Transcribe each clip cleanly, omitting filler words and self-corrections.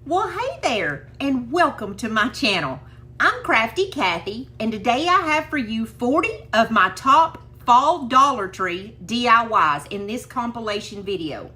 Well, hey there, and welcome to my channel. I'm Crafty Kathy, and today I have for you 40 of my top fall Dollar Tree DIYs in this compilation video.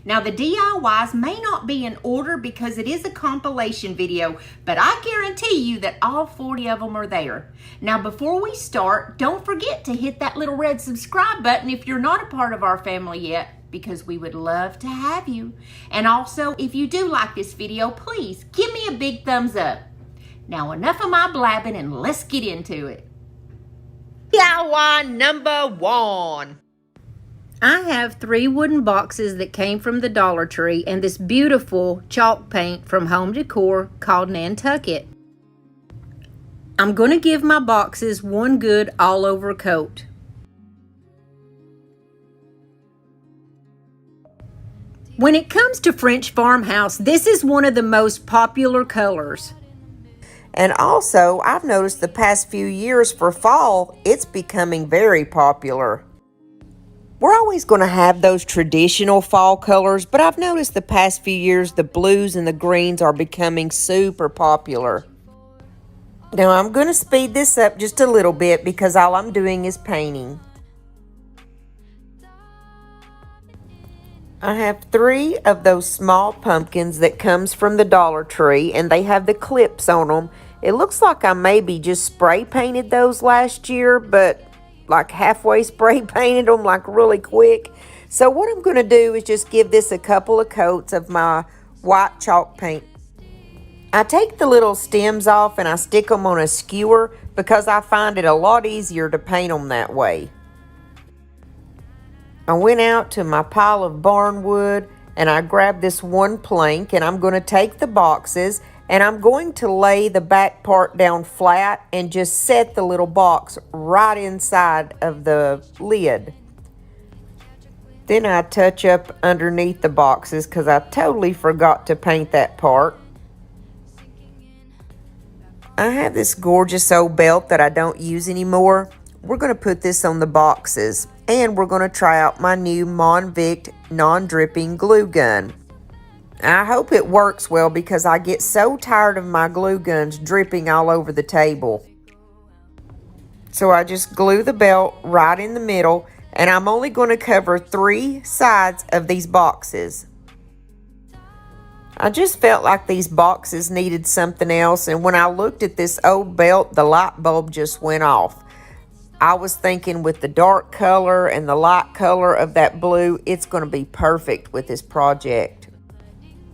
Now, the DIYs may not be in order because it is a compilation video, but I guarantee you that all 40 of them are there. Now, before we start, don't forget to hit that little red subscribe button if you're not a part of our family yet, because we would love to have you. And also, if you do like this video, please give me a big thumbs up. Now, enough of my blabbing and let's get into it. DIY number 1. I have 3 wooden boxes that came from the Dollar Tree and this beautiful chalk paint from Home Decor called Nantucket. I'm going to give my boxes one good all over coat. When it comes to French farmhouse, this is one of the most popular colors. And also, I've noticed the past few years for fall, it's becoming very popular. We're always going to have those traditional fall colors, but I've noticed the past few years the blues and the greens are becoming super popular. Now I'm going to speed this up just a little bit because all I'm doing is painting. I have 3 of those small pumpkins that comes from the Dollar Tree, and they have the clips on them. It looks like I maybe just spray painted those last year, but like halfway spray painted them like really quick. So what I'm going to do is just give this a couple of coats of my white chalk paint. I take the little stems off and I stick them on a skewer because I find it a lot easier to paint them that way. I went out to my pile of barnwood and I grabbed this one plank, and I'm going to take the boxes and I'm going to lay the back part down flat and just set the little box right inside of the lid. Then I touch up underneath the boxes because I totally forgot to paint that part. I have this gorgeous old belt that I don't use anymore. We're going to put this on the boxes, and we're going to try out my new Monvict non-dripping glue gun. I hope it works well because I get so tired of my glue guns dripping all over the table. So I just glue the belt right in the middle, and I'm only going to cover 3 sides of these boxes. I just felt like these boxes needed something else, and when I looked at this old belt, the light bulb just went off. I was thinking with the dark color and the light color of that blue, it's going to be perfect with this project.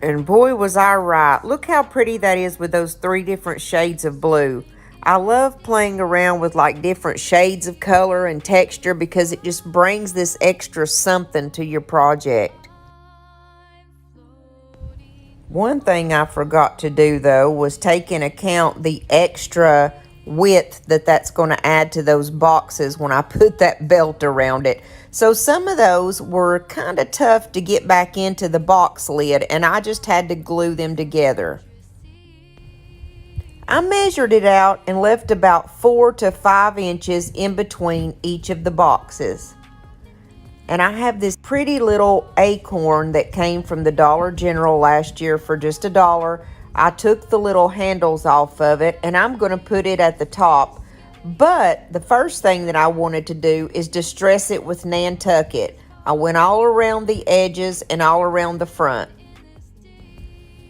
And boy, was I right. Look how pretty that is with those 3 different shades of blue. I love playing around with like different shades of color and texture because it just brings this extra something to your project. One thing I forgot to do though was take into account the extra width that's going to add to those boxes when I put that belt around it. So some of those were kind of tough to get back into the box lid, and I just had to glue them together. I measured it out and left about 4 to 5 inches in between each of the boxes. And I have this pretty little acorn that came from the Dollar General last year for just $1. I took the little handles off of it, and I'm going to put it at the top. But the first thing that I wanted to do is distress it with Nantucket. I went all around the edges and all around the front.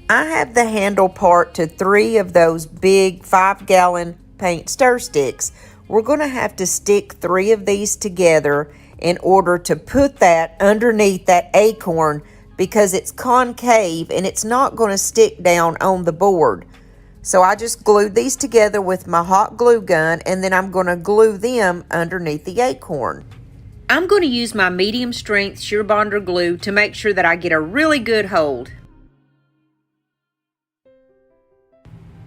I have the handle part to 3 of those big 5-gallon paint stir sticks. We're going to have to stick 3 of these together in order to put that underneath that acorn, because it's concave and it's not going to stick down on the board. So I just glued these together with my hot glue gun, and then I'm going to glue them underneath the acorn. I'm going to use my medium strength Surebonder glue to make sure that I get a really good hold.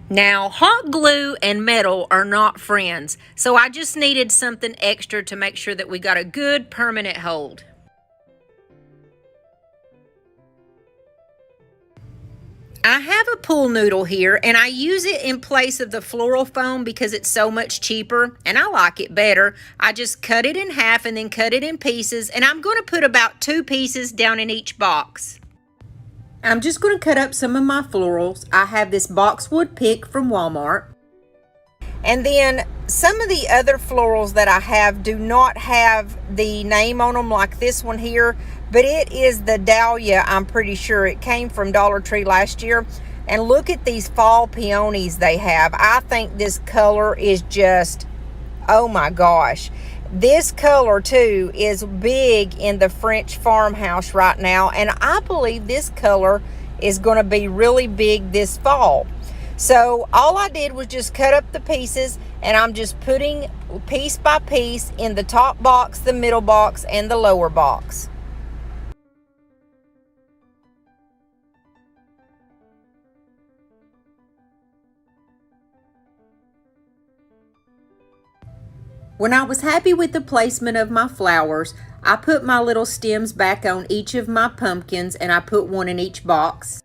Now, hot glue and metal are not friends, so I just needed something extra to make sure that we got a good permanent hold. I have a pool noodle here, and I use it in place of the floral foam because it's so much cheaper, and I like it better. I just cut it in half and then cut it in pieces, and I'm going to put about 2 pieces down in each box. I'm just going to cut up some of my florals. I have this boxwood pick from Walmart. And then some of the other florals that I have do not have the name on them like this one here, but it is the dahlia. I'm pretty sure it came from Dollar Tree last year. And look at these fall peonies they have. I think this color is just, oh my gosh. This color too is big in the French farmhouse right now, and I believe this color is going to be really big this fall. So all I did was just cut up the pieces, and I'm just putting piece by piece in the top box, the middle box, and the lower box. When I was happy with the placement of my flowers, I put my little stems back on each of my pumpkins, and I put one in each box.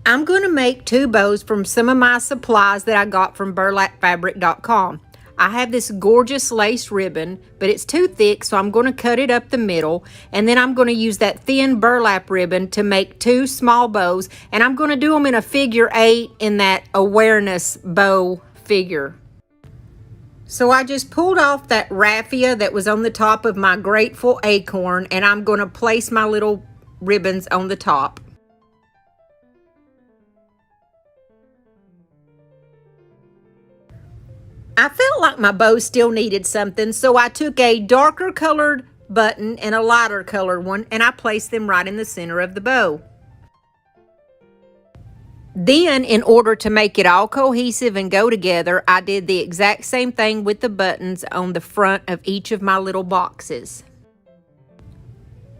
I'm going to make 2 bows from some of my supplies that I got from burlapfabric.com. I have this gorgeous lace ribbon, but it's too thick, so I'm going to cut it up the middle, and then I'm going to use that thin burlap ribbon to make 2 small bows, and I'm going to do them in a figure 8 in that awareness bow figure. So I just pulled off that raffia that was on the top of my grateful acorn, and I'm going to place my little ribbons on the top. I felt like my bow still needed something, so I took a darker colored button and a lighter colored one, and I placed them right in the center of the bow. Then, in order to make it all cohesive and go together, I did the exact same thing with the buttons on the front of each of my little boxes.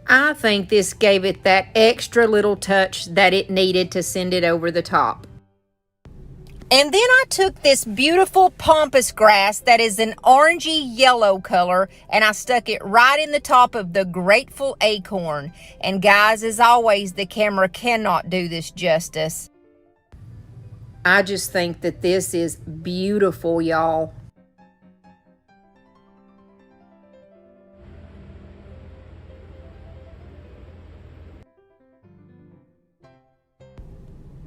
I think this gave it that extra little touch that it needed to send it over the top. And then I took this beautiful pampas grass that is an orangey yellow color, and I stuck it right in the top of the grateful acorn. And guys, as always, the camera cannot do this justice. I just think that this is beautiful, y'all.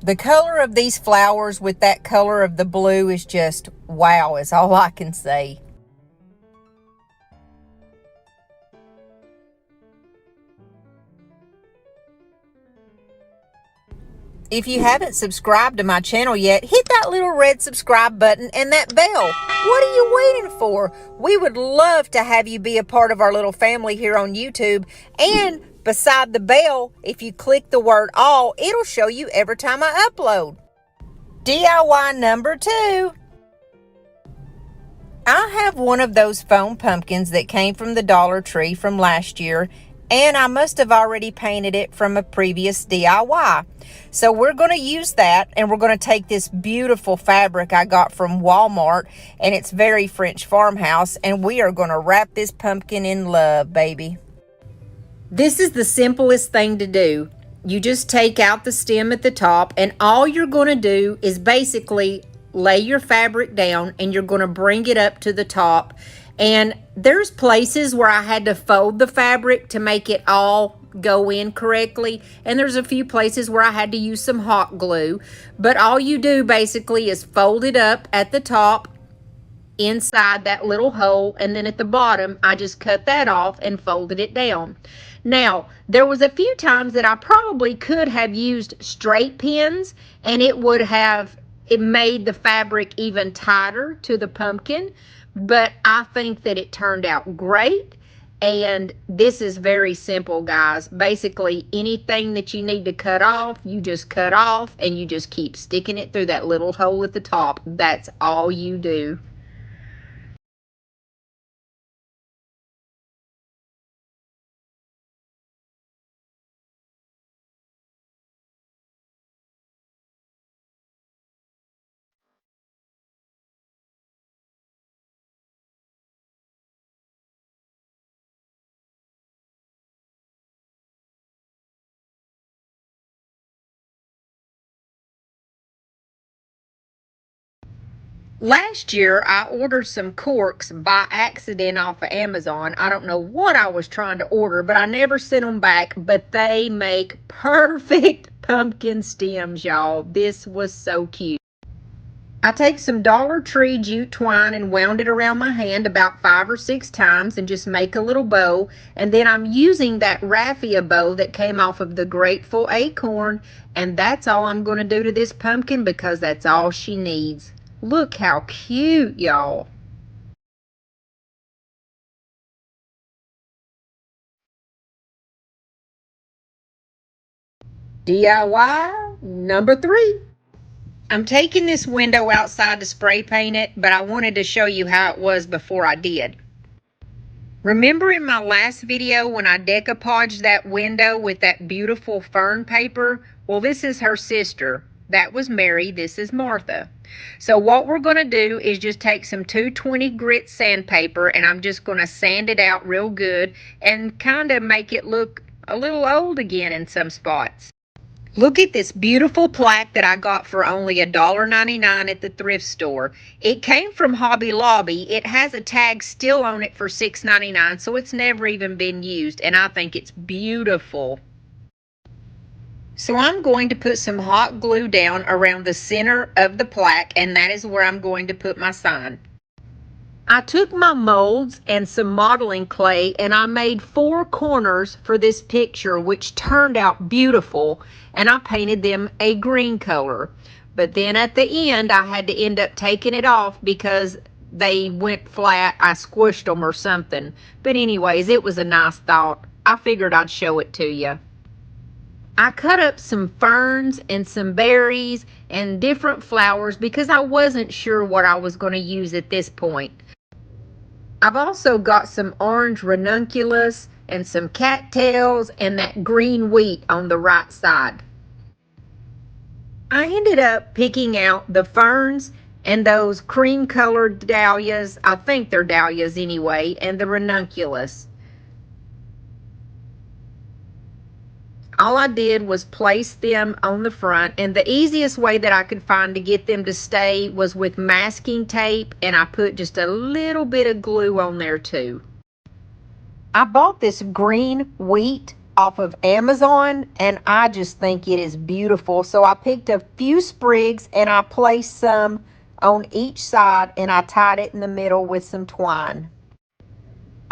The color of these flowers with that color of the blue is just wow, is all I can say. If you haven't subscribed to my channel yet, hit that little red subscribe button and that bell. What are you waiting for? We would love to have you be a part of our little family here on YouTube. And beside the bell, if you click the word all, it'll show you every time I upload. DIY number 2. I have one of those foam pumpkins that came from the Dollar Tree from last year, and I must have already painted it from a previous DIY. So we're going to use that, and we're going to take this beautiful fabric I got from Walmart, and it's very French farmhouse, and we are going to wrap this pumpkin in love, baby. This is the simplest thing to do. You just take out the stem at the top, and all you're going to do is basically lay your fabric down, and you're going to bring it up to the top. And there's places where I had to fold the fabric to make it all go in correctly, and there's a few places where I had to use some hot glue. But all you do basically is fold it up at the top inside that little hole, and then at the bottom I just cut that off and folded it down. Now, there was a few times that I probably could have used straight pins, and it made the fabric even tighter to the pumpkin, but I think that it turned out great. And this is very simple, guys. Basically, anything that you need to cut off, you just cut off, and you just keep sticking it through that little hole at the top. That's all you do. Last year, I ordered some corks by accident off of Amazon. I don't know what I was trying to order, but I never sent them back. But they make perfect pumpkin stems, y'all. This was so cute. I take some Dollar Tree jute twine and wound it around my hand about 5 or 6 times and just make a little bow. And then I'm using that raffia bow that came off of the Grateful Acorn. And that's all I'm going to do to this pumpkin because that's all she needs. Look how cute, y'all. DIY number 3. I'm taking this window outside to spray paint it, but I wanted to show you how it was before I did. Remember in my last video when I decoupaged that window with that beautiful fern paper? Well, this is her sister. That was Mary. This is Martha. So what we're going to do is just take some 220 grit sandpaper and I'm just going to sand it out real good and kind of make it look a little old again in some spots. Look at this beautiful plaque that I got for only $1.99 at the thrift store. It came from Hobby Lobby. It has a tag still on it for $6.99, so it's never even been used, and I think it's beautiful. So I'm going to put some hot glue down around the center of the plaque, and that is where I'm going to put my sign. I took my molds and some modeling clay and I made 4 corners for this picture, which turned out beautiful, and I painted them a green color. But then at the end I had to end up taking it off because they went flat. I squished them or something. But anyways, it was a nice thought. I figured I'd show it to you. I cut up some ferns and some berries and different flowers because I wasn't sure what I was going to use at this point. I've also got some orange ranunculus and some cattails and that green wheat on the right side. I ended up picking out the ferns and those cream colored dahlias. I think they're dahlias anyway, and the ranunculus. All I did was place them on the front, and the easiest way that I could find to get them to stay was with masking tape, and I put just a little bit of glue on there too. I bought this green wheat off of Amazon, and I just think it is beautiful. So I picked a few sprigs and I placed some on each side, and I tied it in the middle with some twine.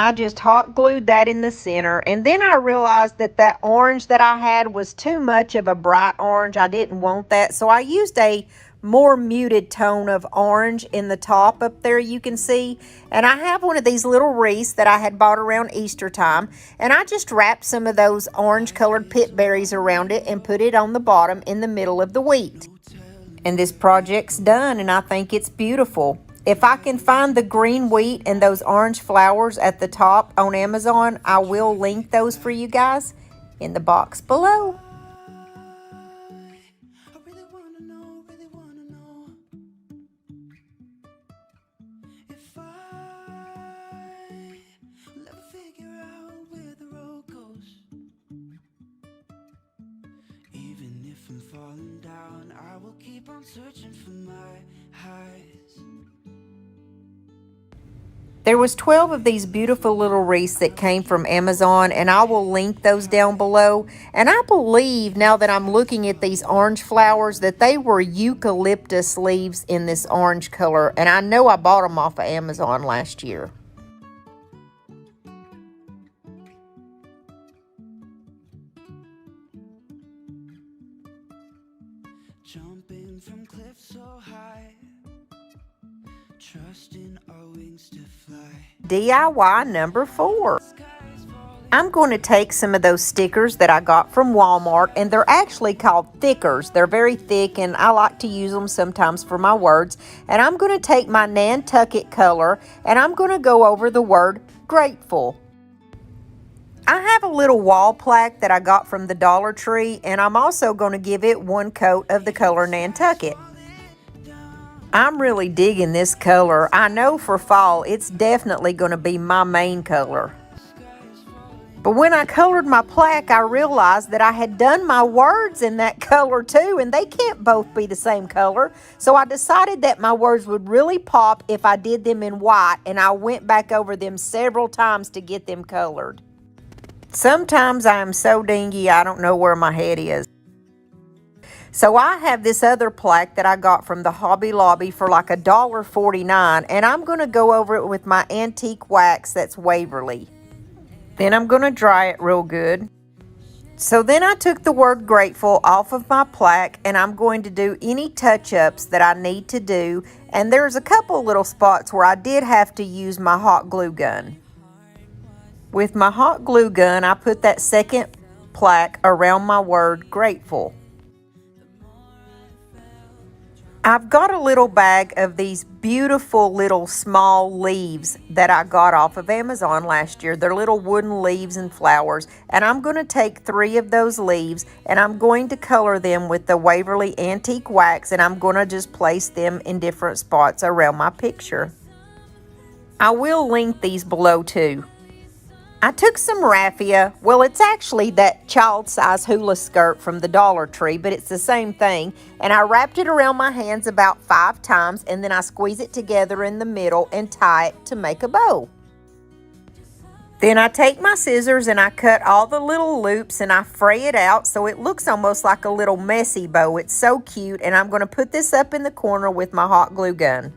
I just hot glued that in the center, and then I realized that that orange that I had was too much of a bright orange. I didn't want that, so I used a more muted tone of orange in the top up there, you can see. And I have one of these little wreaths that I had bought around Easter time, and I just wrapped some of those orange colored pit berries around it and put it on the bottom in the middle of the wheat. And this project's done, and I think it's beautiful. If I can find the green wheat and those orange flowers at the top on Amazon, I will link those for you guys in the box below. Even if I'm falling down, I will keep on searching for my highs. There was 12 of these beautiful little wreaths that came from Amazon, and I will link those down below. And I believe, now that I'm looking at these orange flowers, that they were eucalyptus leaves in this orange color. And I know I bought them off of Amazon last year. Jumping from cliffs so high, trusting our wings to fly. DIY number 4. I'm going to take some of those stickers that I got from Walmart, and they're actually called thickers. They're very thick, and I like to use them sometimes for my words. And I'm going to take my Nantucket color, and I'm going to go over the word grateful. I have a little wall plaque that I got from the Dollar Tree, and I'm also going to give it one coat of the color Nantucket. I'm really digging this color. I know for fall it's definitely going to be my main color. But when I colored my plaque, I realized that I had done my words in that color too, and they can't both be the same color. So I decided that my words would really pop if I did them in white, and I went back over them several times to get them colored. Sometimes I am so dingy, I don't know where my head is. So I have this other plaque that I got from the Hobby Lobby for like $1.49, and I'm going to go over it with my antique wax that's Waverly. Then I'm going to dry it real good. So then I took the word grateful off of my plaque, and I'm going to do any touch-ups that I need to do. And there's a couple little spots where I did have to use my hot glue gun. With my hot glue gun, I put that second plaque around my word grateful. I've got a little bag of these beautiful little small leaves that I got off of Amazon last year. They're little wooden leaves and flowers, and I'm going to take 3 of those leaves and I'm going to color them with the Waverly Antique Wax, and I'm going to just place them in different spots around my picture. I will link these below too. I took some raffia. Well, it's actually that child-size hula skirt from the Dollar Tree, but it's the same thing. And I wrapped it around my hands about 5 times, and then I squeeze it together in the middle and tie it to make a bow. Then I take my scissors and I cut all the little loops and I fray it out so it looks almost like a little messy bow. It's so cute, and I'm going to put this up in the corner with my hot glue gun.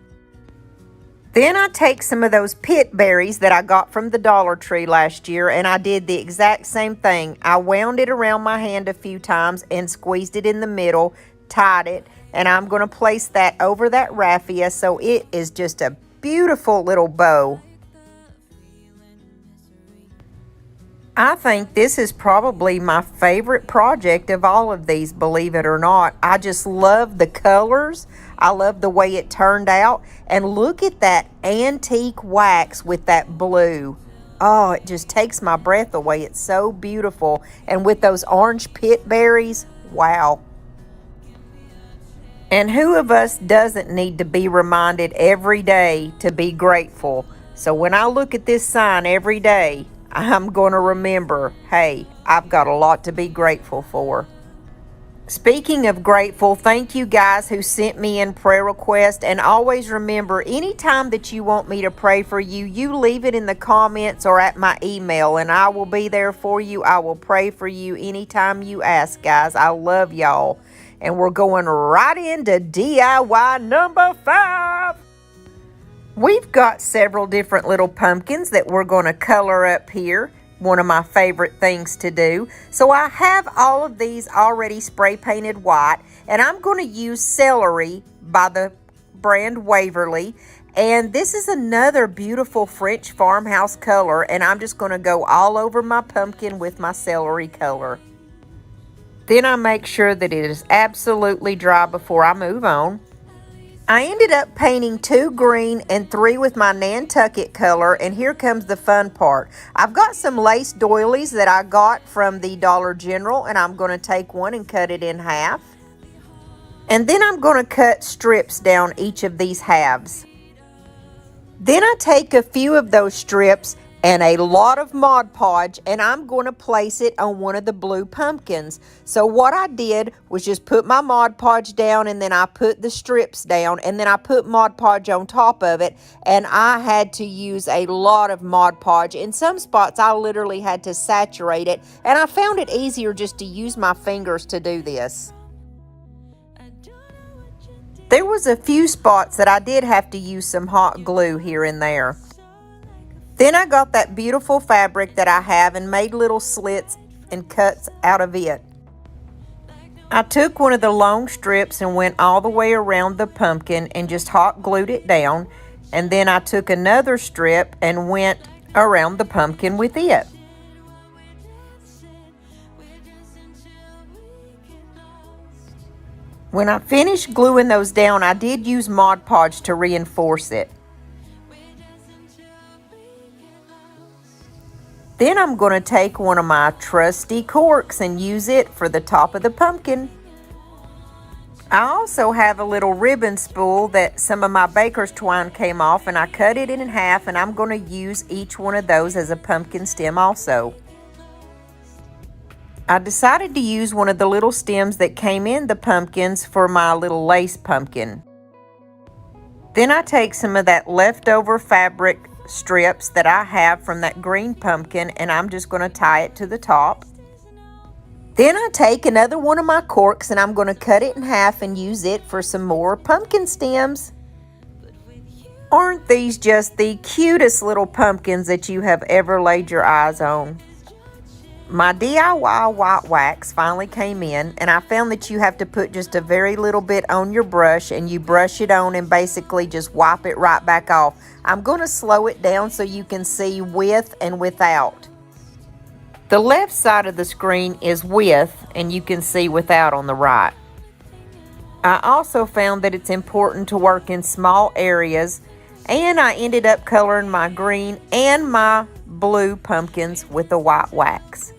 Then I take some of those pit berries that I got from the Dollar Tree last year, and I did the exact same thing. I wound it around my hand a few times and squeezed it in the middle, tied it, and I'm going to place that over that raffia so it is just a beautiful little bow. I think this is probably my favorite project of all of these, believe it or not. I just love the colors. I love the way it turned out. And look at that antique wax with that blue. Oh, it just takes my breath away. It's so beautiful. And with those orange pit berries, wow. And who of us doesn't need to be reminded every day to be grateful? So when I look at this sign every day, I'm going to remember, hey, I've got a lot to be grateful for. Speaking of grateful, thank you guys who sent me in prayer requests. And always remember, anytime that you want me to pray for you, you leave it in the comments or at my email, and I will be there for you. I will pray for you anytime you ask, guys. I love y'all. And we're going right into DIY number 5. We've got several different little pumpkins that we're going to color up here. One of my favorite things to do. So I have all of these already spray painted white, and I'm going to use Celery by the brand Waverly. And this is another beautiful French farmhouse color, and I'm just going to go all over my pumpkin with my celery color. Then I make sure that it is absolutely dry before I move on. I ended up painting 2 green and 3 with my Nantucket color, and here comes the fun part. I've got some lace doilies that I got from the Dollar General, and I'm going to take one and cut it in half. And then I'm going to cut strips down each of these halves. Then I take a few of those strips and a lot of Mod Podge, and I'm going to place it on one of the blue pumpkins. So what I did was just put my Mod Podge down, and then I put the strips down, and then I put Mod Podge on top of it, and I had to use a lot of Mod Podge. In some spots, I literally had to saturate it, and I found it easier just to use my fingers to do this. There was a few spots that I did have to use some hot glue here and there. Then I got that beautiful fabric that I have and made little slits and cuts out of it. I took one of the long strips and went all the way around the pumpkin and just hot glued it down. And then I took another strip and went around the pumpkin with it. When I finished gluing those down, I did use Mod Podge to reinforce it. Then I'm going to take one of my trusty corks and use it for the top of the pumpkin. I also have a little ribbon spool that some of my baker's twine came off, and I cut it in half, and I'm going to use each one of those as a pumpkin stem also. I decided to use one of the little stems that came in the pumpkins for my little lace pumpkin. Then I take some of that leftover fabric strips that I have from that green pumpkin, and I'm just going to tie it to the top. Then I take another one of my corks and I'm going to cut it in half and use it for some more pumpkin stems. Aren't these just the cutest little pumpkins that you have ever laid your eyes on? My DIY white wax finally came in, and I found that you have to put just a very little bit on your brush, and you brush it on and basically just wipe it right back off. I'm going to slow it down so you can see with and without. The left side of the screen is with, and you can see without on the right. I also found that it's important to work in small areas, and I ended up coloring my green and my blue pumpkins with the white wax.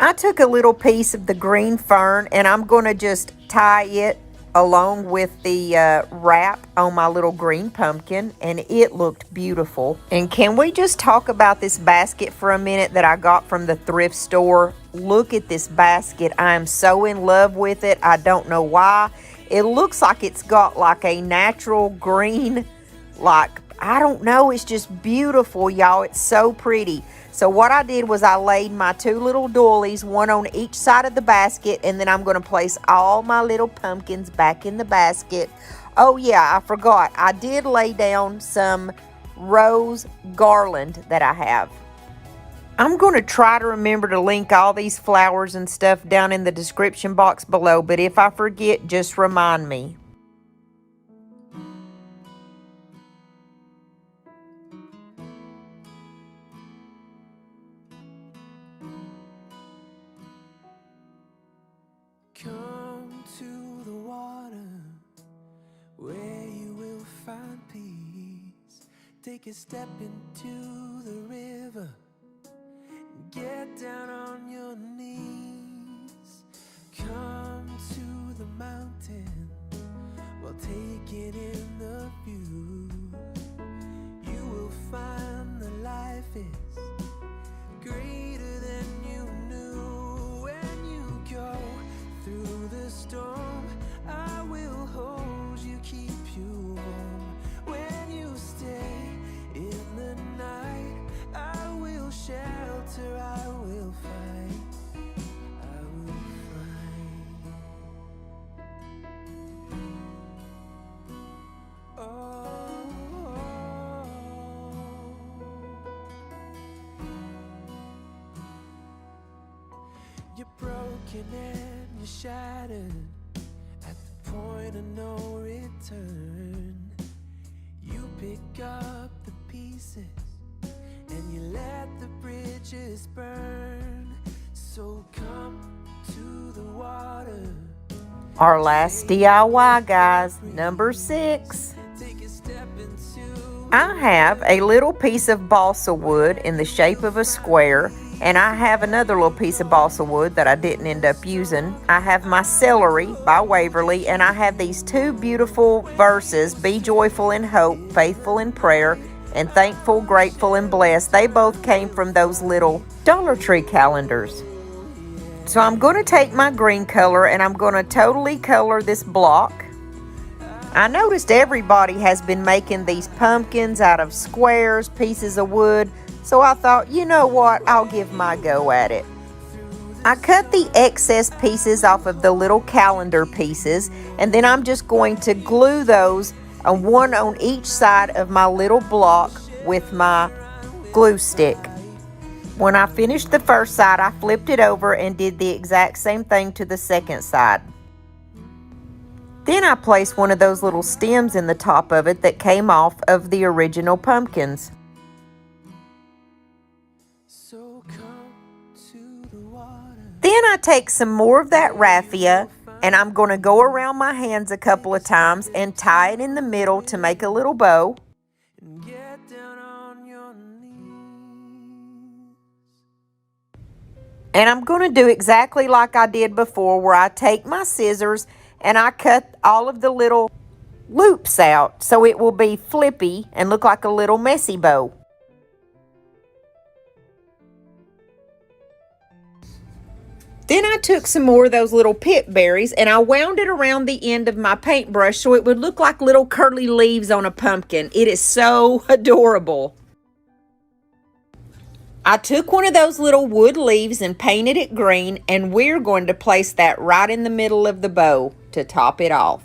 I took a little piece of the green fern and I'm going to just tie it along with the wrap on my little green pumpkin, and it looked beautiful. And can we just talk about this basket for a minute that I got from the thrift store? Look at this basket. I am so in love with it. I don't know why. It looks like it's got like a natural green, like, I don't know, it's just beautiful, y'all. It's so pretty. So what I did was I laid my two little doilies, one on each side of the basket, and then I'm going to place all my little pumpkins back in the basket. Oh yeah, I forgot. I did lay down some rose garland that I have. I'm going to try to remember to link all these flowers and stuff down in the description box below, but if I forget, just remind me. Come to the water where you will find peace. Take a step into the river. Get down on your knees. Come to the mountain while taking in the view. You will find that life is greater than you knew. When you go through the storm, I will hold you, keep you warm. When you stay in the night, I will shelter, I will fight, I will fight. Oh, you're broken and you're shattered at the point of no return. You pick up the pieces and you let the bridges burn. So come to the water. Our last DIY, guys, number 6. Take a step into. I have a little piece of balsa wood in the shape of a square, and I have another little piece of balsa wood that I didn't end up using. I have my Celery by Waverly, and I have these two beautiful verses, Be joyful in hope, faithful in prayer, and thankful, grateful, and blessed. They both came from those little Dollar Tree calendars. So I'm going to take my green color and I'm going to totally color this block. I noticed everybody has been making these pumpkins out of squares, pieces of wood. So I thought, you know what, I'll give my go at it. I cut the excess pieces off of the little calendar pieces, and then I'm just going to glue those one on each side of my little block with my glue stick. When I finished the first side, I flipped it over and did the exact same thing to the second side. Then I placed one of those little stems in the top of it that came off of the original pumpkins. So come to the water. Then I take some more of that raffia and I'm going to go around my hands a couple of times and tie it in the middle to make a little bow. And get down on your knees. And I'm going to do exactly like I did before, where I take my scissors and I cut all of the little loops out so it will be flippy and look like a little messy bow. Then I took some more of those little pip berries and I wound it around the end of my paintbrush so it would look like little curly leaves on a pumpkin. It is so adorable. I took one of those little wood leaves and painted it green, and we're going to place that right in the middle of the bow to top it off.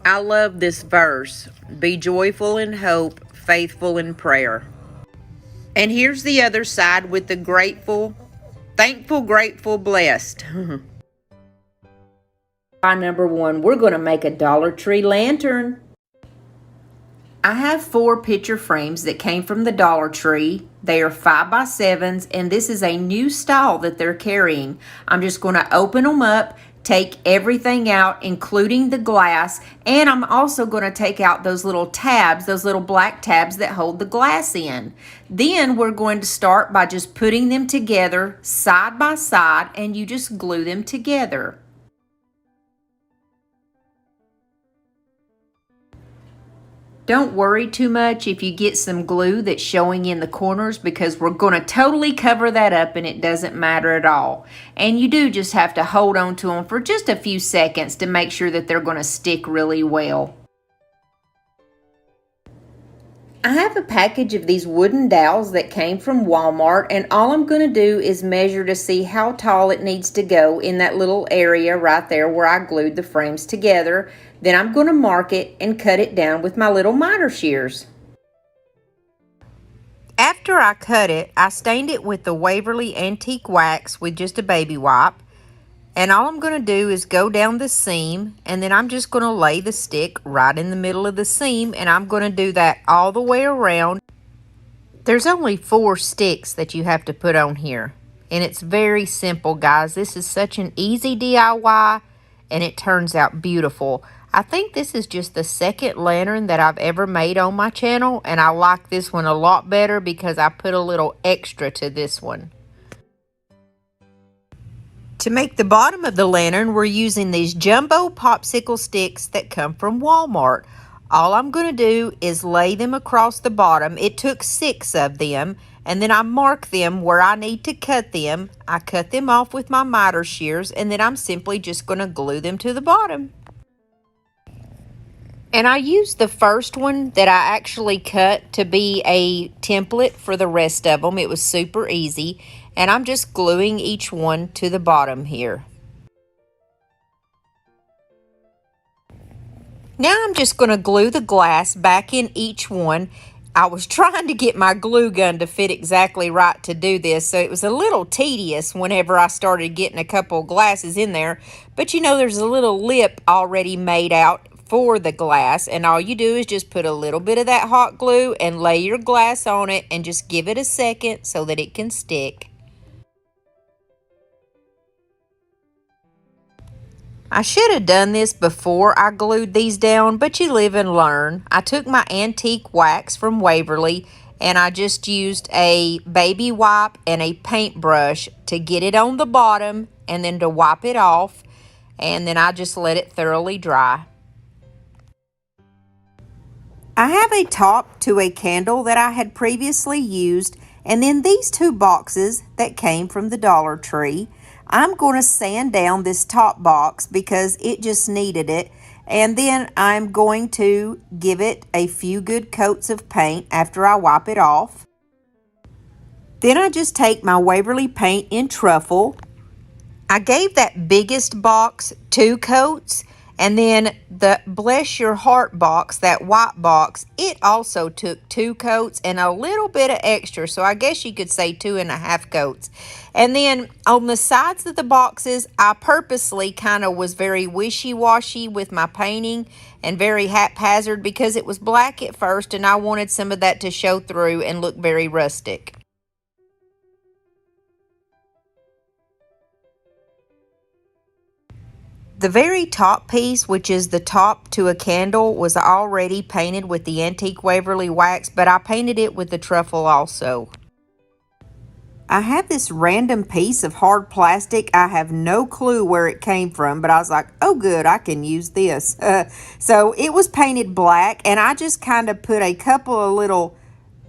I love this verse. Be joyful in hope, faithful in prayer. And here's the other side with the grateful, thankful, grateful, blessed. Number 1, we're going to make a Dollar Tree lantern. I have 4 picture frames that came from the Dollar Tree. They are 5x7s, and this is a new style that they're carrying. I'm just going to open them up, take everything out, including the glass, and I'm also going to take out those little tabs, those little black tabs that hold the glass in. Then we're going to start by just putting them together side by side, and you just glue them together. Don't worry too much if you get some glue that's showing in the corners, because we're going to totally cover that up and it doesn't matter at all. And you do just have to hold on to them for just a few seconds to make sure that they're going to stick really well. I have a package of these wooden dowels that came from Walmart, and all I'm going to do is measure to see how tall it needs to go in that little area right there where I glued the frames together. Then I'm going to mark it and cut it down with my little miter shears. After I cut it, I stained it with the Waverly Antique Wax with just a baby wipe. And all I'm going to do is go down the seam, and then I'm just going to lay the stick right in the middle of the seam, and I'm going to do that all the way around. There's only 4 sticks that you have to put on here, and it's very simple, guys. This is such an easy DIY, and it turns out beautiful. I think this is just the second lantern that I've ever made on my channel, and I like this one a lot better because I put a little extra to this one. To make the bottom of the lantern, we're using these jumbo popsicle sticks that come from Walmart. All I'm going to do is lay them across the bottom. It took 6 of them, and then I mark them where I need to cut them. I cut them off with my miter shears, and then I'm simply just going to glue them to the bottom. And I used the first one that I actually cut to be a template for the rest of them. It was super easy. And I'm just gluing each one to the bottom here. Now I'm just going to glue the glass back in each one. I was trying to get my glue gun to fit exactly right to do this, so it was a little tedious whenever I started getting a couple glasses in there. But you know, there's a little lip already made out for the glass, and all you do is just put a little bit of that hot glue and lay your glass on it and just give it a second so that it can stick. I should have done this before I glued these down, but you live and learn. I took my antique wax from Waverly, and I just used a baby wipe and a paintbrush to get it on the bottom and then to wipe it off, and then I just let it thoroughly dry. I have a top to a candle that I had previously used, and then these 2 boxes that came from the Dollar Tree. I'm going to sand down this top box because it just needed it, and then I'm going to give it a few good coats of paint after I wipe it off. Then I just take my Waverly paint in truffle. I gave that biggest box 2 coats, and then the Bless Your Heart box, that white box, it also took 2 coats and a little bit of extra, so I guess you could say 2.5 coats. And then on the sides of the boxes, I purposely kind of was very wishy-washy with my painting and very haphazard because it was black at first and I wanted some of that to show through and look very rustic. The very top piece, which is the top to a candle, was already painted with the Antique Waverly wax, but I painted it with the truffle also. I have this random piece of hard plastic. I have no clue where it came from, but I was like, oh good, I can use this. So it was painted black, and I just kind of put a couple of little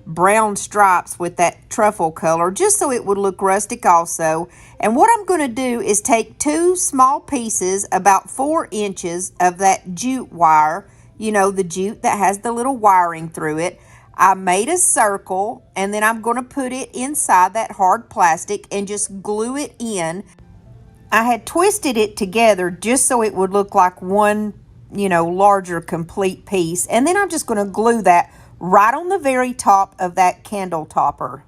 brown stripes with that truffle color just so it would look rustic also. And what I'm going to do is take two small pieces, about 4 inches of that jute wire, you know, the jute that has the little wiring through it. I made a circle, and then I'm going to put it inside that hard plastic and just glue it in. I had twisted it together just so it would look like one, you know, larger complete piece. And then I'm just going to glue that right on the very top of that candle topper.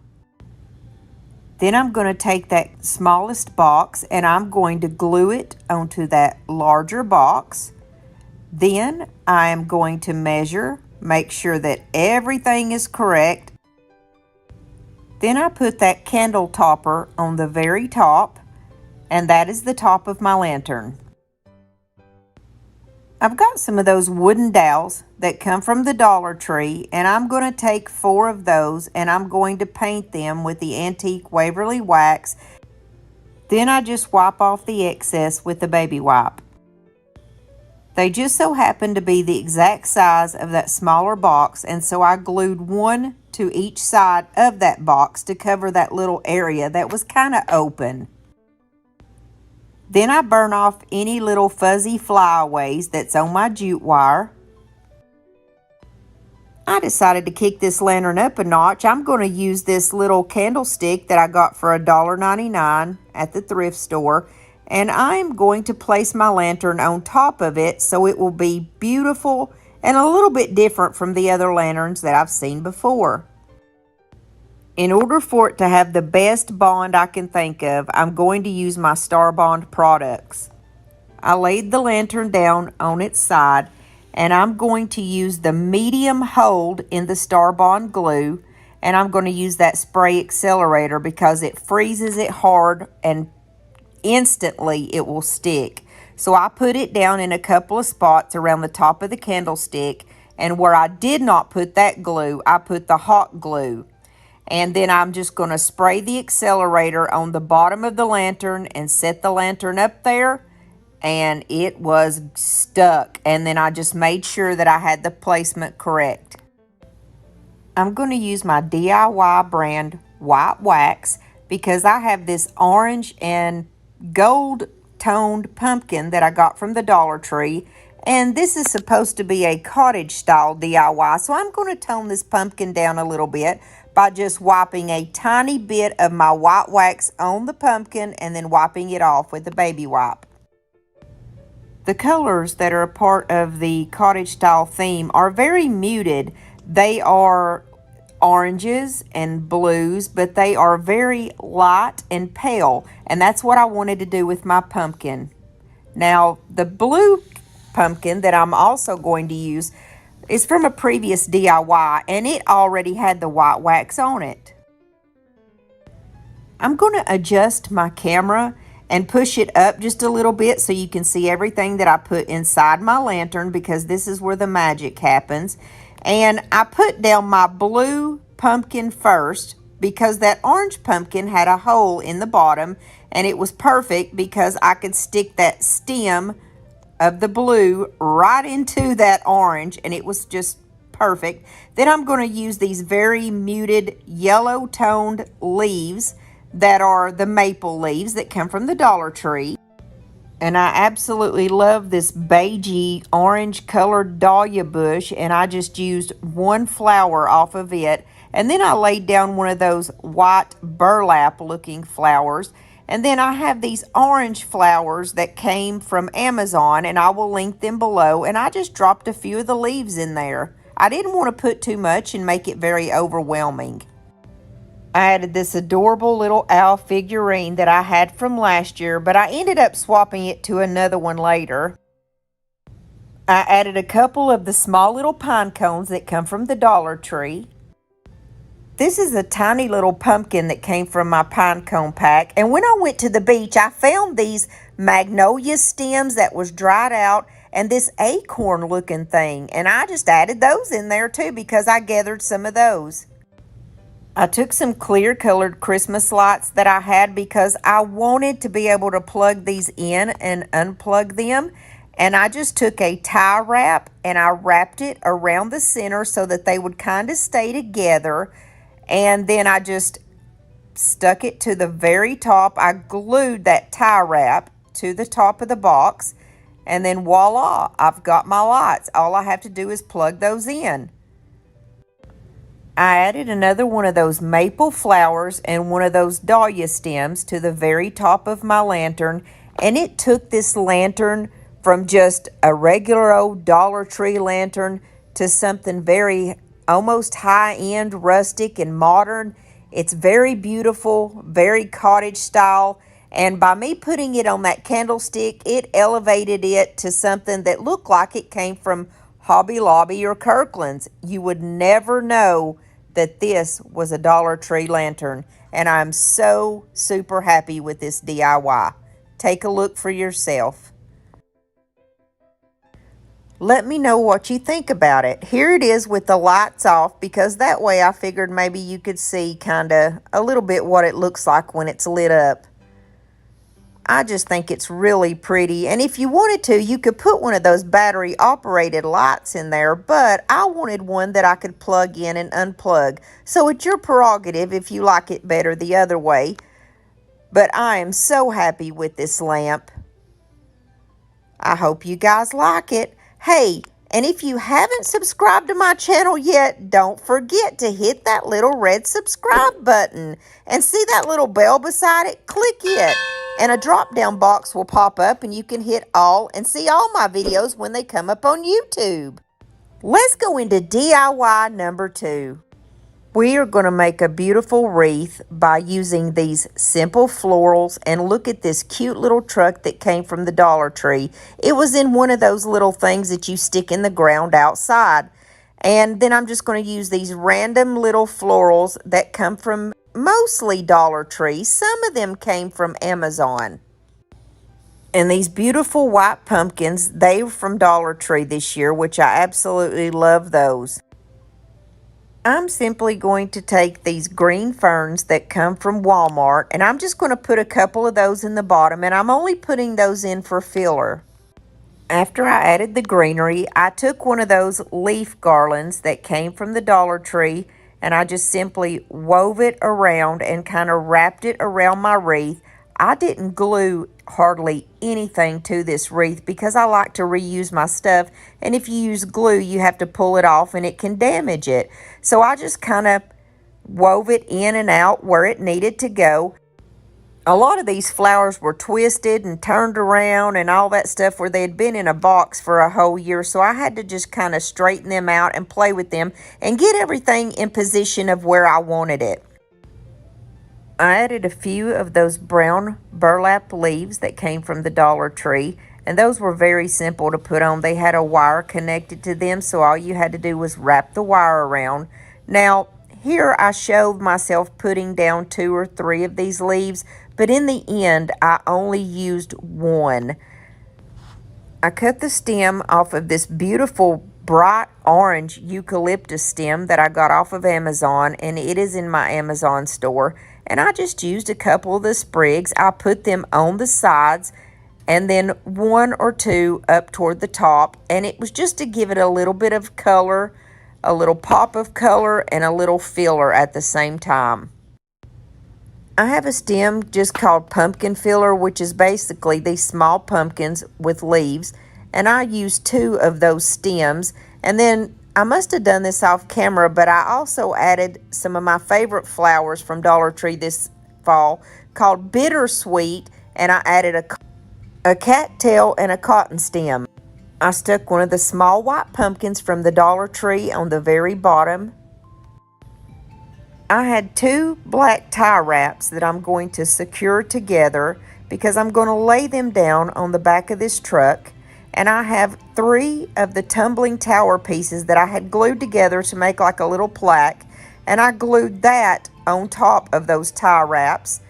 Then I'm going to take that smallest box and I'm going to glue it onto that larger box. Then I am going to measure, make sure that everything is correct. Then I put that candle topper on the very top, and that is the top of my lantern. I've got some of those wooden dowels that come from the Dollar Tree, and I'm going to take 4 of those and I'm going to paint them with the antique Waverly wax. Then I just wipe off the excess with the baby wipe. They just so happen to be the exact size of that smaller box, and so I glued one to each side of that box to cover that little area that was kind of open. Then I burn off any little fuzzy flyaways that's on my jute wire. I decided to kick this lantern up a notch. I'm going to use this little candlestick that I got for $1.99 at the thrift store. And I'm going to place my lantern on top of it so it will be beautiful and a little bit different from the other lanterns that I've seen before. In order for it to have the best bond I can think of, I'm going to use my Star Bond products. I laid the lantern down on its side, and I'm going to use the medium hold in the Star Bond glue, and I'm going to use that spray accelerator because it freezes it hard and instantly it will stick. So I put it down in a couple of spots around the top of the candlestick, and where I did not put that glue, I put the hot glue. And then I'm just going to spray the accelerator on the bottom of the lantern and set the lantern up there, and it was stuck. And then I just made sure that I had the placement correct. I'm going to use my DIY brand white wax because I have this orange and gold toned pumpkin that I got from the Dollar Tree, and this is supposed to be a cottage style DIY, so I'm going to tone this pumpkin down a little bit by just wiping a tiny bit of my white wax on the pumpkin and then wiping it off with a baby wipe. The colors that are a part of the cottage style theme are very muted. They are oranges and blues, but they are very light and pale, and that's what I wanted to do with my pumpkin. Now, the blue pumpkin that I'm also going to use is from a previous DIY, and it already had the white wax on it. I'm going to adjust my camera and push it up just a little bit so you can see everything that I put inside my lantern, because this is where the magic happens. And I put down my blue pumpkin first because that orange pumpkin had a hole in the bottom, and it was perfect because I could stick that stem of the blue right into that orange, and it was just perfect. Then I'm going to use these very muted yellow toned leaves that are the maple leaves that come from the Dollar Tree. And I absolutely love this beigey orange colored dahlia bush, and I just used one flower off of it. And then I laid down one of those white burlap looking flowers. And then I have these orange flowers that came from Amazon, and I will link them below. And I just dropped a few of the leaves in there. I didn't want to put too much and make it very overwhelming. I added this adorable little owl figurine that I had from last year, but I ended up swapping it to another one later. I added a couple of the small little pine cones that come from the Dollar Tree. This is a tiny little pumpkin that came from my pine cone pack. And when I went to the beach, I found these magnolia stems that was dried out and this acorn looking thing. And I just added those in there too because I gathered some of those. I took some clear colored Christmas lights that I had because I wanted to be able to plug these in and unplug them. And I just took a tie wrap and I wrapped it around the center so that they would kind of stay together. And then I just stuck it to the very top. I glued that tie wrap to the top of the box. And then voila, I've got my lights. All I have to do is plug those in. I added another one of those maple flowers and one of those dahlia stems to the very top of my lantern, and it took this lantern from just a regular old Dollar Tree lantern to something very almost high-end, rustic, and modern. It's very beautiful, very cottage style, and by me putting it on that candlestick, it elevated it to something that looked like it came from Hobby Lobby or Kirkland's. You would never know that this was a Dollar Tree lantern, and I'm so super happy with this DIY. Take a look for yourself. Let me know what you think about it. Here it is with the lights off, because that way I figured maybe you could see kind of a little bit what it looks like when it's lit up. I just think it's really pretty, and if you wanted to, you could put one of those battery operated lights in there, but I wanted one that I could plug in and unplug. So it's your prerogative if you like it better the other way. But I am so happy with this lamp. I hope you guys like it. Hey, and if you haven't subscribed to my channel yet, don't forget to hit that little red subscribe button. And see that little bell beside it? Click it. And a drop-down box will pop up and you can hit all and see all my videos when they come up on YouTube. Let's go into DIY number 2. We are going to make a beautiful wreath by using these simple florals, and look at this cute little truck that came from the Dollar Tree. It was in one of those little things that you stick in the ground outside. And then I'm just going to use these random little florals that come from mostly Dollar Tree. Some of them came from Amazon. And these beautiful white pumpkins, they were from Dollar Tree this year, which I absolutely love those. I'm simply going to take these green ferns that come from Walmart, and I'm just going to put a couple of those in the bottom, and I'm only putting those in for filler. After I added the greenery, I took one of those leaf garlands that came from the Dollar Tree, and I just simply wove it around and kind of wrapped it around my wreath. I didn't glue hardly anything to this wreath because I like to reuse my stuff, and if you use glue, you have to pull it off and it can damage it. So I just kind of wove it in and out where it needed to go. A lot of these flowers were twisted and turned around and all that stuff where they had been in a box for a whole year, so I had to just kind of straighten them out and play with them and get everything in position of where I wanted it. I added a few of those brown burlap leaves that came from the Dollar Tree, and those were very simple to put on. They had a wire connected to them, so all you had to do was wrap the wire around. Now, here I showed myself putting down 2 or 3 of these leaves, but in the end, I only used one. I cut the stem off of this beautiful bright orange eucalyptus stem that I got off of Amazon, and it is in my Amazon store. And I just used a couple of the sprigs. I put them on the sides and then 1 or 2 up toward the top. And it was just to give it a little bit of color, a little pop of color, and a little filler at the same time. I have a stem just called pumpkin filler, which is basically these small pumpkins with leaves. And I used 2 of those stems. And then I must have done this off camera, but I also added some of my favorite flowers from Dollar Tree this fall called bittersweet, and I added a cattail and a cotton stem. I stuck one of the small white pumpkins from the Dollar Tree on the very bottom. I had 2 black tie wraps that I'm going to secure together because I'm going to lay them down on the back of this truck. And I have 3 of the tumbling tower pieces that I had glued together to make like a little plaque. And I glued that on top of those tie wraps.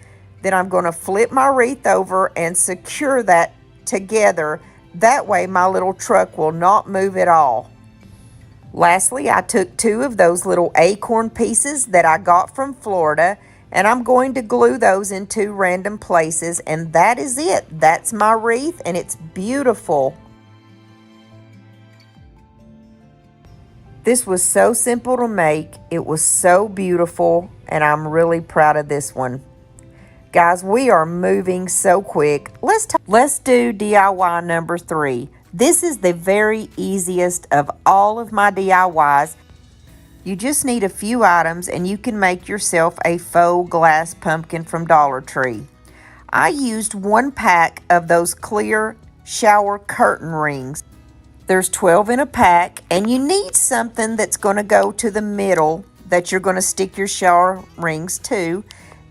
Then I'm going to flip my wreath over and secure that together. That way my little truck will not move at all. Lastly, I took 2 of those little acorn pieces that I got from Florida, and I'm going to glue those in 2 random places, and that is it. That's my wreath, and it's beautiful. This was so simple to make. It was so beautiful, and I'm really proud of this one. Guys, we are moving so quick. Let's do DIY number 3. This is the very easiest of all of my DIYs. You just need a few items and you can make yourself a faux glass pumpkin from Dollar Tree. I used 1 pack of those clear shower curtain rings. There's 12 in a pack, and you need something that's going to go to the middle that you're going to stick your shower rings to.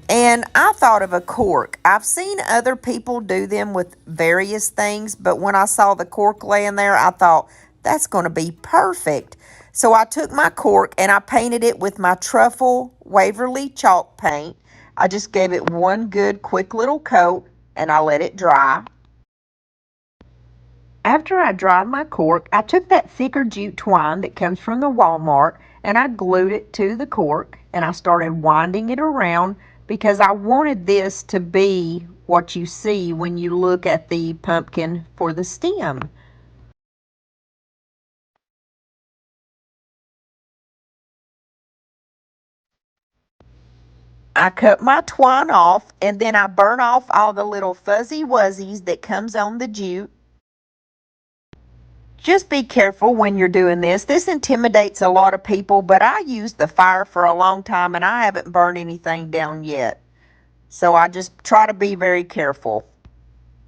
And I thought of a cork. I've seen other people do them with various things, but when I saw the cork laying there, I thought, that's going to be perfect. So I took my cork and I painted it with my Truffle Waverly chalk paint. I just gave it 1 good quick little coat and I let it dry. After I dried my cork, I took that thicker jute twine that comes from the Walmart and I glued it to the cork, and I started winding it around because I wanted this to be what you see when you look at the pumpkin for the stem. I cut my twine off, and then I burn off all the little fuzzy wuzzies that comes on the jute. Just be careful when you're doing this. This intimidates a lot of people, but I used the fire for a long time and I haven't burned anything down yet. So I just try to be very careful.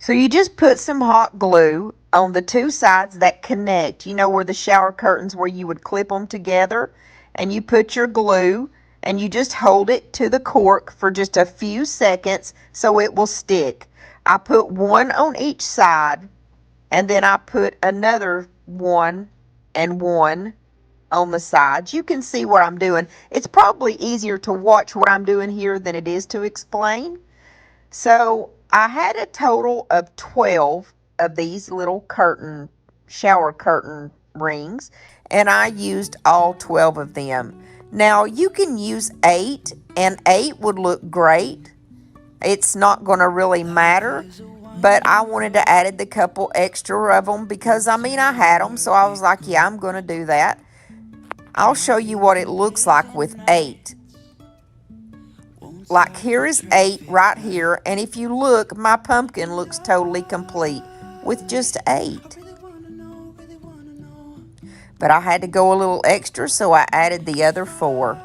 So you just put some hot glue on the 2 sides that connect. You know where the shower curtains, where you would clip them together, and you put your glue and you just hold it to the cork for just a few seconds so it will stick. I put 1 on each side, and then I put another 1 and 1 on the sides. You can see what I'm doing. It's probably easier to watch what I'm doing here than it is to explain. So I had a total of 12 of these little shower curtain rings, and I used all 12 of them. Now you can use 8, and 8 would look great. It's not going to really matter, but I wanted to add the couple extra of them because I had them, so I was like, yeah, I'm going to do that. I'll show you what it looks like with 8. Like here is 8 right here, and if you look, my pumpkin looks totally complete with just 8. But I had to go a little extra, so I added the other 4.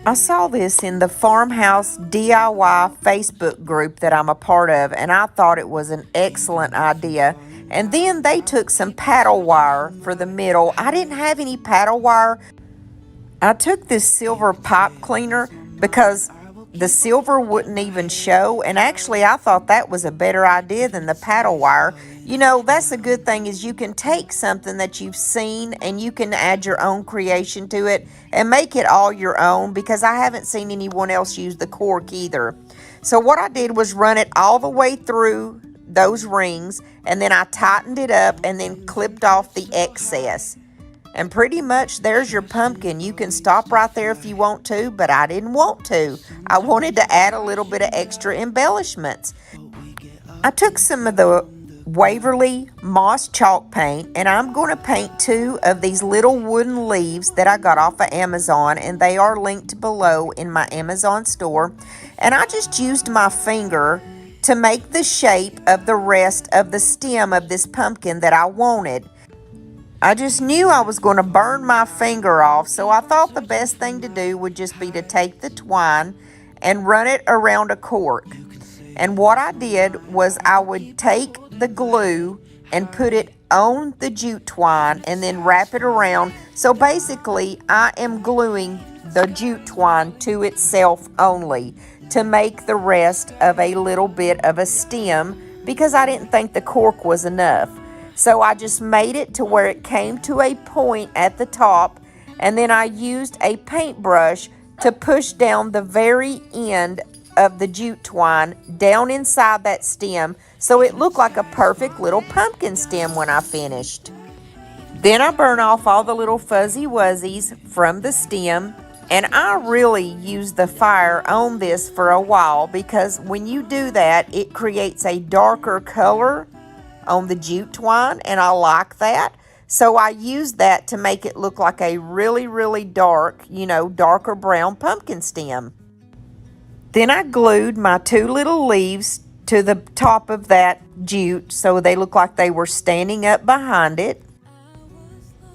I saw this in the Farmhouse DIY Facebook group that I'm a part of, and I thought it was an excellent idea. And then they took some paddle wire for the middle. I didn't have any paddle wire. I took this silver pipe cleaner because the silver wouldn't even show, and actually I thought that was a better idea than the paddle wire. You know, that's a good thing, is you can take something that you've seen and you can add your own creation to it and make it all your own, because I haven't seen anyone else use the cork either. So what I did was run it all the way through those rings, and then I tightened it up and then clipped off the excess. And pretty much there's your pumpkin. You can stop right there if you want to, but I didn't want to. I wanted to add a little bit of extra embellishments. I took some of the Waverly moss chalk paint, and I'm going to paint 2 of these little wooden leaves that I got off of Amazon, and they are linked below in my Amazon store. And I just used my finger to make the shape of the rest of the stem of this pumpkin that I wanted. I just knew I was going to burn my finger off, so I thought the best thing to do would just be to take the twine and run it around a cork. And what I did was I would take the glue and put it on the jute twine and then wrap it around. So basically, I am gluing the jute twine to itself only to make the rest of a little bit of a stem, because I didn't think the cork was enough. So I just made it to where it came to a point at the top, and then I used a paintbrush to push down the very end of the jute twine down inside that stem, so it looked like a perfect little pumpkin stem when I finished. Then I burn off all the little fuzzy wuzzies from the stem. And I really use the fire on this for a while because when you do that, it creates a darker color on the jute twine, and I like that. So I use that to make it look like a really, really dark, darker brown pumpkin stem. Then I glued my 2 little leaves to the top of that jute so they look like they were standing up behind it.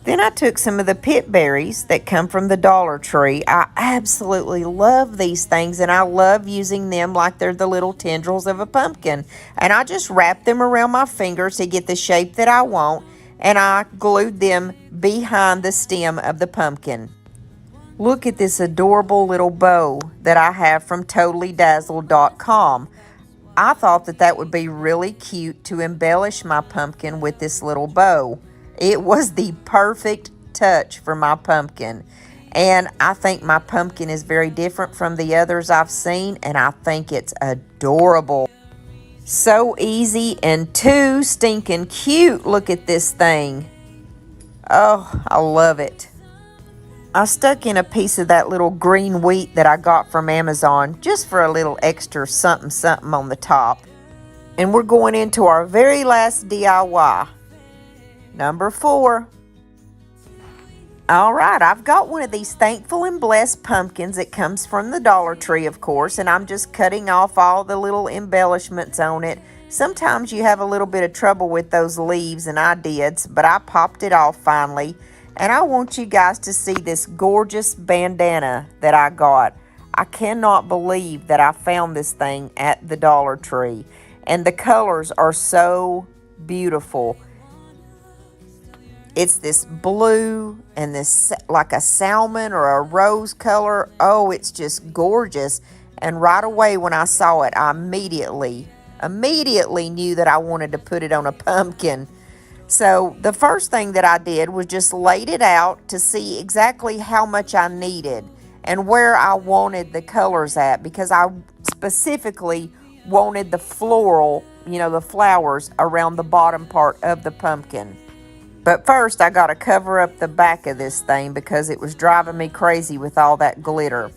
Then I took some of the pit berries that come from the Dollar Tree. I absolutely love these things, and I love using them like they're the little tendrils of a pumpkin. And I just wrap them around my fingers to get the shape that I want, and I glued them behind the stem of the pumpkin. Look at this adorable little bow that I have from TotallyDazzled.com. I thought that would be really cute to embellish my pumpkin with this little bow. It was the perfect touch for my pumpkin. And I think my pumpkin is very different from the others I've seen, and I think it's adorable. So easy and too stinking cute. Look at this thing. Oh, I love it. I stuck in a piece of that little green wheat that I got from Amazon just for a little extra something something on the top. And we're going into our very last DIY. Number 4. All right, I've got one of these Thankful and Blessed pumpkins. It comes from the Dollar Tree, of course, and I'm just cutting off all the little embellishments on it. Sometimes you have a little bit of trouble with those leaves, and I did, but I popped it off finally. And I want you guys to see this gorgeous bandana that I got. I cannot believe that I found this thing at the Dollar Tree. And the colors are so beautiful. It's this blue and this like a salmon or a rose color. Oh, it's just gorgeous. And right away when I saw it, I immediately knew that I wanted to put it on a pumpkin. So the first thing that I did was just laid it out to see exactly how much I needed and where I wanted the colors at, because I specifically wanted the floral, the flowers around the bottom part of the pumpkin. But first I got to cover up the back of this thing because it was driving me crazy with all that glitter.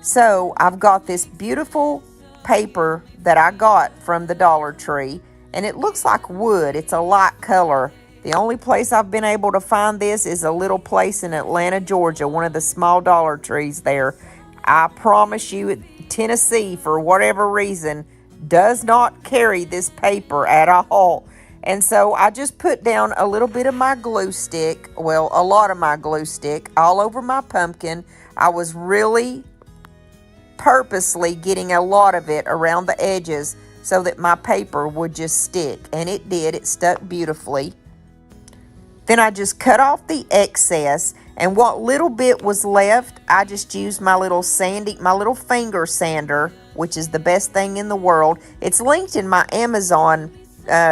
So I've got this beautiful paper that I got from the Dollar Tree, and it looks like wood. It's a light color. The only place I've been able to find this is a little place in Atlanta, Georgia, one of the small Dollar Trees there. I promise you, Tennessee, for whatever reason, does not carry this paper at all. And so I just put down a little bit of my glue stick, well, a lot of my glue stick, all over my pumpkin. I was really purposely getting a lot of it around the edges so that my paper would just stick. And it did. It stuck beautifully. Then I just cut off the excess, and what little bit was left, I just used my little finger sander, which is the best thing in the world. It's linked in my Amazon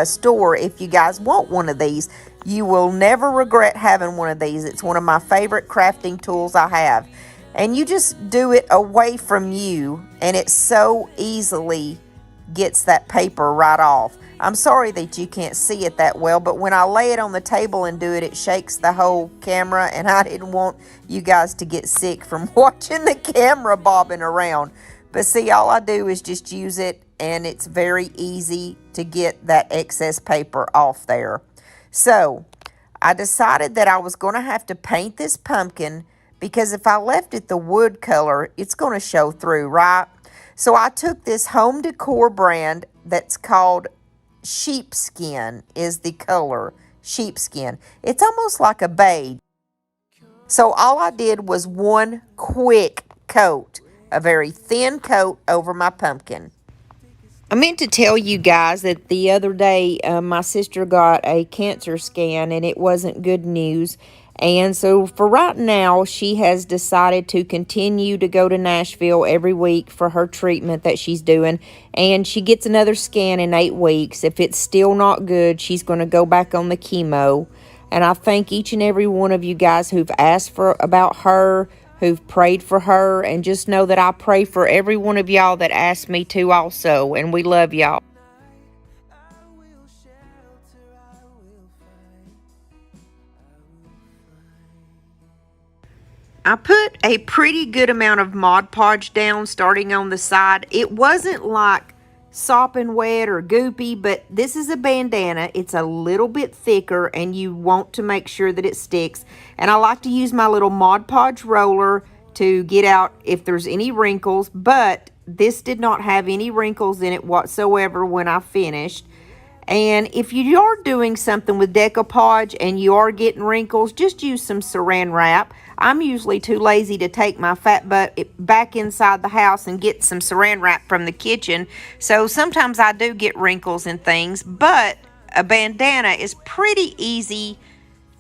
store if you guys want one of these. You will never regret having one of these. It's one of my favorite crafting tools I have. And you just do it away from you, and it so easily gets that paper right off. I'm sorry that you can't see it that well, but when I lay it on the table and do it, it shakes the whole camera, and I didn't want you guys to get sick from watching the camera bobbing around. But see, all I do is just use it, and it's very easy to get that excess paper off there. So I decided that I was going to have to paint this pumpkin, because if I left it the wood color, it's going to show through, right? So I took this home decor brand that's called sheepskin, is the color, sheepskin. It's almost like a beige. So all I did was one quick coat, a very thin coat over my pumpkin. I meant to tell you guys that the other day my sister got a cancer scan, and it wasn't good news. And so for right now, she has decided to continue to go to Nashville every week for her treatment that she's doing. And she gets another scan in 8 weeks. If it's still not good, she's going to go back on the chemo. And I thank each and every one of you guys who've asked about her, who've prayed for her. And just know that I pray for every one of y'all that asked me to also. And we love y'all. I put a pretty good amount of Mod Podge down starting on the side. It wasn't like sopping wet or goopy, but this is a bandana. It's a little bit thicker and you want to make sure that it sticks. And I like to use my little Mod Podge roller to get out if there's any wrinkles, but this did not have any wrinkles in it whatsoever when I finished. And if you are doing something with decoupage and you are getting wrinkles, just use some saran wrap. I'm usually too lazy to take my fat butt back inside the house and get some saran wrap from the kitchen. So sometimes I do get wrinkles and things, but a bandana is pretty easy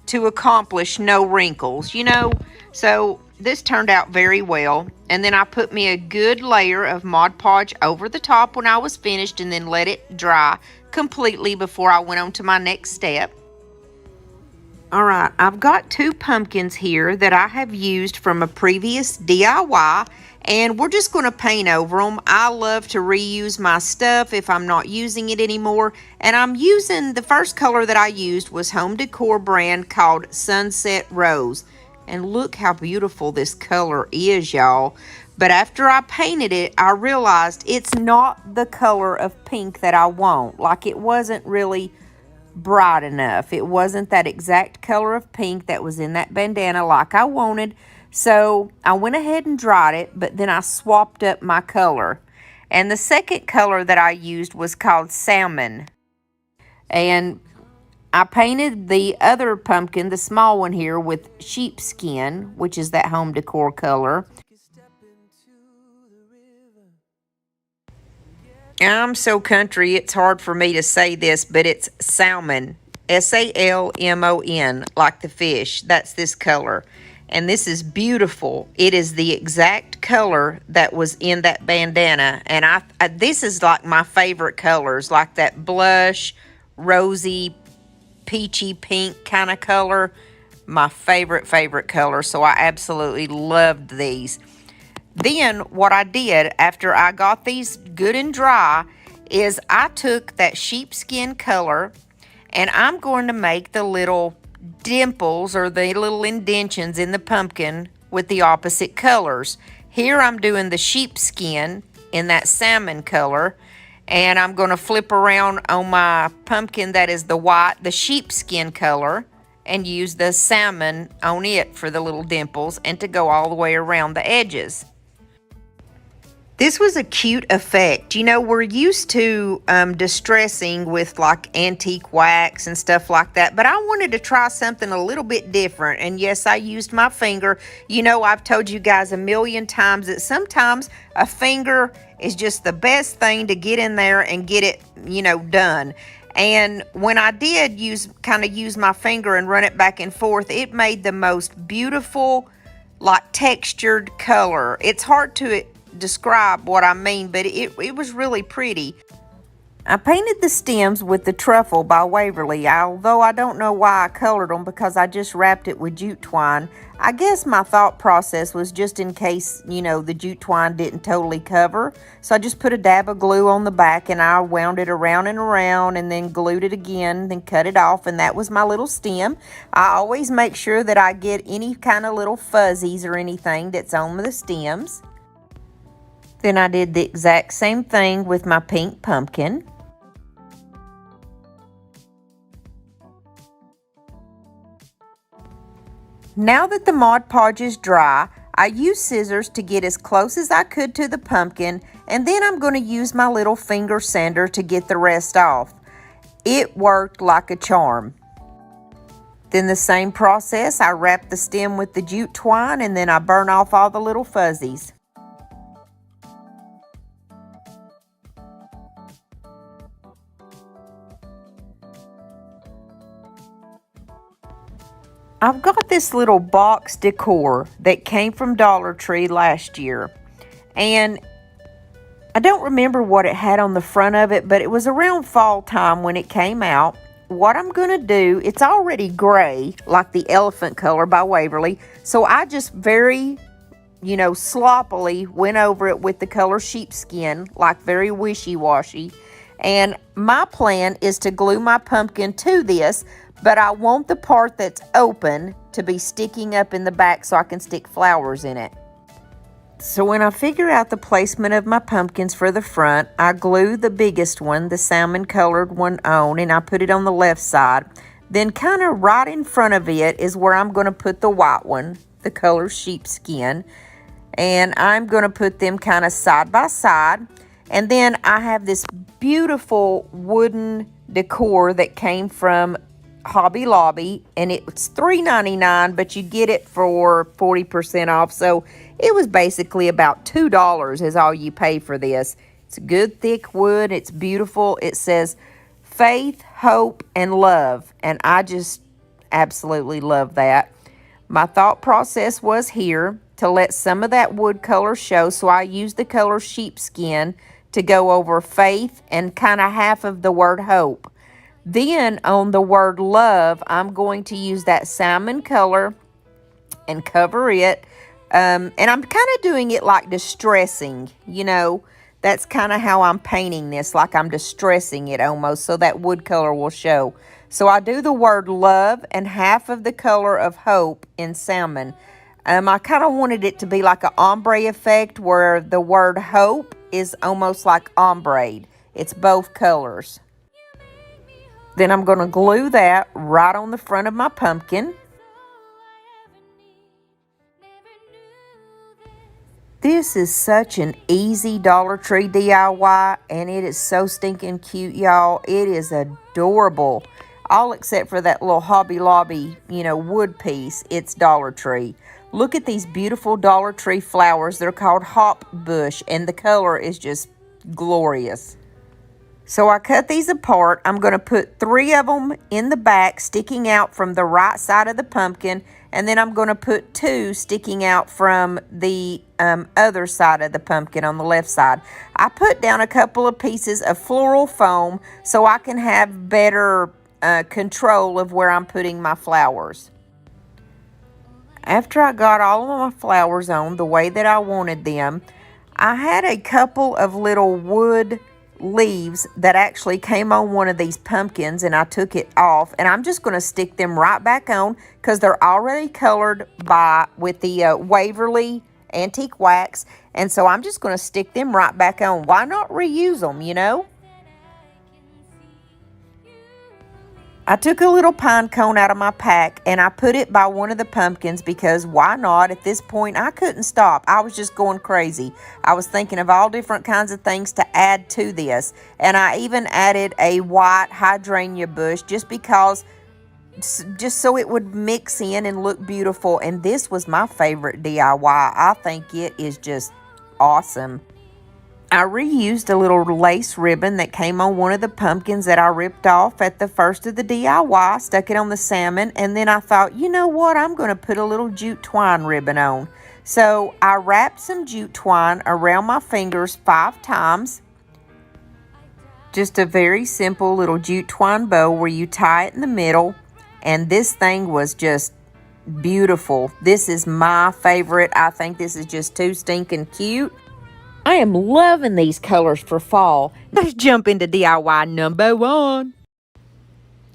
to accomplish no wrinkles, you know. So this turned out very well. And then I put me a good layer of Mod Podge over the top when I was finished and then let it dry completely before I went on to my next step. All right, I've got 2 pumpkins here that I have used from a previous DIY, and we're just going to paint over them. I love to reuse my stuff if I'm not using it anymore, and I'm using, the first color that I used was Home Decor brand called Sunset Rose. And look how beautiful this color is, y'all. But after I painted it, I realized it's not the color of pink that I want. Like, it wasn't really bright enough. It wasn't that exact color of pink that was in that bandana like I wanted. So I went ahead and dried it, but then I swapped up my color. And the second color that I used was called Salmon. And I painted the other pumpkin, the small one here, with sheepskin, which is that Home Decor color. I'm so country, it's hard for me to say this, but it's salmon. S-A-L-M-O-N, like the fish. That's this color. And this is beautiful. It is the exact color that was in that bandana. And this is like my favorite colors, like that blush, rosy, peachy pink kind of color. My favorite color. So I absolutely loved these. Then what I did after I got these good and dry is I took that sheepskin color and I'm going to make the little dimples or the little indentions in the pumpkin with the opposite colors. Here I'm doing the sheepskin in that salmon color, and I'm going to flip around on my pumpkin that is the sheepskin color, and use the salmon on it for the little dimples and to go all the way around the edges. This was a cute effect. You know, we're used to distressing with like antique wax and stuff like that, but I wanted to try something a little bit different. And yes, I used my finger. You know, I've told you guys a million times that sometimes a finger is just the best thing to get in there and get it, you know, done. And when I did use my finger and run it back and forth, it made the most beautiful, like textured color. It's hard to describe what I mean, but it was really pretty. I painted the stems with the truffle by Waverly, although I don't know why I colored them because I just wrapped it with jute twine. I guess my thought process was just in case, you know, the jute twine didn't totally cover. So I just put a dab of glue on the back and I wound it around and around and then glued it again, then cut it off, and that was my little stem. I always make sure that I get any kind of little fuzzies or anything that's on the stems. Then I did the exact same thing with my pink pumpkin. Now that the Mod Podge is dry, I used scissors to get as close as I could to the pumpkin, and then I'm going to use my little finger sander to get the rest off. It worked like a charm. Then the same process, I wrap the stem with the jute twine and then I burn off all the little fuzzies. I've got this little box decor that came from Dollar Tree last year, and I don't remember what it had on the front of it, but it was around fall time when it came out. What I'm going to do, it's already gray, like the elephant color by Waverly, so I just very, sloppily went over it with the color sheepskin, like very wishy-washy. And my plan is to glue my pumpkin to this, but I want the part that's open to be sticking up in the back so I can stick flowers in it. So when I figure out the placement of my pumpkins for the front, I glue the biggest one, the salmon colored one, on, and I put it on the left side. Then kind of right in front of it is where I'm going to put the white one, the color sheepskin. And I'm going to put them kind of side by side. And then I have this beautiful wooden decor that came from Hobby Lobby, and it's $3.99, but you get it for 40% off. So it was basically about $2 is all you pay for this. It's good thick wood. It's beautiful. It says faith, hope, and love, and I just absolutely love that. My thought process was here to let some of that wood color show, so I used the color sheepskin to go over faith and kind of half of the word hope. Then on the word love, I'm going to use that salmon color and cover it. And I'm kind of doing it like distressing, you know. That's kind of how I'm painting this, like I'm distressing it almost, so that wood color will show. So I do the word love and half of the color of hope in salmon. I kind of wanted it to be like an ombre effect where the word hope is almost like ombre. It's both colors. Then I'm going to glue that right on the front of my pumpkin. This is such an easy Dollar Tree DIY, and it is so stinking cute, y'all. It is adorable. All except for that little Hobby Lobby, you know, wood piece. It's Dollar Tree. Look at these beautiful Dollar Tree flowers. They're called hop bush, and the color is just glorious. So I cut these apart. I'm going to put 3 of them in the back, sticking out from the right side of the pumpkin. And then I'm going to put 2 sticking out from the other side of the pumpkin on the left side. I put down a couple of pieces of floral foam so I can have better control of where I'm putting my flowers. After I got all of my flowers on the way that I wanted them, I had a couple of little wood leaves that actually came on one of these pumpkins, and I took it off, and I'm just going to stick them right back on because they're already colored with the Waverly antique wax, and so I'm just going to stick them right back on. Why not reuse them, you know? I took a little pine cone out of my pack and I put it by one of the pumpkins because why not? At this point, I couldn't stop. I was just going crazy. I was thinking of all different kinds of things to add to this. And I even added a white hydrangea bush just so it would mix in and look beautiful. And this was my favorite DIY. I think it is just awesome. I reused a little lace ribbon that came on one of the pumpkins that I ripped off at the first of the DIY, stuck it on the salmon, and then I thought, you know what, I'm going to put a little jute twine ribbon on. So I wrapped some jute twine around my fingers 5 times. Just a very simple little jute twine bow where you tie it in the middle, and this thing was just beautiful. This is my favorite. I think this is just too stinking cute. I am loving these colors for fall. Let's jump into DIY number 1.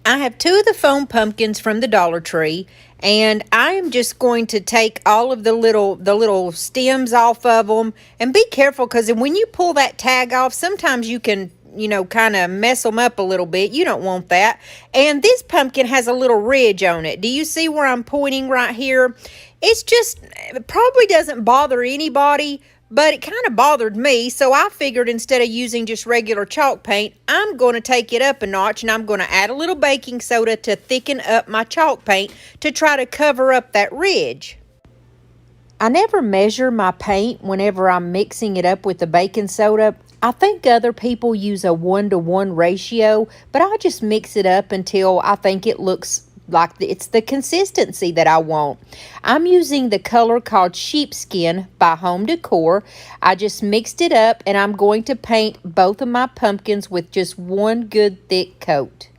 I have 2 of the foam pumpkins from the Dollar Tree, and I am just going to take all of the little stems off of them, and be careful because when you pull that tag off, sometimes you can, you know, kind of mess them up a little bit. You don't want that. And this pumpkin has a little ridge on it. Do you see where I'm pointing right here? It probably doesn't bother anybody, but it kind of bothered me, so I figured instead of using just regular chalk paint, I'm going to take it up a notch, and I'm going to add a little baking soda to thicken up my chalk paint to try to cover up that ridge. I never measure my paint whenever I'm mixing it up with the baking soda. I think other people use a 1-to-1 ratio, but I just mix it up until I think it looks like it's the consistency that I want. I'm using the color called Sheepskin by Home Decor. I just mixed it up, and I'm going to paint both of my pumpkins with just one good thick coat.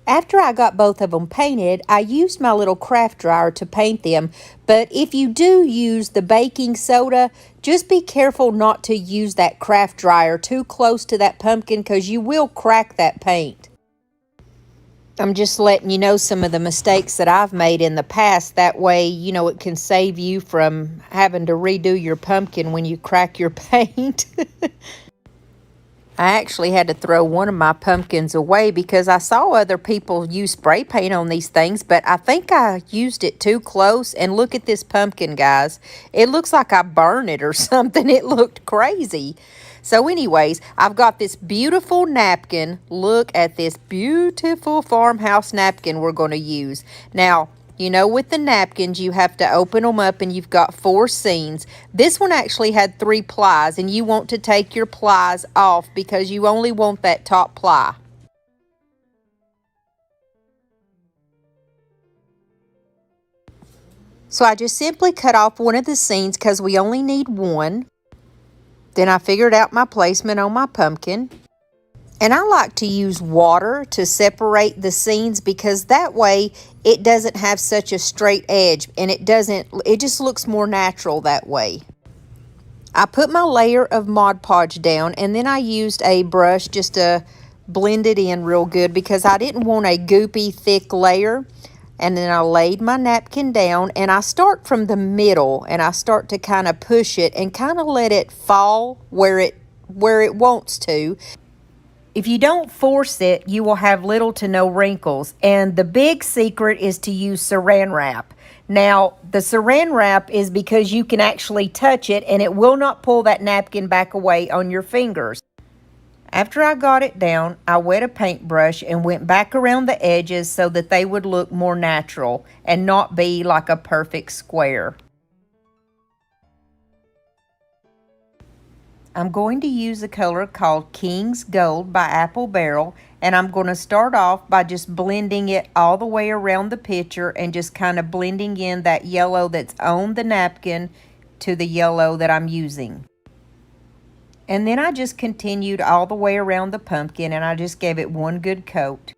After I got both of them painted, I used my little craft dryer to paint them, but if you do use the baking soda, just be careful not to use that craft dryer too close to that pumpkin because you will crack that paint. I'm just letting you know some of the mistakes that I've made in the past. That way, you know, it can save you from having to redo your pumpkin when you crack your paint. I actually had to throw one of my pumpkins away because I saw other people use spray paint on these things, but I think I used it too close. And look at this pumpkin, guys. It looks like I burned it or something. It looked crazy. So anyways, I've got this beautiful napkin. Look at this beautiful farmhouse napkin we're going to use. Now, you know, with the napkins, you have to open them up and you've got 4 seams. This one actually had 3 plies, and you want to take your plies off because you only want that top ply. So I just simply cut off one of the seams because we only need one. Then I figured out my placement on my pumpkin. And I like to use water to separate the seams because that way it doesn't have such a straight edge, and it just looks more natural that way. I put my layer of Mod Podge down, and then I used a brush just to blend it in real good because I didn't want a goopy thick layer. And then I laid my napkin down, and I start from the middle, and I start to kind of push it and kind of let it fall where it wants to. If you don't force it, you will have little to no wrinkles. And the big secret is to use saran wrap. Now, the saran wrap is because you can actually touch it and it will not pull that napkin back away on your fingers. After I got it down, I wet a paintbrush and went back around the edges so that they would look more natural and not be like a perfect square. I'm going to use a color called King's Gold by Apple Barrel, and I'm going to start off by just blending it all the way around the picture and just kind of blending in that yellow that's on the napkin to the yellow that I'm using. And then I just continued all the way around the pumpkin, and I just gave it one good coat.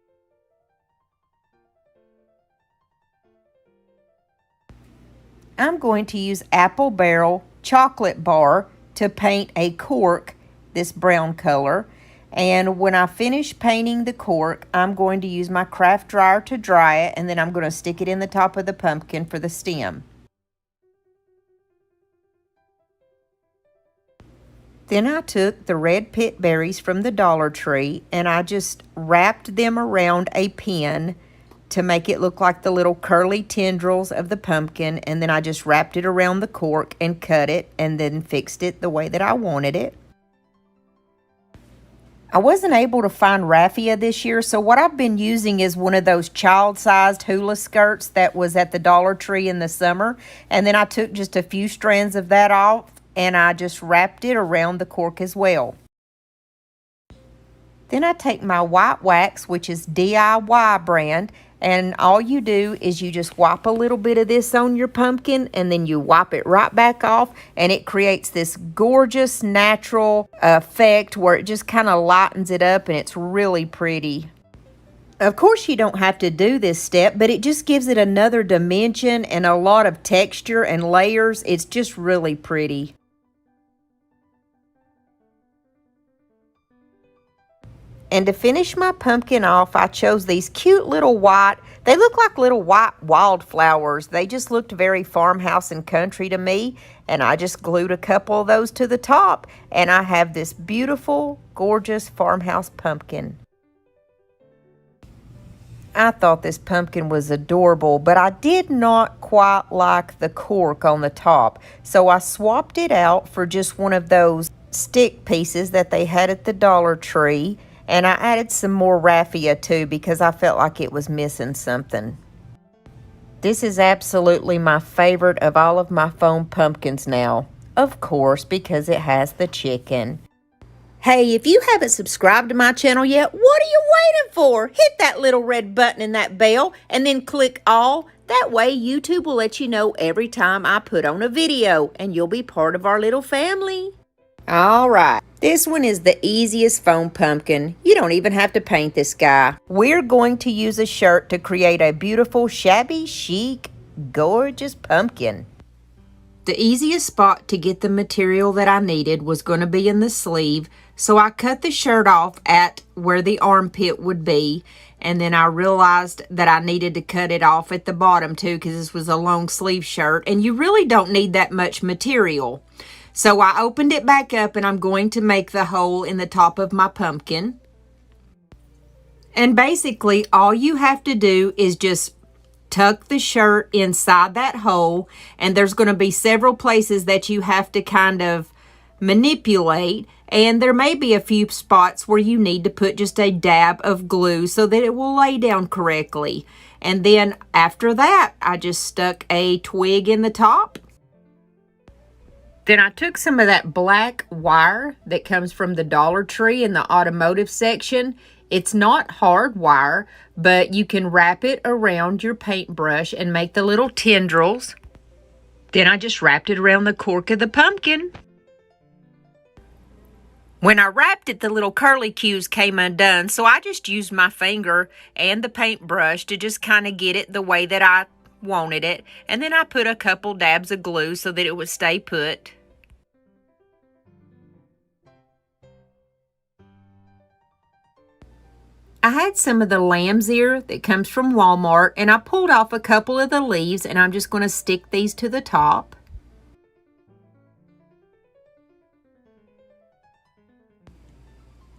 I'm going to use Apple Barrel Chocolate Bar to paint a cork, this brown color. And when I finish painting the cork, I'm going to use my craft dryer to dry it, and then I'm going to stick it in the top of the pumpkin for the stem. Then I took the red pit berries from the Dollar Tree and I just wrapped them around a pin to make it look like the little curly tendrils of the pumpkin, and then I just wrapped it around the cork and cut it and then fixed it the way that I wanted it. I wasn't able to find raffia this year, so what I've been using is one of those child-sized hula skirts that was at the Dollar Tree in the summer, and then I took just a few strands of that off and I just wrapped it around the cork as well. Then I take my white wax, which is DIY brand, and all you do is you just wipe a little bit of this on your pumpkin and then you wipe it right back off, and it creates this gorgeous natural effect where it just kind of lightens it up and it's really pretty. Of course, you don't have to do this step, but it just gives it another dimension and a lot of texture and layers. It's just really pretty. And to finish my pumpkin off, I chose these cute little white, they look like little white wildflowers. They just looked very farmhouse and country to me. And I just glued a couple of those to the top. And I have this beautiful, gorgeous farmhouse pumpkin. I thought this pumpkin was adorable, but I did not quite like the cork on the top. So I swapped it out for just one of those stick pieces that they had at the Dollar Tree. And I added some more raffia too because I felt like it was missing something. This is absolutely my favorite of all of my foam pumpkins now. Of course, because it has the chicken. Hey, if you haven't subscribed to my channel yet, what are you waiting for? Hit that little red button and that bell and then click all. That way YouTube will let you know every time I put on a video and you'll be part of our little family. All right, this one is the easiest foam pumpkin. You don't even have to paint this guy. We're going to use a shirt to create a beautiful, shabby, chic, gorgeous pumpkin. The easiest spot to get the material that I needed was going to be in the sleeve. So I cut the shirt off at where the armpit would be, and then I realized that I needed to cut it off at the bottom too, because this was a long sleeve shirt, and you really don't need that much material. So I opened it back up, and I'm going to make the hole in the top of my pumpkin. And basically all you have to do is just tuck the shirt inside that hole, and there's going to be several places that you have to kind of manipulate, and there may be a few spots where you need to put just a dab of glue so that it will lay down correctly. And then after that, I just stuck a twig in the top. Then I took some of that black wire that comes from the Dollar Tree in the automotive section. It's not hard wire, but you can wrap it around your paintbrush and make the little tendrils. Then I just wrapped it around the cork of the pumpkin. When I wrapped it, the little curly cues came undone, so I just used my finger and the paintbrush to just kind of get it the way that I wanted it. And then I put a couple dabs of glue so that it would stay put. I had some of the lamb's ear that comes from Walmart, and I pulled off a couple of the leaves, and I'm just going to stick these to the top.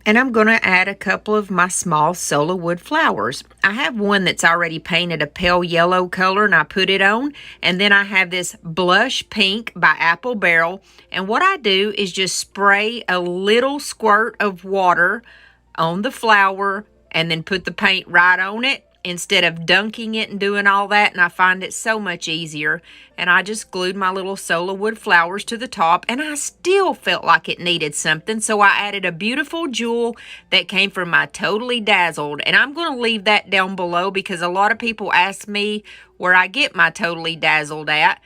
And I'm going to add a couple of my small solo wood flowers. I have one that's already painted a pale yellow color, and I put it on. And then I have this blush pink by Apple Barrel. And what I do is just spray a little squirt of water on the flower and then put the paint right on it instead of dunking it and doing all that. And I find it so much easier. And I just glued my little solo wood flowers to the top, and I still felt like it needed something. So I added a beautiful jewel that came from my Totally Dazzled. And I'm going to leave that down below because a lot of people ask me where I get my Totally Dazzled at.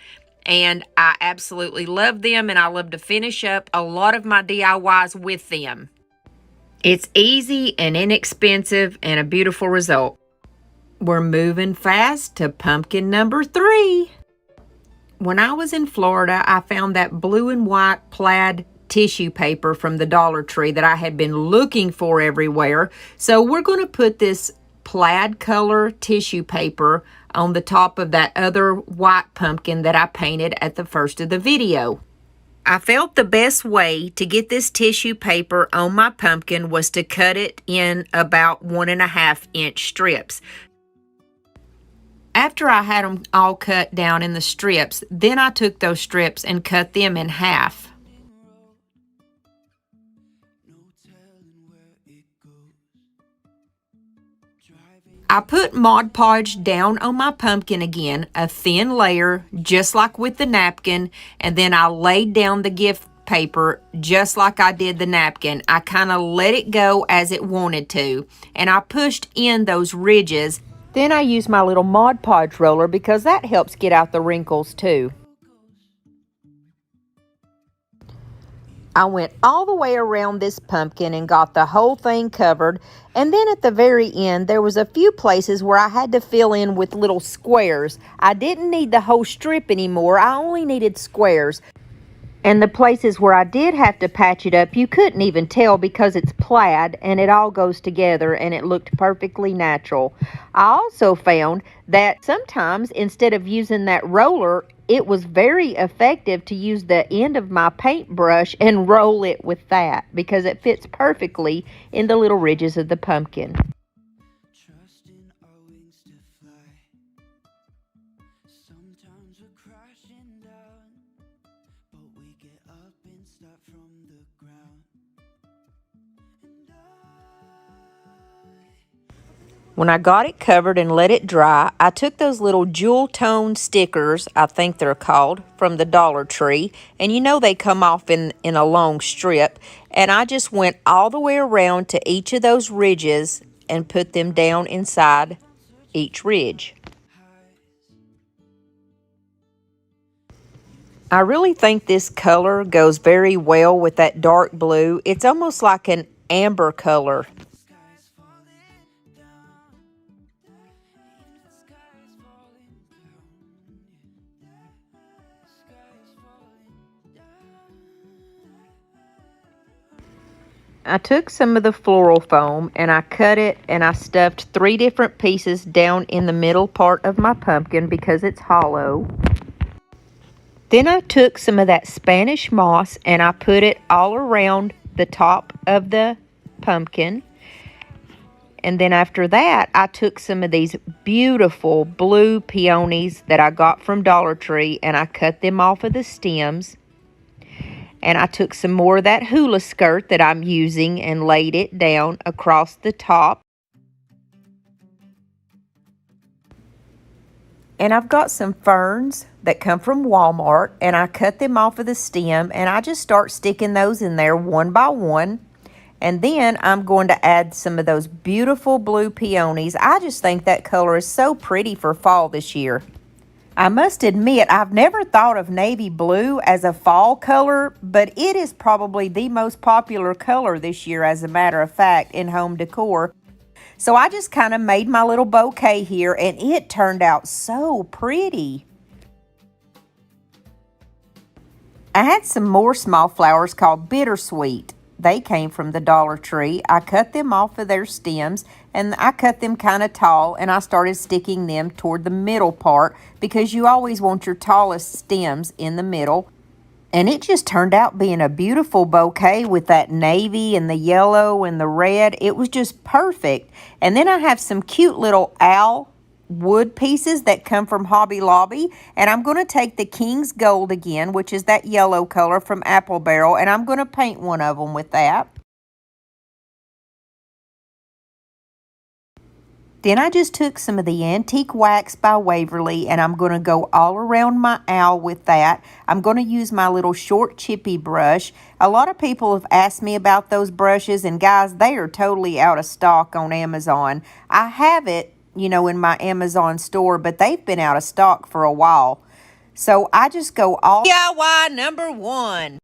And I absolutely love them, and I love to finish up a lot of my DIYs with them. It's easy and inexpensive and a beautiful result. We're moving fast to pumpkin number 3. When I was in Florida, I found that blue and white plaid tissue paper from the Dollar Tree that I had been looking for everywhere. So we're going to put this plaid color tissue paper on the top of that other white pumpkin that I painted at the first of the video. I felt the best way to get this tissue paper on my pumpkin was to cut it in about 1.5 inch strips. After I had them all cut down in the strips, then I took those strips and cut them in half. I put Mod Podge down on my pumpkin again, a thin layer, just like with the napkin, and then I laid down the gift paper just like I did the napkin. I kind of let it go as it wanted to, and I pushed in those ridges. Then I used my little Mod Podge roller because that helps get out the wrinkles too. I went all the way around this pumpkin and got the whole thing covered. And then at the very end, there was a few places where I had to fill in with little squares. I didn't need the whole strip anymore. I only needed squares. And the places where I did have to patch it up, you couldn't even tell because it's plaid and it all goes together and it looked perfectly natural. I also found that sometimes instead of using that roller, it was very effective to use the end of my paintbrush and roll it with that because it fits perfectly in the little ridges of the pumpkin. Trusting our wings to fly. Sometimes we're crashing down, but we get up and start from the ground. And When I got it covered and let it dry, I took those little jewel tone stickers, I think they're called, from the Dollar Tree. And you know they come off in a long strip. And I just went all the way around to each of those ridges and put them down inside each ridge. I really think this color goes very well with that dark blue. It's almost like an amber color. I took some of the floral foam and I cut it and I stuffed 3 different pieces down in the middle part of my pumpkin because it's hollow. Then I took some of that Spanish moss and I put it all around the top of the pumpkin. And then after that, I took some of these beautiful blue peonies that I got from Dollar Tree and I cut them off of the stems. And I took some more of that hula skirt that I'm using and laid it down across the top. And I've got some ferns that come from Walmart and I cut them off of the stem and I just start sticking those in there one by one. And then I'm going to add some of those beautiful blue peonies. I just think that color is so pretty for fall this year. I must admit, I've never thought of navy blue as a fall color, but it is probably the most popular color this year, as a matter of fact, in home decor. So I just kind of made my little bouquet here, and it turned out so pretty. I had some more small flowers called bittersweet. They came from the Dollar Tree. I cut them off of their stems and I cut them kind of tall and I started sticking them toward the middle part because you always want your tallest stems in the middle. And it just turned out being a beautiful bouquet with that navy and the yellow and the red. It was just perfect. And then I have some cute little owl wood pieces that come from Hobby Lobby, and I'm going to take the King's Gold again, which is that yellow color from Apple Barrel, and I'm going to paint one of them with that. Then I just took some of the antique wax by Waverly and I'm going to go all around my owl with that. I'm going to use my little short chippy brush. A lot of people have asked me about those brushes, and guys, they are totally out of stock on Amazon. I have it, you know, in my Amazon store, but they've been out of stock for a while. So I just go all DIY number 1.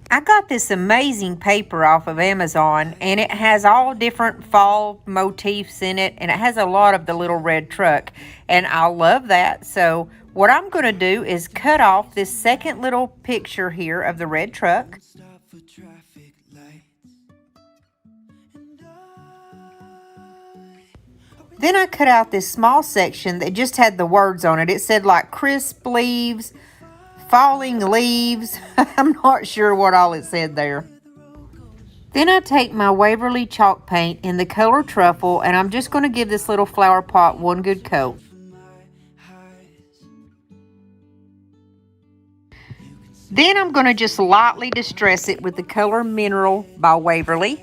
I got this amazing paper off of Amazon, and it has all different fall motifs in it, and it has a lot of the little red truck, and I love that. So what I'm going to do is cut off this second little picture here of the red truck. Stop for traffic lights. Then I cut out this small section that just had the words on it. It said like crisp leaves, falling leaves. I'm not sure what all it said there. Then I take my Waverly chalk paint in the color Truffle, and I'm just going to give this little flower pot one good coat. Then I'm going to just lightly distress it with the color Mineral by Waverly.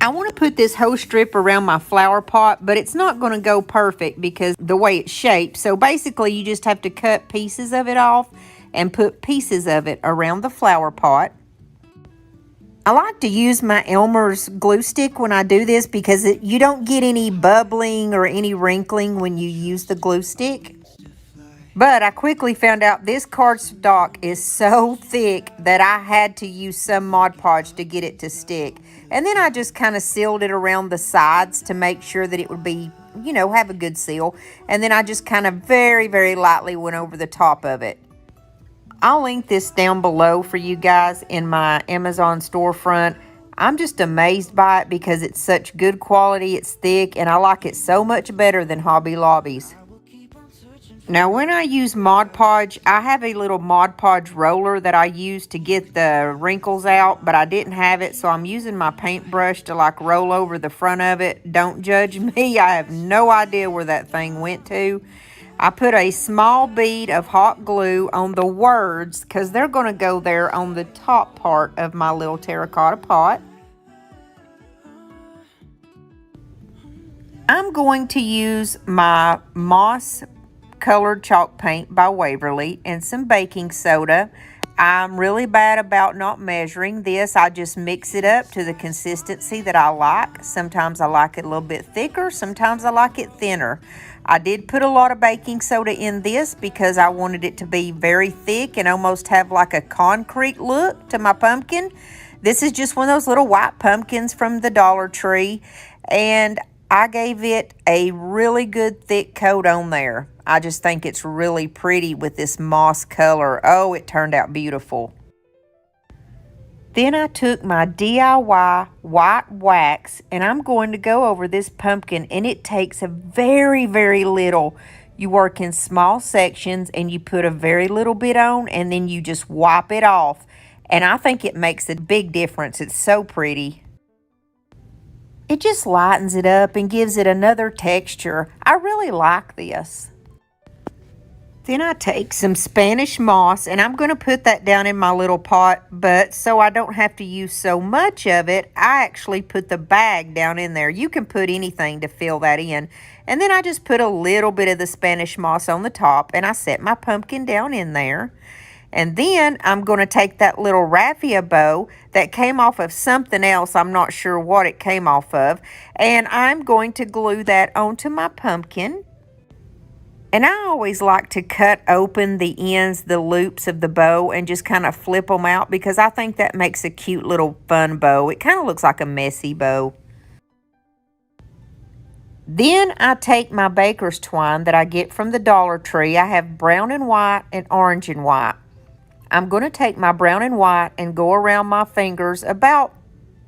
I want to put this whole strip around my flower pot, but it's not going to go perfect because the way it's shaped. So basically you just have to cut pieces of it off and put pieces of it around the flower pot. I like to use my Elmer's glue stick when I do this because you don't get any bubbling or any wrinkling when you use the glue stick. But I quickly found out this cardstock is so thick that I had to use some Mod Podge to get it to stick. And then I just kind of sealed it around the sides to make sure that it would be, you know, have a good seal. And then I just kind of very, very lightly went over the top of it. I'll link this down below for you guys in my Amazon storefront. I'm just amazed by it because it's such good quality, it's thick, and I like it so much better than Hobby Lobby's. Now when I use Mod Podge, I have a little Mod Podge roller that I use to get the wrinkles out, but I didn't have it, so I'm using my paintbrush to like roll over the front of it. Don't judge me, I have no idea where that thing went to. I put a small bead of hot glue on the words because they're going to go there on the top part of my little terracotta pot. I'm going to use my moss colored chalk paint by Waverly and some baking soda. I'm really bad about not measuring this. I just mix it up to the consistency that I like. Sometimes I like it a little bit thicker, sometimes I like it thinner. I did put a lot of baking soda in this because I wanted it to be very thick and almost have like a concrete look to my pumpkin. This is just one of those little white pumpkins from the Dollar Tree, and I gave it a really good thick coat on there. I just think it's really pretty with this moss color. Oh, it turned out beautiful. Then I took my DIY white wax and I'm going to go over this pumpkin, and it takes a very, very little. You work in small sections and you put a very little bit on and then you just wipe it off. And I think it makes a big difference. It's so pretty. It just lightens it up and gives it another texture. I really like this. Then I take some Spanish moss and I'm going to put that down in my little pot, but so I don't have to use so much of it, I actually put the bag down in there. You can put anything to fill that in. And then I just put a little bit of the Spanish moss on the top and I set my pumpkin down in there. And then I'm going to take that little raffia bow that came off of something else. I'm not sure what it came off of. And I'm going to glue that onto my pumpkin. And I always like to cut open the ends, the loops of the bow, and just kind of flip them out because I think that makes a cute little fun bow. It kind of looks like a messy bow. Then I take my baker's twine that I get from the Dollar Tree. I have brown and white and orange and white. I'm going to take my brown and white and go around my fingers about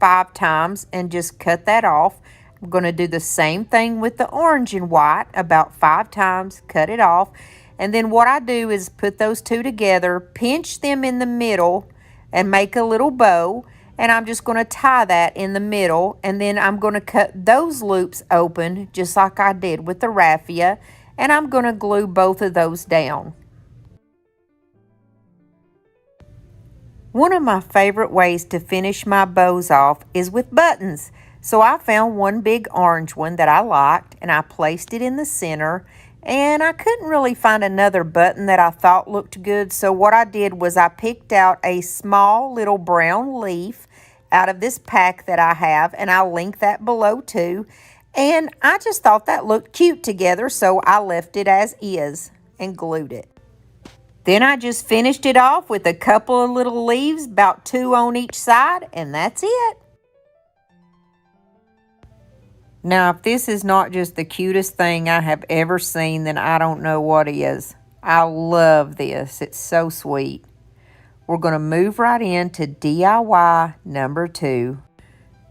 5 times and just cut that off. I'm going to do the same thing with the orange and white about 5 times, cut it off. And then what I do is put those two together, pinch them in the middle and make a little bow. And I'm just going to tie that in the middle. And then I'm going to cut those loops open just like I did with the raffia. And I'm going to glue both of those down. One of my favorite ways to finish my bows off is with buttons. So I found one big orange one that I liked and I placed it in the center, and I couldn't really find another button that I thought looked good. So what I did was I picked out a small little brown leaf out of this pack that I have, and I'll link that below too. And I just thought that looked cute together, so I left it as is and glued it. Then I just finished it off with a couple of little leaves, about 2 on each side, and that's it. Now, if this is not just the cutest thing I have ever seen, then I don't know what is. I love this. It's so sweet. We're going to move right into DIY number 2.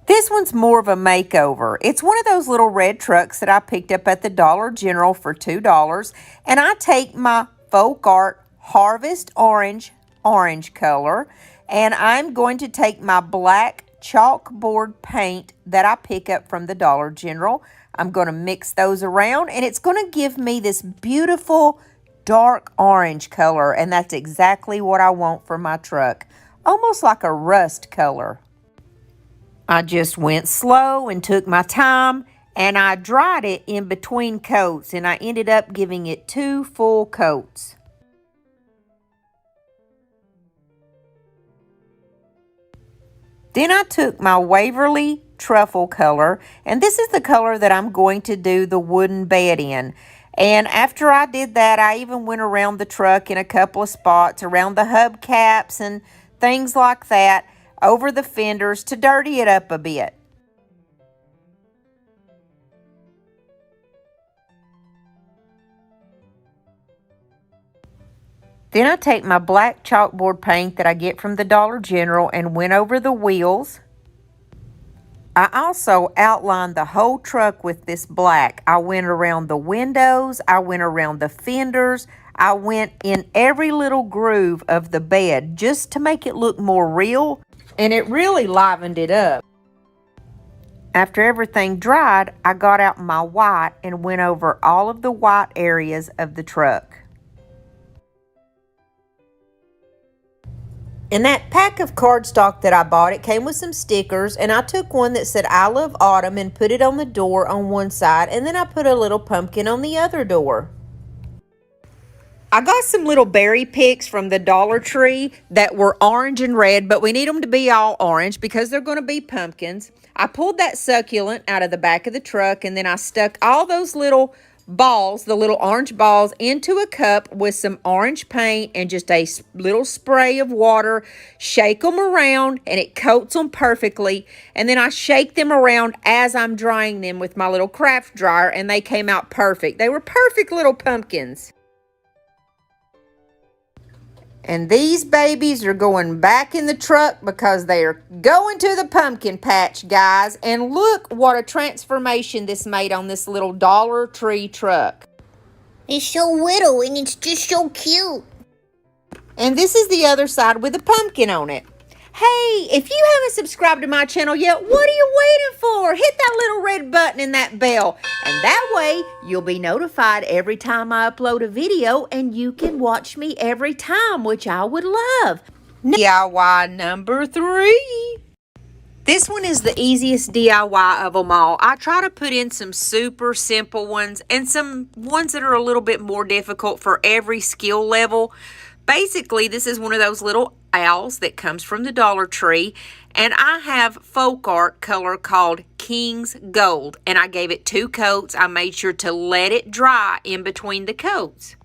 This one's more of a makeover. It's one of those little red trucks that I picked up at the Dollar General for $2. And I take my Folk Art Harvest Orange color, and I'm going to take my black chalkboard paint that I pick up from the Dollar General. I'm going to mix those around, and it's going to give me this beautiful dark orange color, and that's exactly what I want for my truck. Almost like a rust color. I just went slow and took my time, and I dried it in between coats, and I ended up giving it 2 full coats. Then I took my Waverly Truffle color, and this is the color that I'm going to do the wooden bed in. And after I did that, I even went around the truck in a couple of spots, around the hubcaps and things like that, over the fenders to dirty it up a bit. Then I take my black chalkboard paint that I get from the Dollar General and went over the wheels. I also outlined the whole truck with this black. I went around the windows, I went around the fenders, I went in every little groove of the bed just to make it look more real, and it really livened it up. After everything dried, I got out my white and went over all of the white areas of the truck. In that pack of cardstock that I bought, it came with some stickers, and I took one that said I love autumn and put it on the door on one side, and then I put a little pumpkin on the other door. I got some little berry picks from the Dollar Tree that were orange and red, but we need them to be all orange because they're going to be pumpkins. I pulled that succulent out of the back of the truck, and then I stuck all those little balls, the little orange balls, into a cup with some orange paint and just a little spray of water. Shake them around and it coats them perfectly. And then I shake them around as I'm drying them with my little craft dryer, and they came out perfect. They were perfect little pumpkins. And these babies are going back in the truck because they are going to the pumpkin patch, guys. And look what a transformation this made on this little Dollar Tree truck. It's so little and it's just so cute. And this is the other side with a pumpkin on it. Hey, if you haven't subscribed to my channel yet, what are you waiting for? Hit that little red button and that bell. And that way, you'll be notified every time I upload a video and you can watch me every time, which I would love. DIY number 3. This one is the easiest DIY of them all. I try to put in some super simple ones and some ones that are a little bit more difficult for every skill level. Basically, this is one of those little owls that comes from the Dollar Tree, and I have folk art color called King's Gold, and I gave it 2 coats. I made sure to let it dry in between the coats.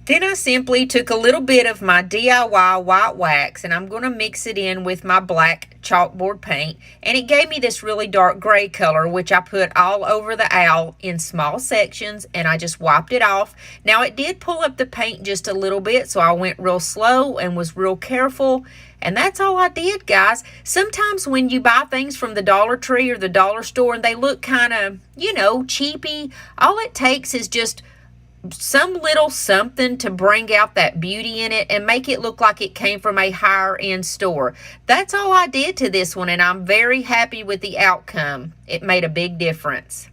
Then I simply took a little bit of my DIY white wax, and I'm going to mix it in with my black chalkboard paint, and it gave me this really dark gray color, which I put all over the owl in small sections, and I just wiped it off. Now it did pull up the paint just a little bit, so I went real slow and was real careful, and that's all I did, guys. Sometimes when you buy things from the Dollar Tree or the dollar store and they look kind of, cheapy, all it takes is just some little something to bring out that beauty in it and make it look like it came from a higher end store. That's all I did to this one, and I'm very happy with the outcome. It made a big difference.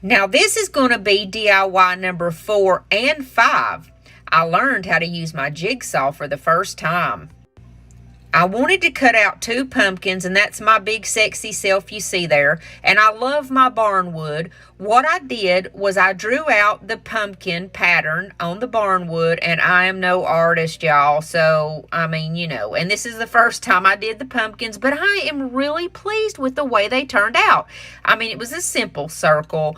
Now this is going to be DIY number 4 and 5. I learned how to use my jigsaw for the first time. I wanted to cut out 2 pumpkins, and that's my big sexy self you see there. And I love my barn wood. What I did was I drew out the pumpkin pattern on the barn wood, and I am no artist, y'all. So, and this is the first time I did the pumpkins, but I am really pleased with the way they turned out. It was a simple circle.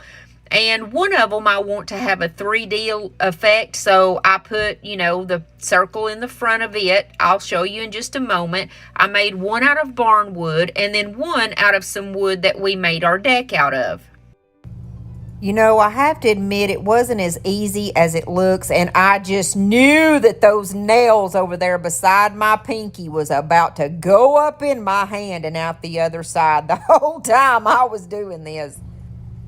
And one of them I want to have a 3D effect, so I put, the circle in the front of it. I'll show you in just a moment. I made one out of barn wood and then one out of some wood that we made our deck out of. I have to admit it wasn't as easy as it looks, and I just knew that those nails over there beside my pinky was about to go up in my hand and out the other side the whole time I was doing this.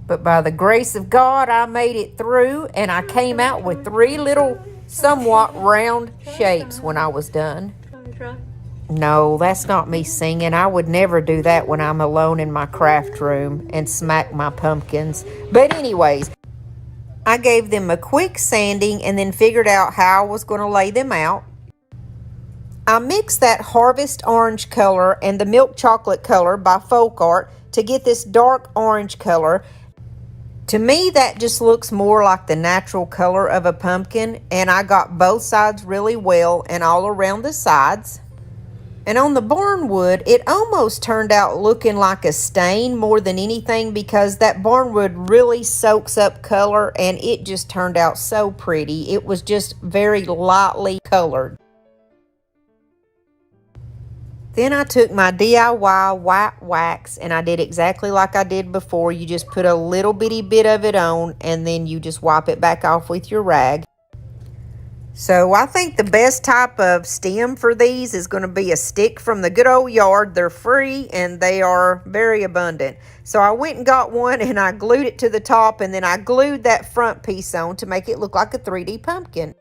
But by the grace of God, I made it through, and I came out with 3 little somewhat round shapes when I was done. No, that's not me singing. I would never do that when I'm alone in my craft room and smack my pumpkins. But anyways, I gave them a quick sanding and then figured out how I was going to lay them out. I mixed that harvest orange color and the milk chocolate color by Folk Art to get this dark orange color. To me, that just looks more like the natural color of a pumpkin, and I got both sides really well and all around the sides. And on the barn wood, it almost turned out looking like a stain more than anything because that barn wood really soaks up color, and it just turned out so pretty. It was just very lightly colored. Then I took my DIY white wax and I did exactly like I did before. You just put a little bitty bit of it on and then you just wipe it back off with your rag. So I think the best type of stem for these is going to be a stick from the good old yard. They're free and they are very abundant. So I went and got one and I glued it to the top, and then I glued that front piece on to make it look like a 3D pumpkin.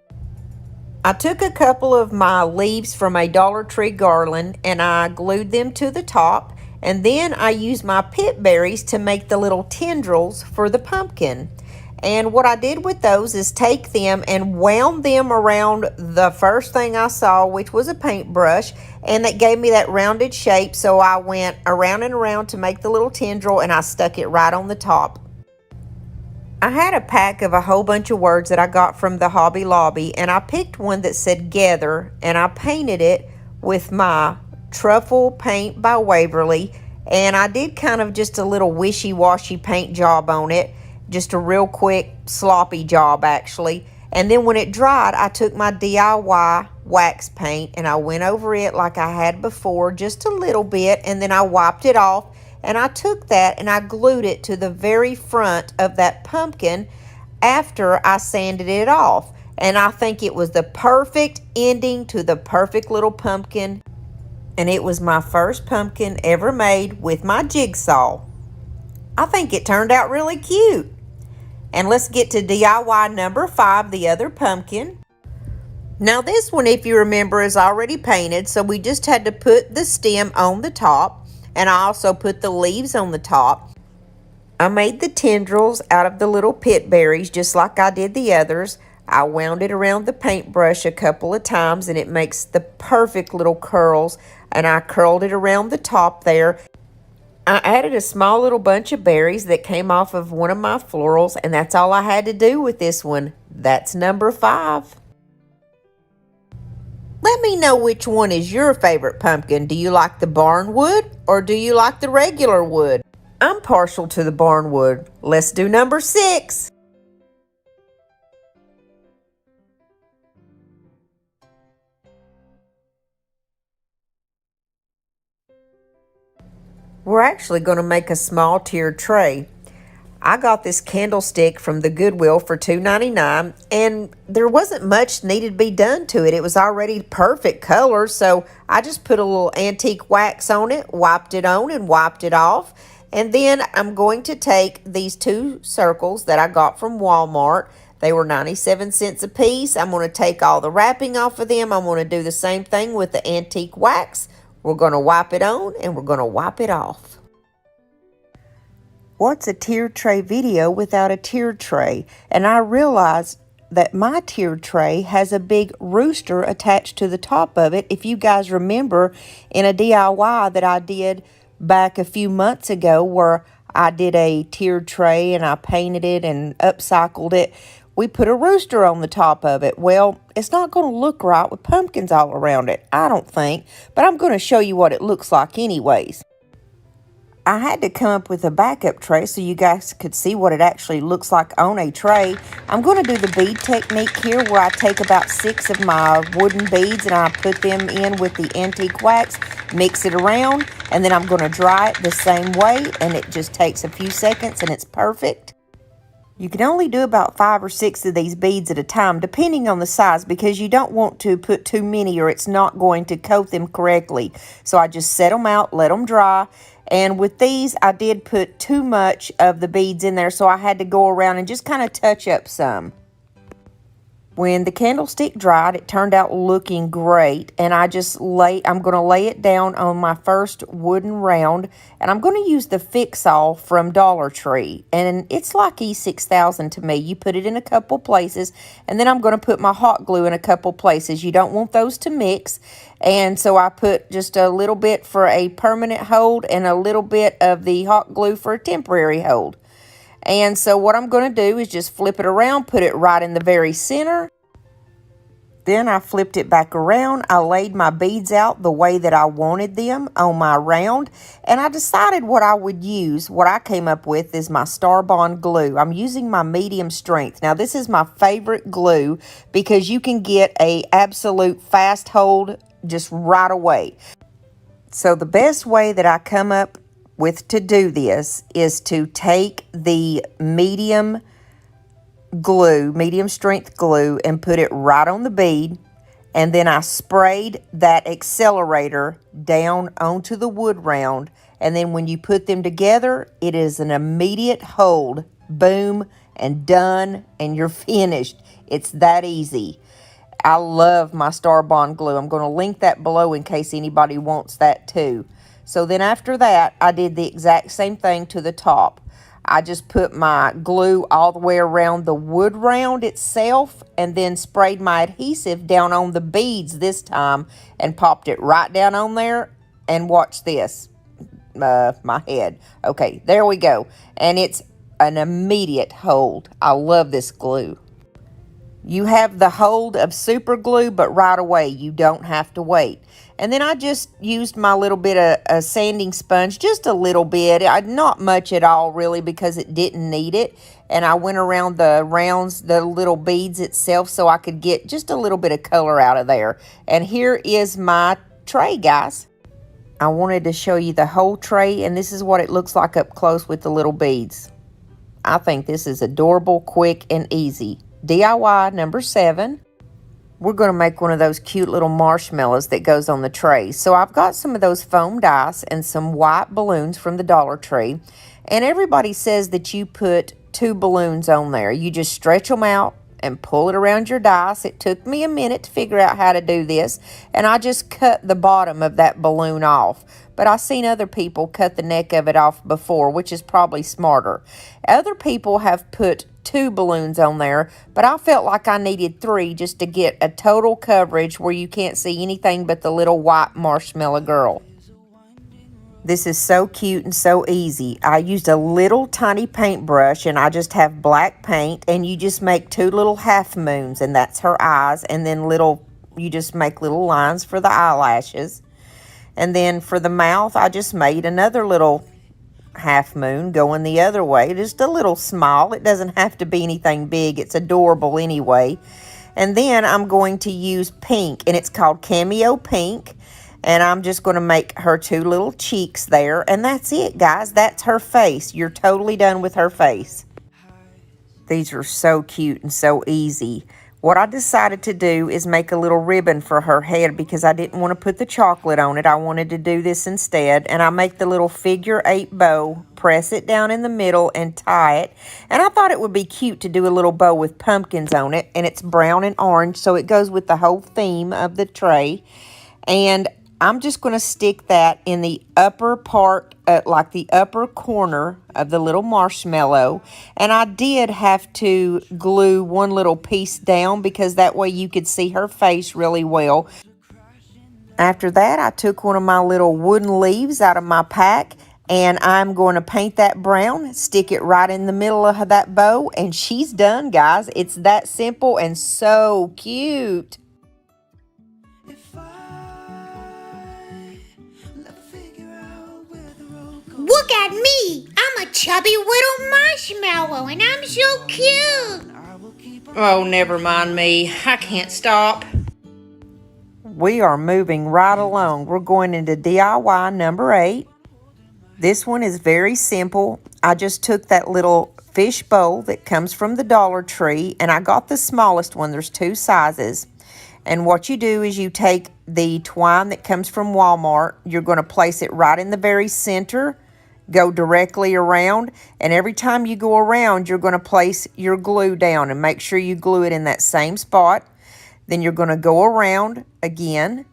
I took a couple of my leaves from a Dollar Tree garland and I glued them to the top, and then I used my pit berries to make the little tendrils for the pumpkin. And what I did with those is take them and wound them around the first thing I saw, which was a paintbrush, and that gave me that rounded shape. So I went around and around to make the little tendril, and I stuck it right on the top. I had a pack of a whole bunch of words that I got from the Hobby Lobby, and I picked one that said Gather, and I painted it with my truffle paint by Waverly, and I did kind of just a little wishy-washy paint job on it, just a real quick sloppy job actually. And then when it dried, I took my DIY wax paint and I went over it like I had before, just a little bit, and then I wiped it off. And I took that and I glued it to the very front of that pumpkin after I sanded it off. And I think it was the perfect ending to the perfect little pumpkin. And it was my first pumpkin ever made with my jigsaw. I think it turned out really cute. And let's get to DIY number 5, the other pumpkin. Now this one, if you remember, is already painted, so we just had to put the stem on the top, and I also put the leaves on the top. I made the tendrils out of the little pit berries just like I did the others. I wound it around the paintbrush a couple of times and it makes the perfect little curls, and I curled it around the top there. I added a small little bunch of berries that came off of one of my florals, and that's all I had to do with this one. That's number 5. Let me know which one is your favorite pumpkin. Do you like the barn wood or do you like the regular wood? I'm partial to the barn wood. Let's do number 6. We're actually going to make a small tiered tray. I got this candlestick from the Goodwill for $2.99, and there wasn't much needed to be done to it. It was already perfect color, so I just put a little antique wax on it, wiped it on and wiped it off. And then I'm going to take these 2 circles that I got from Walmart. They were 97 cents a piece. I'm going to take all the wrapping off of them. I'm going to do the same thing with the antique wax. We're going to wipe it on and we're going to wipe it off. What's a tiered tray video without a tiered tray? And I realized that my tiered tray has a big rooster attached to the top of it. If you guys remember in a DIY that I did back a few months ago where I did a tiered tray and I painted it and upcycled it, we put a rooster on the top of it. Well, it's not going to look right with pumpkins all around it, I don't think, but I'm going to show you what it looks like anyways. I had to come up with a backup tray so you guys could see what it actually looks like on a tray. I'm going to do the bead technique here where I take about 6 of my wooden beads and I put them in with the antique wax, mix it around, and then I'm going to dry it the same way, and it just takes a few seconds and it's perfect. You can only do about 5 or 6 of these beads at a time depending on the size because you don't want to put too many or it's not going to coat them correctly. So I just set them out, let them dry. And with these, I did put too much of the beads in there, so I had to go around and just kind of touch up some. When the candlestick dried, it turned out looking great, and I'm going to lay it down on my first wooden round, and I'm going to use the Fix-All from Dollar Tree, and it's like E6000 to me. You put it in a couple places, and then I'm going to put my hot glue in a couple places. You don't want those to mix, and so I put just a little bit for a permanent hold and a little bit of the hot glue for a temporary hold. And so what I'm going to do is just flip it around, put it right in the very center. Then I flipped it back around. I laid my beads out the way that I wanted them on my round. And I decided what I would use. What I came up with is my Star Bond glue. I'm using my medium strength. Now this is my favorite glue because you can get a absolute fast hold just right away. So the best way that I come up with to do this is to take the medium strength glue and put it right on the bead, and then I sprayed that accelerator down onto the wood round, and then when you put them together, it is an immediate hold, boom, and done, and you're finished. It's that easy. I love my Star Bond glue. I'm going to link that below in case anybody wants that too. So then after that, I did the exact same thing to the top. I just put my glue all the way around the wood round itself and then sprayed my adhesive down on the beads this time and popped it right down on there. And watch this, my head. Okay, there we go. And it's an immediate hold. I love this glue. You have the hold of super glue, but right away, you don't have to wait. And then I just used my little bit of a sanding sponge, just a little bit. Not much at all, really, because it didn't need it. And I went around the rounds, the little beads itself, so I could get just a little bit of color out of there. And here is my tray, guys. I wanted to show you the whole tray, and this is what it looks like up close with the little beads. I think this is adorable, quick, and easy. DIY number 7. We're going to make one of those cute little marshmallows that goes on the tray. So I've got some of those foam dice and some white balloons from the Dollar Tree. And everybody says that you put 2 balloons on there. You just stretch them out and pull it around your dice. It took me a minute to figure out how to do this. And I just cut the bottom of that balloon off. But I've seen other people cut the neck of it off before, which is probably smarter. Other people have put 2 balloons on there, but I felt like I needed 3 just to get a total coverage where you can't see anything but the little white marshmallow girl. This is so cute and so easy. I used a little tiny paintbrush and I just have black paint, and you just make 2 little half moons, and that's her eyes, and then you just make little lines for the eyelashes. And then for the mouth, I just made another little half moon going the other way, just a little small. It doesn't have to be anything big. It's adorable anyway. And then I'm going to use pink, and it's called Cameo Pink. And I'm just going to make her 2 little cheeks there. And that's it, guys. That's her face. You're totally done with her face. These are so cute and so easy. What I decided to do is make a little ribbon for her head because I didn't want to put the chocolate on it. I wanted to do this instead. And I make the little figure 8 bow, press it down in the middle and tie it. And I thought it would be cute to do a little bow with pumpkins on it. And it's brown and orange, so it goes with the whole theme of the tray. And I'm just going to stick that in the upper part, like the upper corner of the little marshmallow. And I did have to glue one little piece down because that way you could see her face really well. After that, I took one of my little wooden leaves out of my pack, and I'm going to paint that brown, stick it right in the middle of that bow, and she's done, guys. It's that simple and so cute. Look at me! I'm a chubby little marshmallow and I'm so cute! Oh, never mind me. I can't stop. We are moving right along. We're going into DIY number 8. This one is very simple. I just took that little fish bowl that comes from the Dollar Tree, and I got the smallest one. There's 2 sizes. And what you do is you take the twine that comes from Walmart. You're going to place it right in the very center. Go directly around, and every time you go around, you're going to place your glue down and make sure you glue it in that same spot. Then you're going to go around again,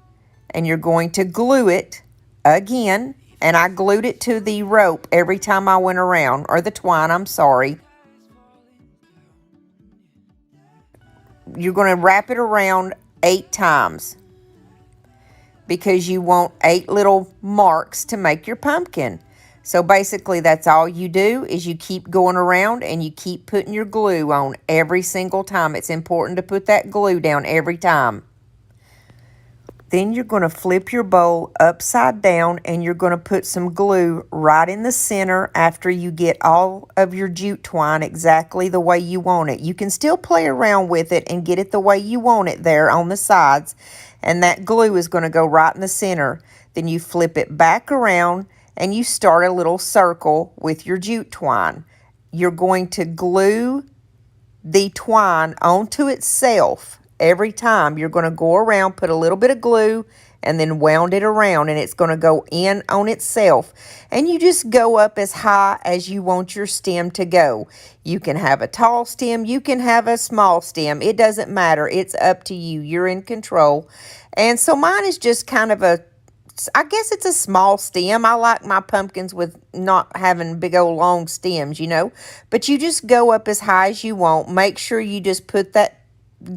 and you're going to glue it again. And I glued it to the rope every time I went around, or the twine, I'm sorry. You're going to wrap it around 8 times because you want 8 little marks to make your pumpkin. So basically that's all you do is you keep going around and you keep putting your glue on every single time. It's important to put that glue down every time. Then you're going to flip your bowl upside down and you're going to put some glue right in the center after you get all of your jute twine exactly the way you want it. You can still play around with it and get it the way you want it there on the sides. And that glue is going to go right in the center. Then you flip it back around and you start a little circle with your jute twine. You're going to glue the twine onto itself every time. You're going to go around, put a little bit of glue, and then wound it around, and it's going to go in on itself. And you just go up as high as you want your stem to go. You can have a tall stem, you can have a small stem. It doesn't matter. It's up to you. You're in control. And so mine is just kind of I guess it's a small stem. I like my pumpkins with not having big old long stems, you know. But you just go up as high as you want. Make sure you just put that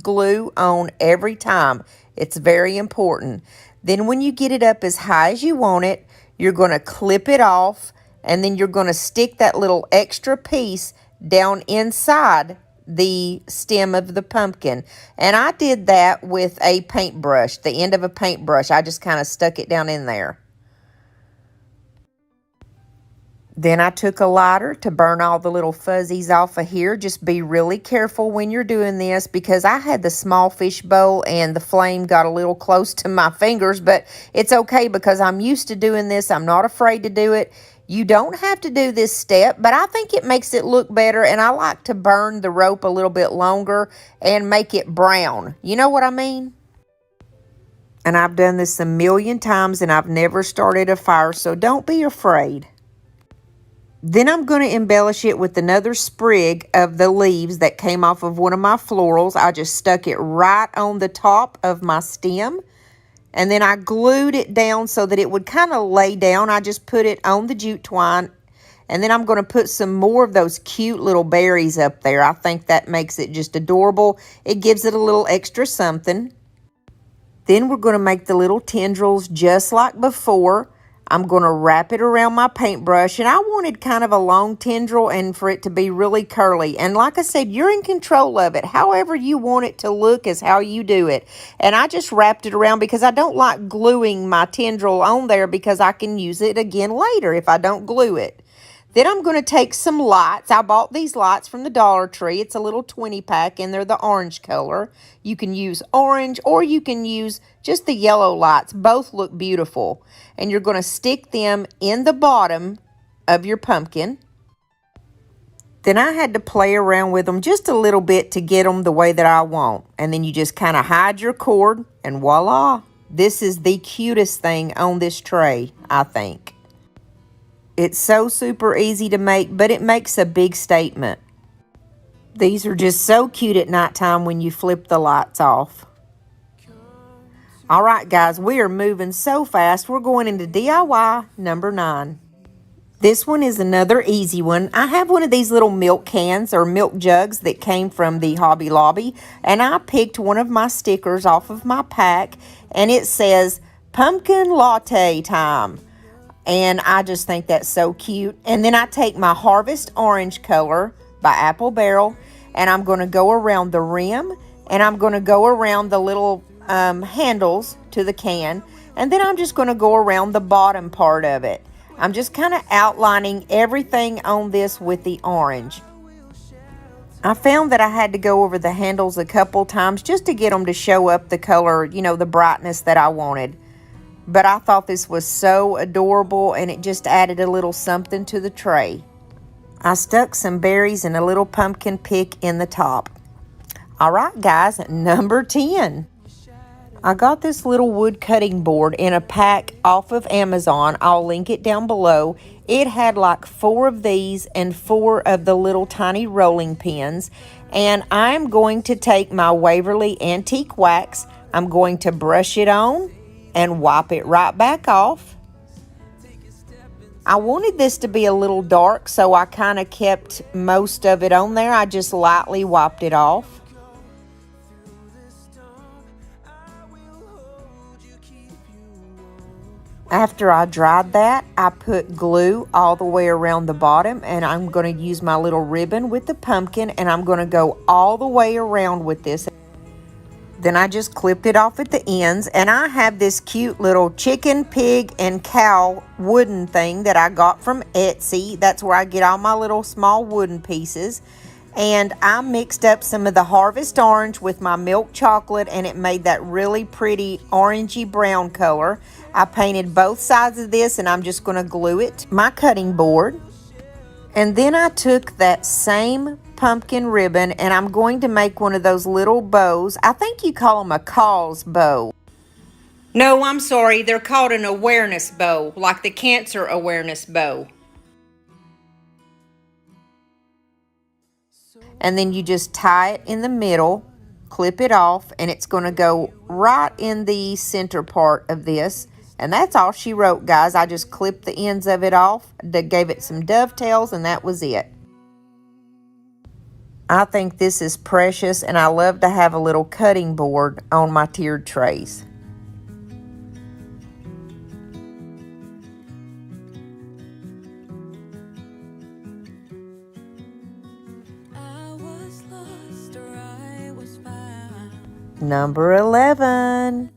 glue on every time. It's very important. Then when you get it up as high as you want it, you're going to clip it off, and then you're going to stick that little extra piece down inside the stem of the pumpkin. And I did that with a paintbrush, the end of a paintbrush. I just kind of stuck it down in there. Then I took a lighter to burn all the little fuzzies off of here. Just be really careful when you're doing this because I had the small fish bowl and the flame got a little close to my fingers, but it's okay because I'm used to doing this. I'm not afraid to do it. You don't have to do this step, but I think it makes it look better, and I like to burn the rope a little bit longer and make it brown. You know what I mean? And I've done this a million times, and I've never started a fire, so don't be afraid. Then I'm going to embellish it with another sprig of the leaves that came off of one of my florals. I just stuck it right on the top of my stem. And then I glued it down so that it would kind of lay down. I just put it on the jute twine. And then I'm going to put some more of those cute little berries up there. I think that makes it just adorable. It gives it a little extra something. Then we're going to make the little tendrils just like before. I'm going to wrap it around my paintbrush, and I wanted kind of a long tendril and for it to be really curly. And like I said, you're in control of it. However you want it to look is how you do it. And I just wrapped it around because I don't like gluing my tendril on there because I can use it again later if I don't glue it. Then I'm going to take some lights. I bought these lights from the Dollar Tree. It's a little 20-pack, and they're the orange color. You can use orange, or you can use just the yellow lights. Both look beautiful. And you're going to stick them in the bottom of your pumpkin. Then I had to play around with them just a little bit to get them the way that I want. And then you just kind of hide your cord, and voila. This is the cutest thing on this tray, I think. It's so super easy to make, but it makes a big statement. These are just so cute at nighttime when you flip the lights off. All right, guys, we are moving so fast. We're going into DIY number 9. This one is another easy one. I have one of these little milk cans or milk jugs that came from the Hobby Lobby, and I picked one of my stickers off of my pack, and it says pumpkin latte time. And I just think that's so cute. And then I take my Harvest Orange color by Apple Barrel, and I'm going to go around the rim, and I'm going to go around the little handles to the can, and then I'm just going to go around the bottom part of it. I'm just kind of outlining everything on this with the orange. I found that I had to go over the handles a couple times just to get them to show up the color, you know, the brightness that I wanted. But I thought this was so adorable, and it just added a little something to the tray. I stuck some berries and a little pumpkin pick in the top. All right, guys, number 10. I got this little wood cutting board in a pack off of Amazon. I'll link it down below. It had like 4 of these and 4 of the little tiny rolling pins. And I'm going to take my Waverly Antique Wax. I'm going to brush it on and wipe it right back off. I wanted this to be a little dark, so I kind of kept most of it on there. I just lightly wiped it off. After I dried that, I put glue all the way around the bottom, and I'm going to use my little ribbon with the pumpkin, and I'm going to go all the way around with this. Then I just clipped it off at the ends, and I have this cute little chicken, pig, and cow wooden thing that I got from Etsy. That's where I get all my little small wooden pieces. And I mixed up some of the Harvest Orange with my milk chocolate, and it made that really pretty orangey brown color. I painted both sides of this, and I'm just going to glue it to my cutting board. And then I took that same pumpkin ribbon, and I'm going to make one of those little bows. I think you call them a cause bow. No, I'm sorry. They're called an awareness bow, like the cancer awareness bow. And then you just tie it in the middle, clip it off, and it's going to go right in the center part of this. And that's all she wrote, guys. I just clipped the ends of it off, gave it some dovetails, and that was it. I think this is precious, and I love to have a little cutting board on my tiered trays. Number 11.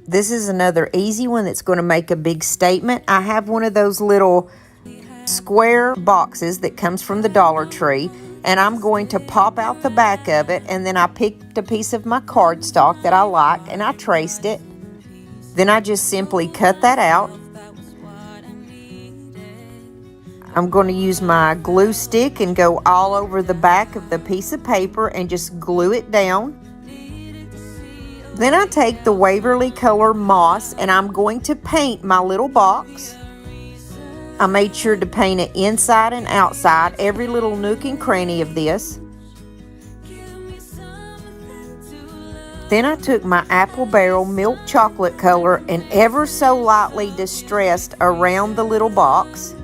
This is another easy one that's going to make a big statement. I have one of those little square boxes that comes from the Dollar Tree, and I'm going to pop out the back of it, and then I picked a piece of my cardstock that I like, and I traced it. Then I just simply cut that out. I'm going to use my glue stick and go all over the back of the piece of paper and just glue it down. Then I take the Waverly color moss and I'm going to paint my little box. I made sure to paint it inside and outside, every little nook and cranny of this. Then I took my apple barrel milk chocolate color and ever so lightly distressed around the little box.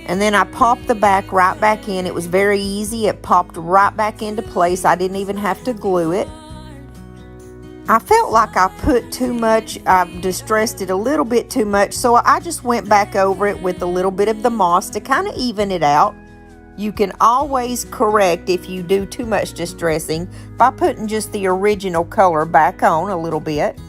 And then I popped the back right back in. It was very easy. It popped right back into place. I didn't even have to glue it. I felt like I put too much, I distressed it a little bit too much, so I just went back over it with a little bit of the moss to kind of even it out. You can always correct if you do too much distressing by putting just the original color back on a little bit.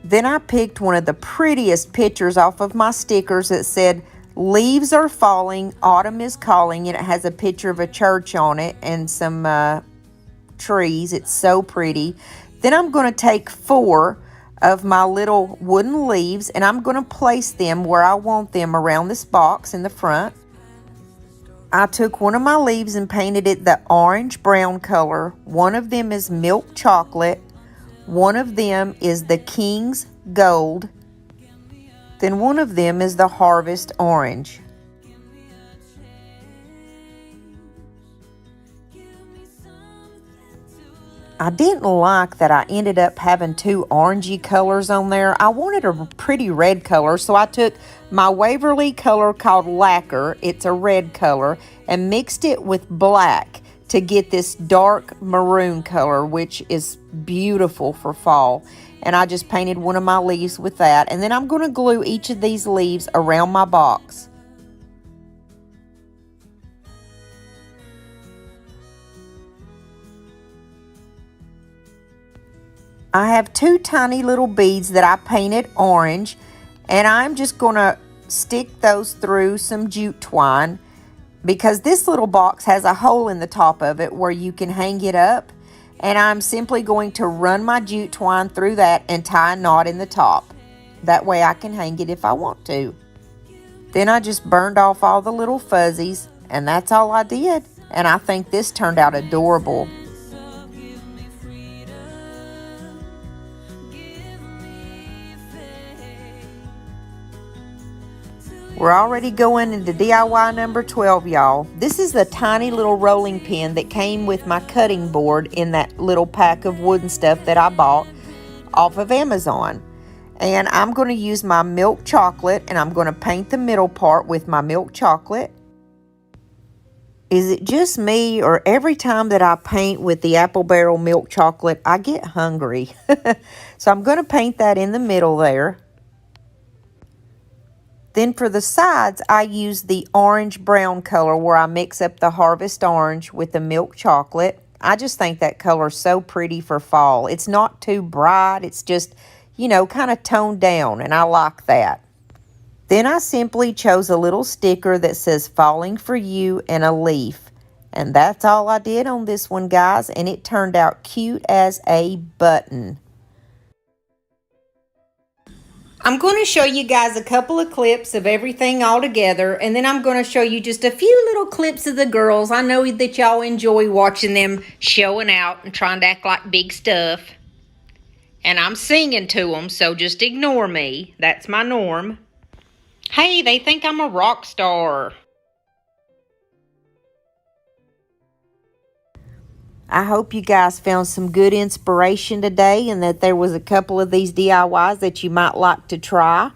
Then I picked one of the prettiest pictures off of my stickers that said, "Leaves are falling, autumn is calling," and it has a picture of a church on it and some trees. It's so pretty. Then I'm going to take 4 of my little wooden leaves and I'm going to place them where I want them around this box in the front. I took one of my leaves and painted it the orange brown color. One of them is milk chocolate. One of them is the King's Gold. Then one of them is the Harvest Orange. I didn't like that I ended up having 2 orangey colors on there. I wanted a pretty red color, so I took my Waverly color called Lacquer, it's a red color, and mixed it with black to get this dark maroon color, which is beautiful for fall. And I just painted one of my leaves with that. And then I'm going to glue each of these leaves around my box. I have 2 tiny little beads that I painted orange, and I'm just going to stick those through some jute twine because this little box has a hole in the top of it where you can hang it up, and I'm simply going to run my jute twine through that and tie a knot in the top. That way I can hang it if I want to. Then I just burned off all the little fuzzies, and that's all I did, and I think this turned out adorable. We're already going into DIY number 12, y'all. This is the tiny little rolling pin that came with my cutting board in that little pack of wooden stuff that I bought off of Amazon. And I'm going to use my milk chocolate, and I'm going to paint the middle part with my milk chocolate. Is it just me, or every time that I paint with the apple barrel milk chocolate, I get hungry? So I'm going to paint that in the middle there. Then for the sides, I use the orange-brown color where I mix up the Harvest Orange with the milk chocolate. I just think that color is so pretty for fall. It's not too bright. It's just, you know, kind of toned down, and I like that. Then I simply chose a little sticker that says "Falling for You" and a leaf. And that's all I did on this one, guys, and it turned out cute as a button. I'm going to show you guys a couple of clips of everything all together, and then I'm going to show you just a few little clips of the girls. I know that y'all enjoy watching them showing out and trying to act like big stuff. And I'm singing to them, so just ignore me. That's my norm. Hey, they think I'm a rock star. I hope you guys found some good inspiration today, and that there was a couple of these DIYs that you might like to try,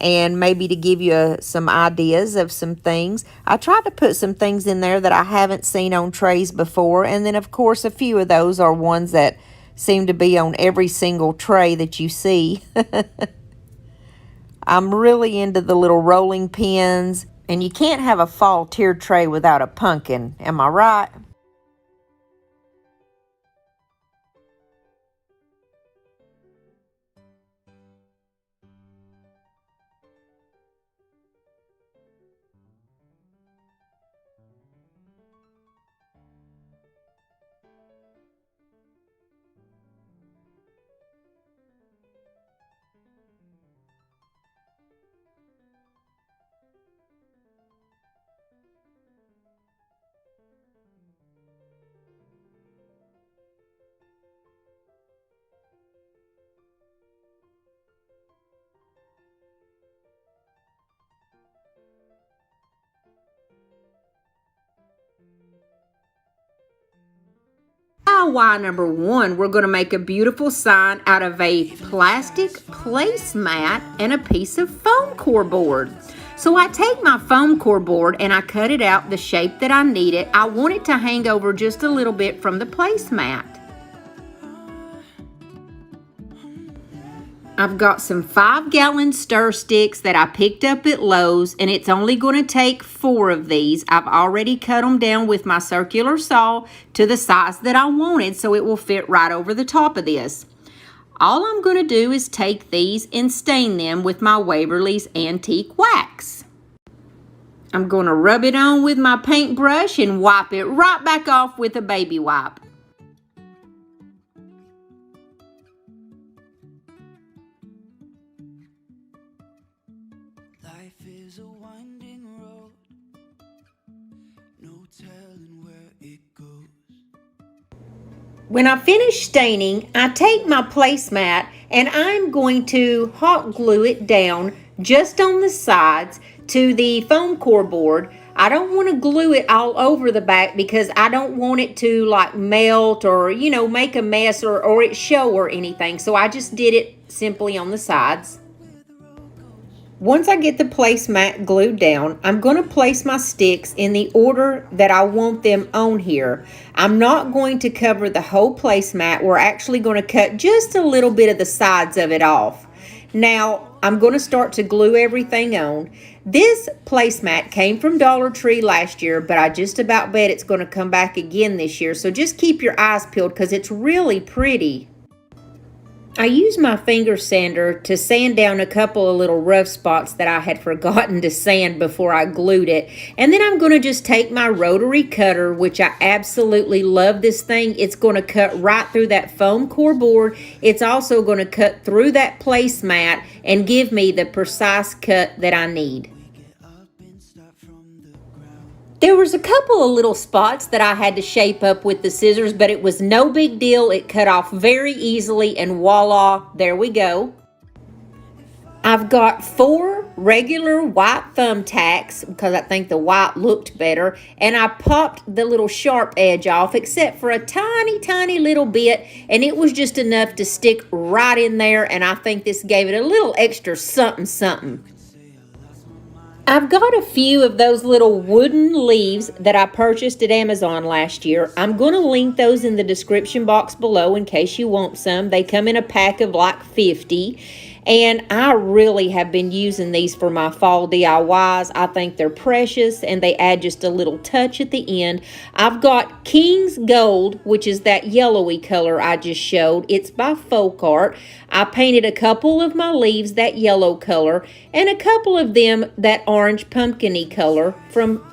and maybe to give you some ideas of some things. I tried to put some things in there that I haven't seen on trays before, and then of course a few of those are ones that seem to be on every single tray that you see. I'm really into the little rolling pins, and you can't have a fall tiered tray without a pumpkin, am I right? DIY number 1, we're going to make a beautiful sign out of a plastic placemat and a piece of foam core board. So I take my foam core board and I cut it out the shape that I need it. I want it to hang over just a little bit from the placemat. I've got some 5-gallon stir sticks that I picked up at Lowe's, and it's only going to take 4 of these. I've already cut them down with my circular saw to the size that I wanted, so it will fit right over the top of this. All I'm going to do is take these and stain them with my Waverly's Antique Wax. I'm going to rub it on with my paintbrush and wipe it right back off with a baby wipe. Life is a winding road, no telling where it goes. When I finish staining, I take my placemat and I'm going to hot glue it down just on the sides to the foam core board. I don't want to glue it all over the back because I don't want it to like melt or, you know, make a mess or it show or anything. So I just did it simply on the sides. Once I get the placemat glued down, I'm going to place my sticks in the order that I want them on here. I'm not going to cover the whole placemat. We're actually going to cut just a little bit of the sides of it off. Now, I'm going to start to glue everything on. This placemat came from Dollar Tree last year, but I just about bet it's going to come back again this year. So just keep your eyes peeled because it's really pretty. I used my finger sander to sand down a couple of little rough spots that I had forgotten to sand before I glued it. And then I'm going to just take my rotary cutter, which I absolutely love this thing. It's going to cut right through that foam core board. It's also going to cut through that placemat and give me the precise cut that I need. There was a couple of little spots that I had to shape up with the scissors, but it was no big deal. It cut off very easily and voila, there we go. I've got 4 regular white thumbtacks because I think the white looked better, and I popped the little sharp edge off except for a tiny little bit, and it was just enough to stick right in there, and I think this gave it a little extra something. I've got a few of those little wooden leaves that I purchased at Amazon last year. I'm going to link those in the description box below in case you want some. They come in a pack of like 50. And I really have been using these for my fall DIYs. I think they're precious and they add just a little touch at the end. I've got King's Gold, which is that yellowy color I just showed. It's by Folk Art. I painted a couple of my leaves that yellow color and a couple of them that orange pumpkin-y color from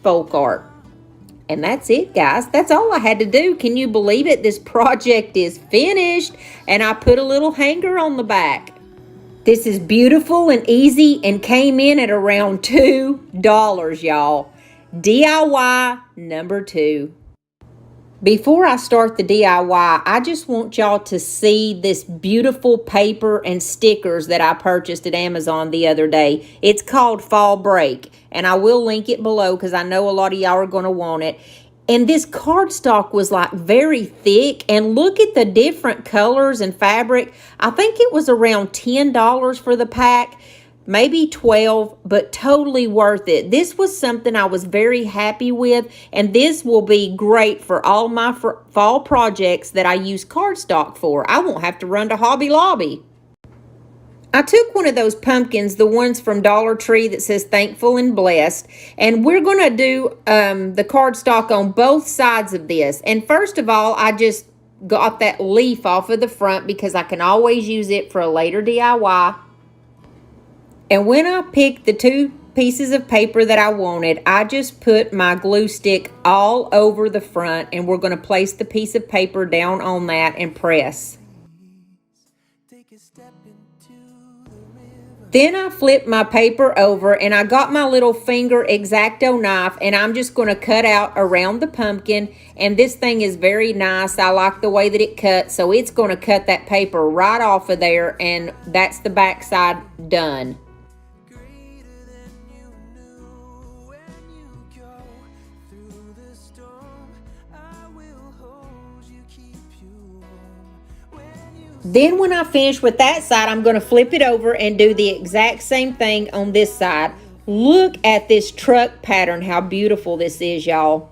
Folk Art. And that's it, guys. That's all I had to do. Can you believe it? This project is finished and I put a little hanger on the back. This is beautiful and easy and came in at around $2, y'all. DIY number 2. Before I start the DIY, I just want y'all to see this beautiful paper and stickers that I purchased at Amazon the other day. It's called Fall Break, and I will link it below because I know a lot of y'all are going to want it. And this cardstock was like very thick, and look at the different colors and fabric. I think it was around $10 for the pack, maybe $12, but totally worth it. This was something I was very happy with, and this will be great for all my fall projects that I use cardstock for. I won't have to run to Hobby Lobby. I took one of those pumpkins, the ones from Dollar Tree that says thankful and blessed, and we're going to do the cardstock on both sides of this. And first of all, I just got that leaf off of the front because I can always use it for a later DIY. And when I picked the 2 pieces of paper that I wanted, I just put my glue stick all over the front, and we're going to place the piece of paper down on that and press. Then I flipped my paper over and I got my little finger X-Acto knife and I'm just going to cut out around the pumpkin, and this thing is very nice. I like the way that it cuts, so it's going to cut that paper right off of there, and that's the back side done. Then when I finish with that side, I'm going to flip it over and do the exact same thing on this side. Look at this truck pattern, how beautiful this is, y'all.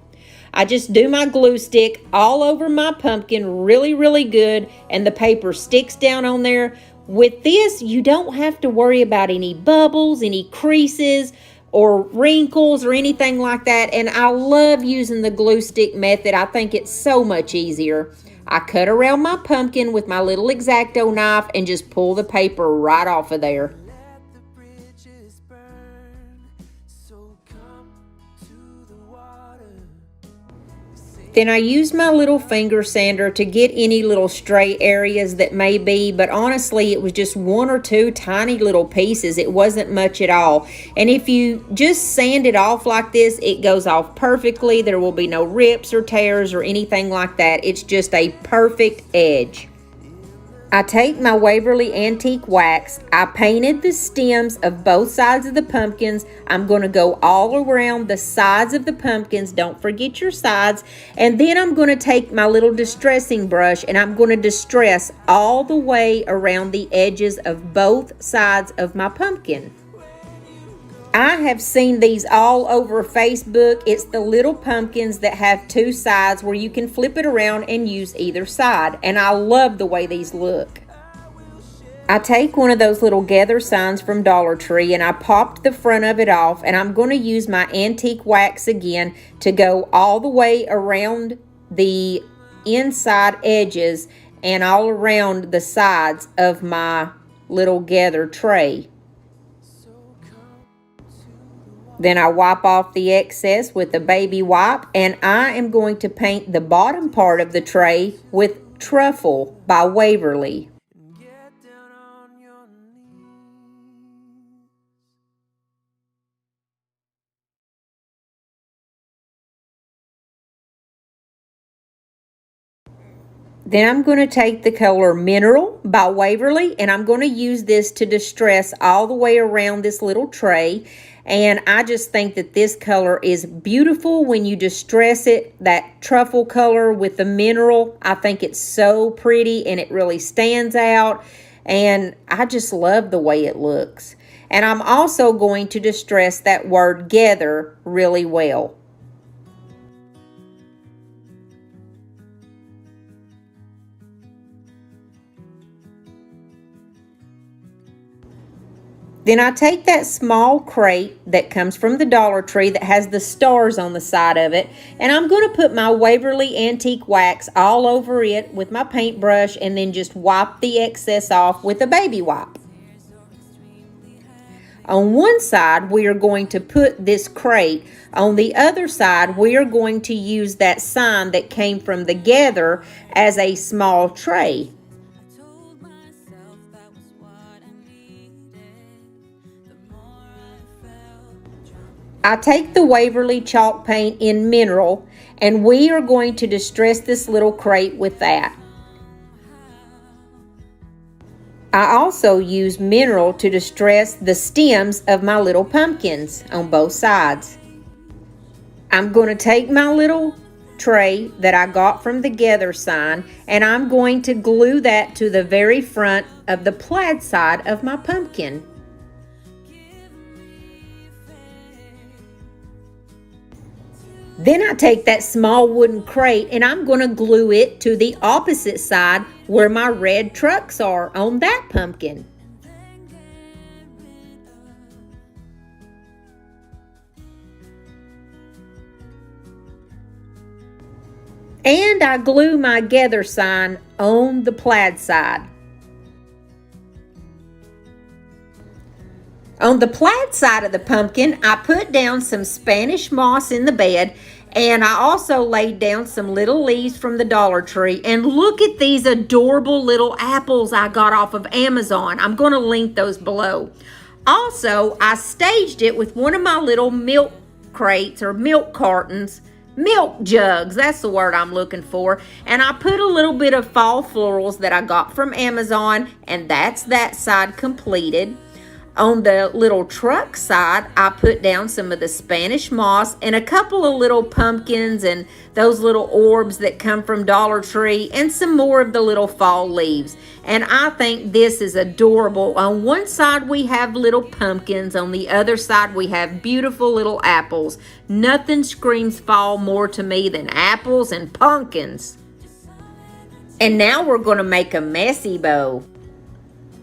I just do my glue stick all over my pumpkin really, really good, and the paper sticks down on there. With this, you don't have to worry about any bubbles, any creases, or wrinkles or anything like that. And I love using the glue stick method. I think it's so much easier. I cut around my pumpkin with my little X-Acto knife and just pull the paper right off of there. Let the bridges burn. So come to the water. Then I use my little finger sander to get any little stray areas that may be, but honestly it was just one or two tiny little pieces. It wasn't much at all. And if you just sand it off like this, it goes off perfectly. There will be no rips or tears or anything like that. It's just a perfect edge. I take my Waverly Antique Wax. I painted the stems of both sides of the pumpkins. I'm going to go all around the sides of the pumpkins. Don't forget your sides. And then I'm going to take my little distressing brush and I'm going to distress all the way around the edges of both sides of my pumpkin. I have seen these all over Facebook. It's the little pumpkins that have two sides where you can flip it around and use either side. And I love the way these look. I take one of those little gather signs from Dollar Tree and I popped the front of it off, and I'm going to use my antique wax again to go all the way around the inside edges and all around the sides of my little gather tray. Then I wipe off the excess with a baby wipe, and I am going to paint the bottom part of the tray with Truffle by Waverly. Get down on your knees. Then I'm going to take the color Mineral by Waverly, and I'm going to use this to distress all the way around this little tray. And I just think that this color is beautiful when you distress it, that truffle color with the mineral. I think it's so pretty and it really stands out. And I just love the way it looks. And I'm also going to distress that word Gather really well. Then I take that small crate that comes from the Dollar Tree that has the stars on the side of it, and I'm going to put my Waverly Antique Wax all over it with my paintbrush and then just wipe the excess off with a baby wipe. On one side, we are going to put this crate. On the other side, we are going to use that sign that came from the Gather as a small tray. I take the Waverly chalk paint in Mineral, and we are going to distress this little crate with that. I also use Mineral to distress the stems of my little pumpkins on both sides. I'm going to take my little tray that I got from the Gather sign, and I'm going to glue that to the very front of the plaid side of my pumpkin. Then I take that small wooden crate and I'm going to glue it to the opposite side where my red trucks are on that pumpkin. And I glue my Gather sign on the plaid side. On the plaid side of the pumpkin, I put down some Spanish moss in the bed, and I also laid down some little leaves from the Dollar Tree. And look at these adorable little apples I got off of Amazon. I'm going to link those below. Also, I staged it with one of my little milk crates or milk cartons, milk jugs, that's the word I'm looking for. And I put a little bit of fall florals that I got from Amazon, and that's that side completed. On the little truck side, I put down some of the Spanish moss and a couple of little pumpkins and those little orbs that come from Dollar Tree and some more of the little fall leaves. And I think this is adorable. On one side we have little pumpkins, on the other side we have beautiful little apples. Nothing screams fall more to me than apples and pumpkins. And now we're going to make a messy bow.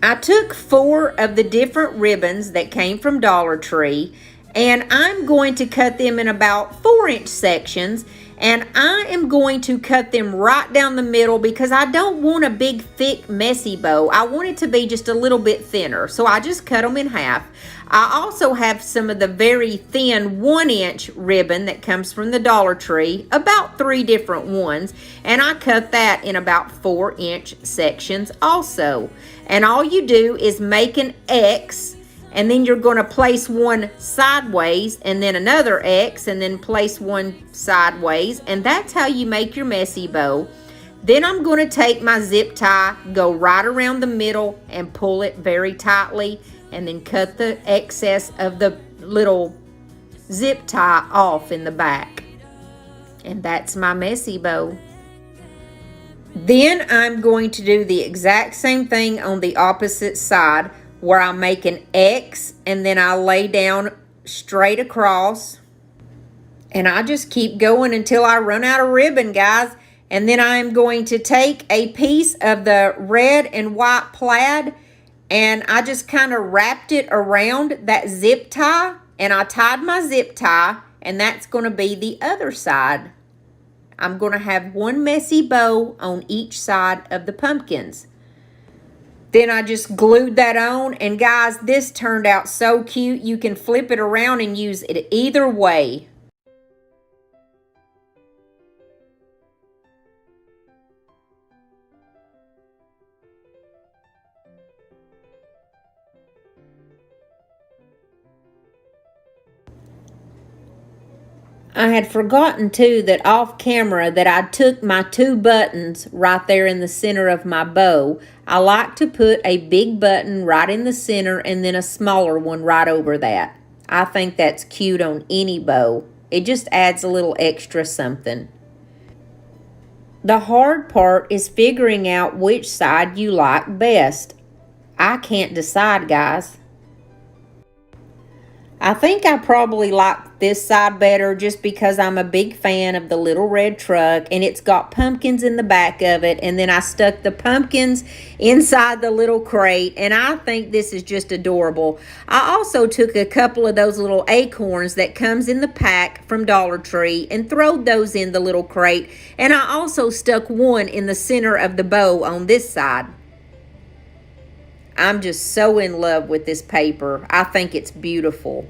I took 4 of the different ribbons that came from Dollar Tree, and I'm going to cut them in about 4-inch sections, and I am going to cut them right down the middle because I don't want a big, thick, messy bow. I want it to be just a little bit thinner, so I just cut them in half. I also have some of the very thin 1-inch ribbon that comes from the Dollar Tree, about 3 different ones, and I cut that in about 4-inch sections also. And all you do is make an X, and then you're going to place one sideways, and then another X, and then place one sideways, and that's how you make your messy bow. Then I'm going to take my zip tie, go right around the middle, and pull it very tightly, and then cut the excess of the little zip tie off in the back. And that's my messy bow. Then I'm going to do the exact same thing on the opposite side, where I make an X and then I lay down straight across. And I just keep going until I run out of ribbon, guys. And then I'm going to take a piece of the red and white plaid, and I just kind of wrapped it around that zip tie, and I tied my zip tie, and that's going to be the other side. I'm going to have one messy bow on each side of the pumpkins. Then I just glued that on, and guys, this turned out so cute. You can flip it around and use it either way. I had forgotten too that off camera that I took my 2 buttons right there in the center of my bow. I like to put a big button right in the center and then a smaller one right over that. I think that's cute on any bow. It just adds a little extra something. The hard part is figuring out which side you like best. I can't decide, guys. I think I probably like this side better just because I'm a big fan of the little red truck, and it's got pumpkins in the back of it, and then I stuck the pumpkins inside the little crate, and I think this is just adorable. I also took a couple of those little acorns that comes in the pack from Dollar Tree and throwed those in the little crate, and I also stuck one in the center of the bow on this side. I'm just so in love with this paper. I think it's beautiful.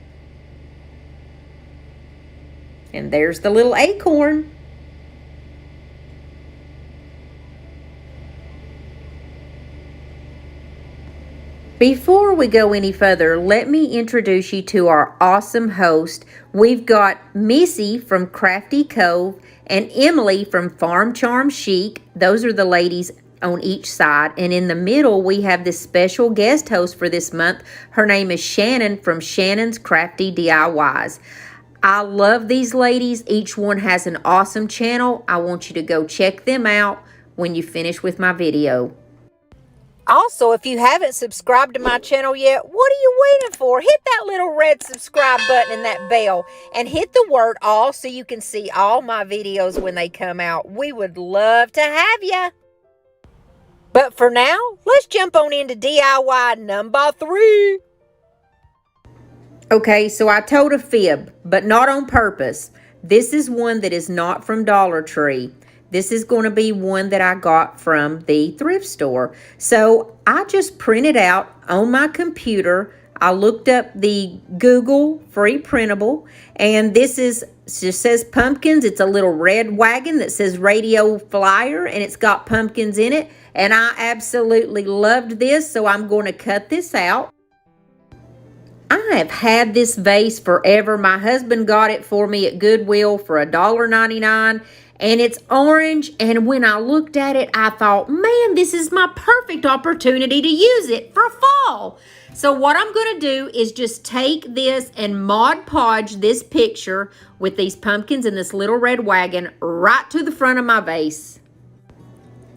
And there's the little acorn. Before we go any further, let me introduce you to our awesome host. We've got Missy from Crafty Cove and Emily from Farm Charm Chic. Those are the ladies on each side, and in the middle we have this special guest host for this month. Her name is Shannon from Shannon's Crafty DIYs. I love these ladies. Each one has an awesome channel. I want you to go check them out when you finish with my video. Also, if you haven't subscribed to my channel yet, what are you waiting for? Hit that little red subscribe button and that bell, and hit the word all so you can see all my videos when they come out. We would love to have you. But for now, let's jump on into DIY number 3. Okay, so I told a fib, but not on purpose. This is one that is not from Dollar Tree. This is going to be one that I got from the thrift store. So I just printed out on my computer. I looked up the Google free printable, and this just says pumpkins. It's a little red wagon that says radio flyer, and it's got pumpkins in it. And I absolutely loved this, so I'm going to cut this out. I have had this vase forever. My husband got it for me at Goodwill for $1.99, and it's orange. And when I looked at it, I thought, man, this is my perfect opportunity to use it for fall. So what I'm going to do is just take this and Mod Podge this picture with these pumpkins and this little red wagon right to the front of my vase.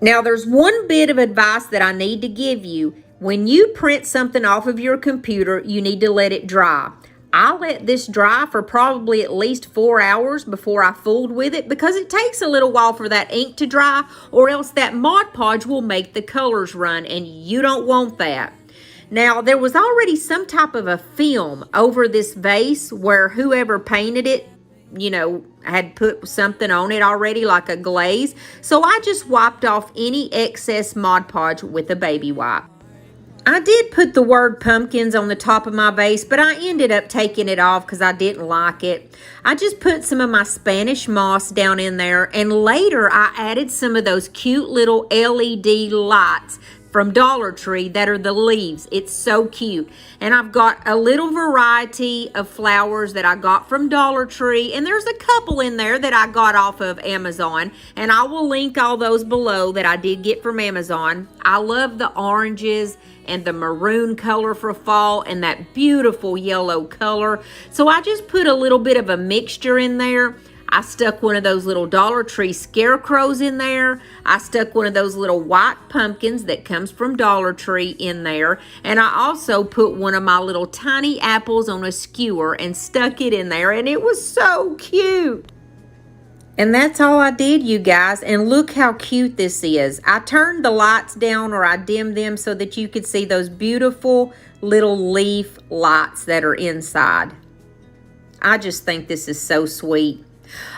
Now, there's one bit of advice that I need to give you. When you print something off of your computer, you need to let it dry. I let this dry for probably at least 4 hours before I fooled with it, because it takes a little while for that ink to dry, or else that Mod Podge will make the colors run, and you don't want that. Now, there was already some type of a film over this vase where whoever painted it, you know, had put something on it already, like a glaze. So I just wiped off any excess Mod Podge with a baby wipe. I did put the word pumpkins on the top of my vase, but I ended up taking it off because I didn't like it. I just put some of my Spanish moss down in there, and later I added some of those cute little LED lights from Dollar Tree that are the leaves. It's so cute. And I've got a little variety of flowers that I got from Dollar Tree, and there's a couple in there that I got off of Amazon, and I will link all those below that I did get from Amazon. I love the oranges and the maroon color for fall and that beautiful yellow color. So I just put a little bit of a mixture in there. I stuck one of those little Dollar Tree scarecrows in there. I stuck one of those little white pumpkins that comes from Dollar Tree in there. And I also put one of my little tiny apples on a skewer and stuck it in there. And it was so cute. And that's all I did, you guys. And look how cute this is. I turned the lights down, or I dimmed them so that you could see those beautiful little leaf lights that are inside. I just think this is so sweet.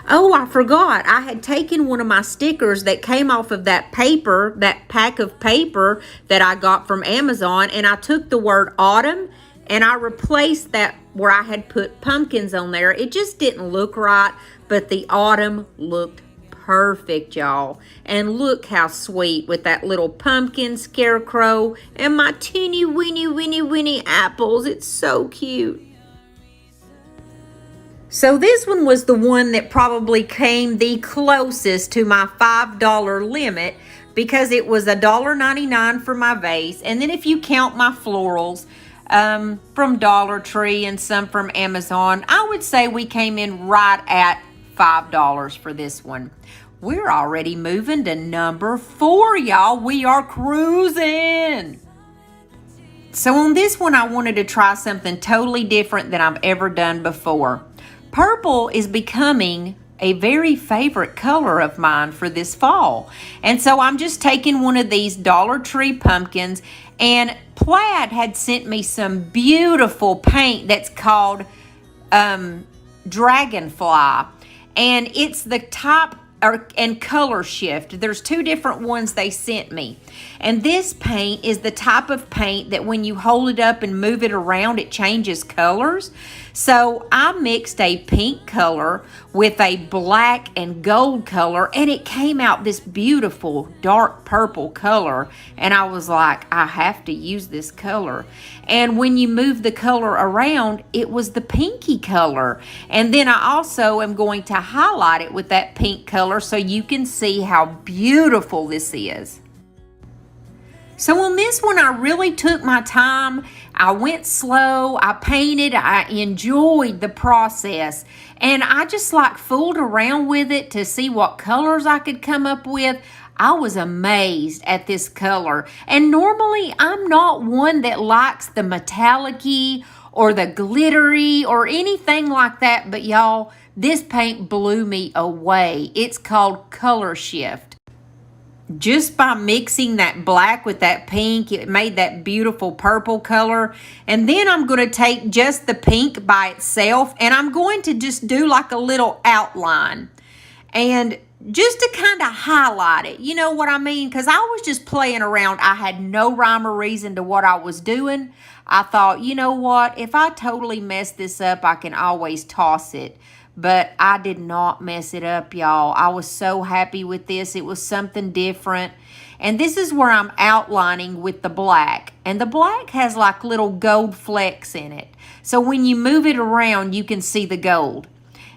Oh, I forgot. I had taken one of my stickers that came off of that paper, that pack of paper that I got from Amazon, and I took the word autumn and I replaced that where I had put pumpkins on there. It just didn't look right, but the autumn looked perfect, y'all. And look how sweet with that little pumpkin scarecrow and my teeny weeny apples. It's so cute. So this one was the one that probably came the closest to my $5 limit, because it was $1.99 for my vase. And then if you count my florals from Dollar Tree and some from Amazon, I would say we came in right at $5 for this one. We're already moving to number 4, y'all. We are cruising. So on this one, I wanted to try something totally different than I've ever done before. Purple is becoming a very favorite color of mine for this fall. And so I'm just taking one of these Dollar Tree pumpkins, and Plaid had sent me some beautiful paint that's called Dragonfly. And it's the type and color shift. There's 2 different ones they sent me. And this paint is the type of paint that when you hold it up and move it around, it changes colors. So I mixed a pink color with a black and gold color, and it came out this beautiful dark purple color. And I was like, I have to use this color. And when you move the color around, it was the pinky color. And then I also am going to highlight it with that pink color so you can see how beautiful this is. So on this one, I really took my time. I went slow. I painted. I enjoyed the process. And I just like fooled around with it to see what colors I could come up with. I was amazed at this color. And normally, I'm not one that likes the metallic-y or the glittery or anything like that. But y'all, this paint blew me away. It's called Color Shift. Just by mixing that black with that pink, it made that beautiful purple color. And then I'm going to take just the pink by itself, and I'm going to just do like a little outline. And just to kind of highlight it, you know what I mean? Because I was just playing around. I had no rhyme or reason to what I was doing. I thought, you know what? If I totally mess this up, I can always toss it. But I did not mess it up, y'all. I was so happy with this. It was something different. And this is where I'm outlining with the black. And the black has like little gold flecks in it. So when you move it around, you can see the gold.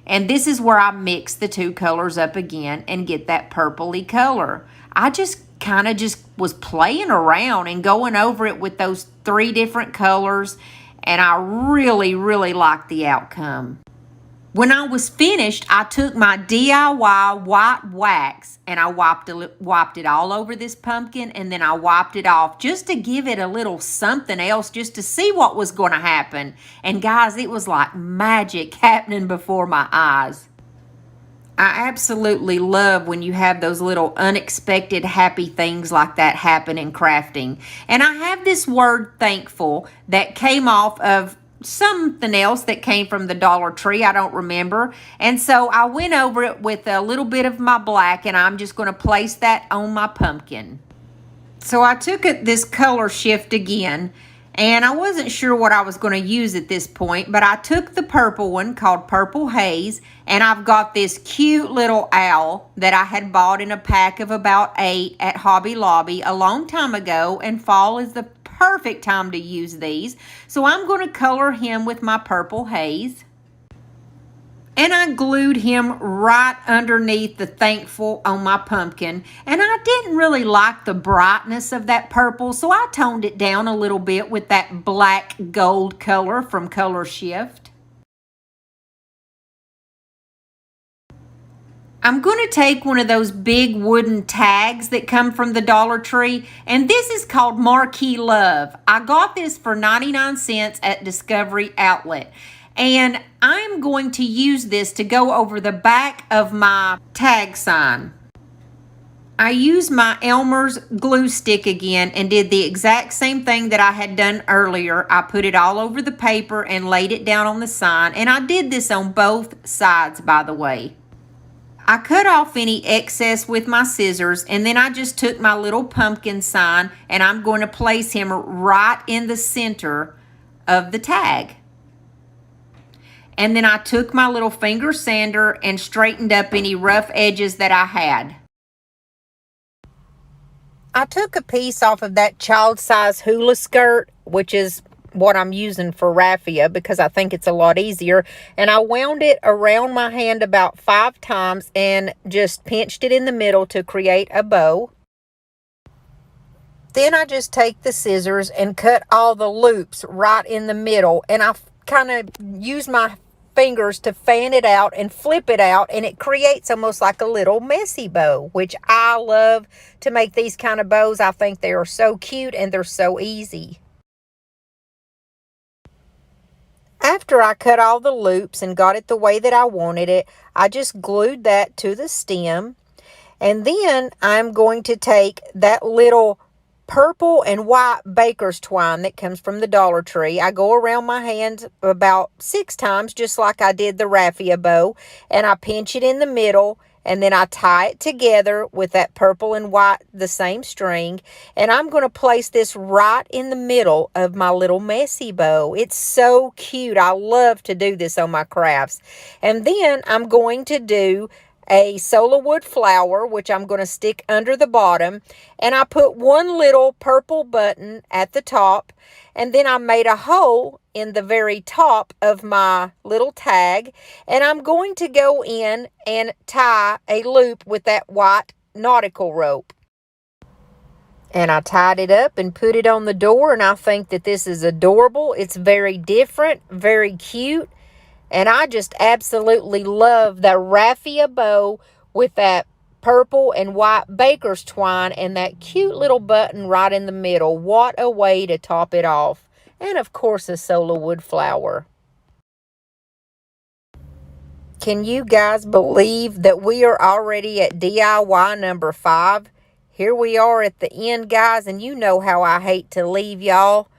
And this is where I mix the two colors up again and get that purpley color. I just kind of just was playing around and going over it with those 3 different colors, and I really, really liked the outcome. When I was finished, I took my DIY white wax and I wiped it all over this pumpkin, and then I wiped it off just to give it a little something else, just to see what was going to happen. And guys, it was like magic happening before my eyes. I absolutely love when you have those little unexpected happy things like that happen in crafting. And I have this word thankful that came off of something else that came from the Dollar Tree. I don't remember. And so I went over it with a little bit of my black, and I'm just going to place that on my pumpkin. So I took this color shift again, and I wasn't sure what I was going to use at this point, but I took the purple one called Purple Haze, and I've got this cute little owl that I had bought in a pack of about 8 at Hobby Lobby a long time ago, and fall is the perfect time to use these. So I'm going to color him with my Purple Haze. And I glued him right underneath the thankful on my pumpkin. And I didn't really like the brightness of that purple, so I toned it down a little bit with that black gold color from Color Shift. I'm going to take one of those big wooden tags that come from the Dollar Tree, and this is called Marquee Love. I got this for 99 cents at Discovery Outlet, and I'm going to use this to go over the back of my tag sign. I used my Elmer's glue stick again and did the exact same thing that I had done earlier. I put it all over the paper and laid it down on the sign, and I did this on both sides, by the way. I cut off any excess with my scissors, and then I just took my little pumpkin sign and I'm going to place him right in the center of the tag. And then I took my little finger sander and straightened up any rough edges that I had. I took a piece off of that child-size hula skirt, which is what I'm using for raffia because I think it's a lot easier, and I wound it around my hand about 5 times and just pinched it in the middle to create a bow. Then I just take the scissors and cut all the loops right in the middle, and I kind of use my fingers to fan it out and flip it out, and it creates almost like a little messy bow, which I love to make these kind of bows. I think they are so cute and they're so easy. After I cut all the loops and got it the way that I wanted it, I just glued that to the stem. And then I'm going to take that little purple and white baker's twine that comes from the Dollar Tree. I go around my hand about 6 times, just like I did the raffia bow, and I pinch it in the middle, and then I tie it together with that purple and white, the same string, and I'm going to place this right in the middle of my little messy bow. It's so cute. I love to do this on my crafts. And then I'm going to do a solo wood flower, which I'm going to stick under the bottom, and I put one little purple button at the top, and then I made a hole in the very top of my little tag, and I'm going to go in and tie a loop with that white nautical rope. And I tied it up and put it on the door, and I think that this is adorable. It's very different, very cute. And I just absolutely love the raffia bow with that purple and white baker's twine and that cute little button right in the middle. What a way to top it off. And of course, a solo wood flower. Can you guys believe that we are already at DIY number 5? Here we are at the end, guys, and you know how I hate to leave y'all.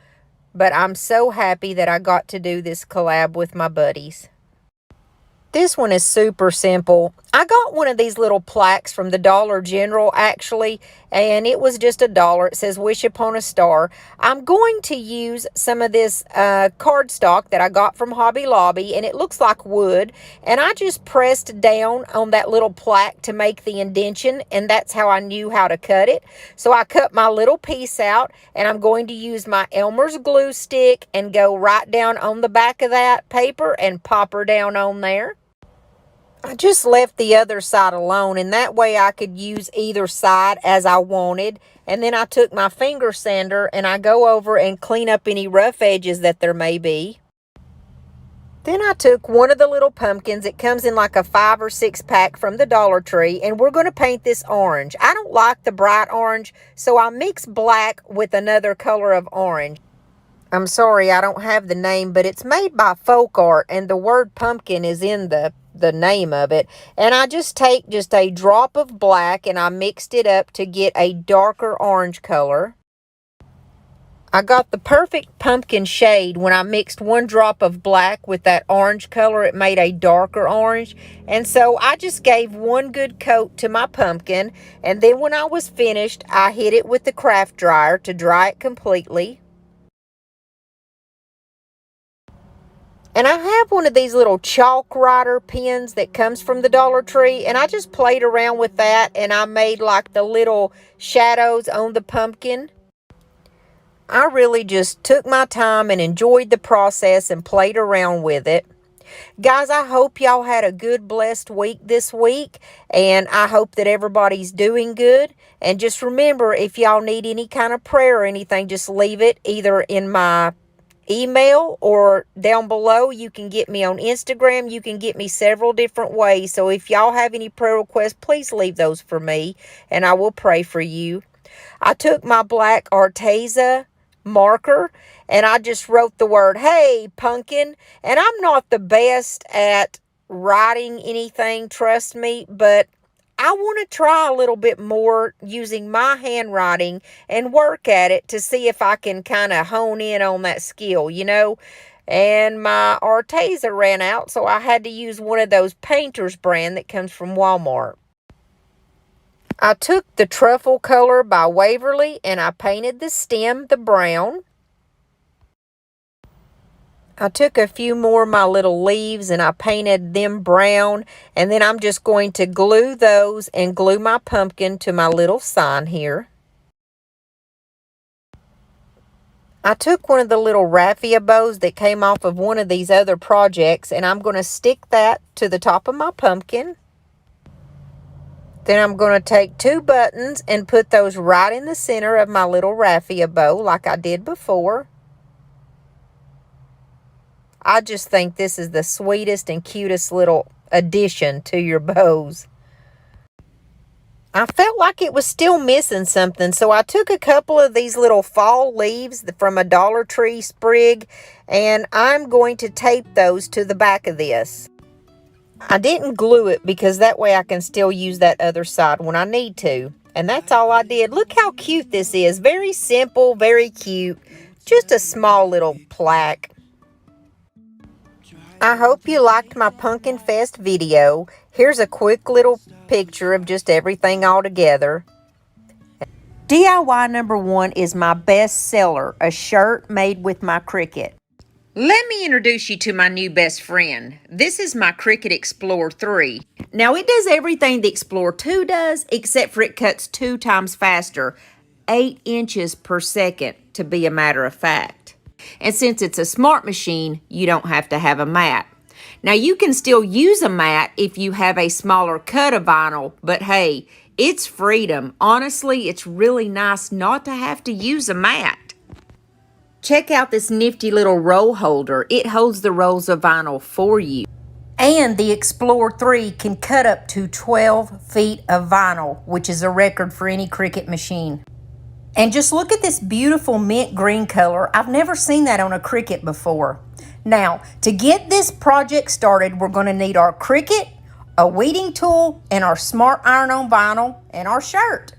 But I'm so happy that I got to do this collab with my buddies. This one is super simple. I got one of these little plaques from the Dollar General, actually, and it was just $1. It says, "Wish upon a star." I'm going to use some of this cardstock that I got from Hobby Lobby, and it looks like wood, and I just pressed down on that little plaque to make the indentation, and that's how I knew how to cut it. So I cut my little piece out, and I'm going to use my Elmer's glue stick and go right down on the back of that paper and pop her down on there. I just left the other side alone, and that way I could use either side as I wanted. And then I took my finger sander and I go over and clean up any rough edges that there may be. Then I took one of the little pumpkins. It comes in like a 5 or 6 pack from the Dollar Tree, and we're going to paint this orange. I don't like the bright orange, so I mix black with another color of orange. I'm sorry, I don't have the name, but it's made by Folk Art, and the word pumpkin is in the name of it. And I just take just a drop of black and I mixed it up to get a darker orange color. I got the perfect pumpkin shade when I mixed one drop of black with that orange color. It made a darker orange. And so I just gave one good coat to my pumpkin. And then when I was finished, I hit it with the craft dryer to dry it completely. And I have one of these little chalk writer pens that comes from the Dollar Tree. And I just played around with that and I made like the little shadows on the pumpkin. I really just took my time and enjoyed the process and played around with it. Guys, I hope y'all had a good, blessed week this week. And I hope that everybody's doing good. And just remember, if y'all need any kind of prayer or anything, just leave it either in my email or down below. You can get me on Instagram. You can get me several different ways. So if y'all have any prayer requests, please leave those for me. And I will pray for you. I took my black Arteza marker and I just wrote the word, "Hey, pumpkin." And I'm not the best at writing anything, trust me, but I want to try a little bit more using my handwriting and work at it to see if I can kind of hone in on that skill, you know. And my Arteza ran out, so I had to use one of those painter's brand that comes from Walmart. I took the truffle color by Waverly and I painted the stem the brown. I took a few more of my little leaves and I painted them brown. And then I'm just going to glue those and glue my pumpkin to my little sign here. I took one of the little raffia bows that came off of one of these other projects and I'm going to stick that to the top of my pumpkin. Then I'm going to take 2 buttons and put those right in the center of my little raffia bow like I did before. I just think this is the sweetest and cutest little addition to your bows. I felt like it was still missing something, so I took a couple of these little fall leaves from a Dollar Tree sprig, and I'm going to tape those to the back of this. I didn't glue it because that way I can still use that other side when I need to. And that's all I did. Look how cute this is. Very simple, very cute. Just a small little plaque. I hope you liked my Pumpkin Fest video. Here's a quick little picture of just everything all together. DIY number 1 is my best seller, a shirt made with my Cricut. Let me introduce you to my new best friend. This is my Cricut Explorer 3. Now it does everything the Explorer 2 does, except for it cuts 2 times faster, 8 inches per second to be a matter of fact. And since it's a smart machine, you don't have to have a mat. Now you can still use a mat if you have a smaller cut of vinyl, but hey, it's freedom. Honestly, it's really nice not to have to use a mat. Check out this nifty little roll holder. It holds the rolls of vinyl for you. And the Explorer 3 can cut up to 12 feet of vinyl, which is a record for any Cricut machine. And just look at this beautiful mint green color. I've never seen that on a Cricut before. Now, to get this project started, we're going to need our Cricut, a weeding tool, and our Smart Iron on Vinyl, and our shirt.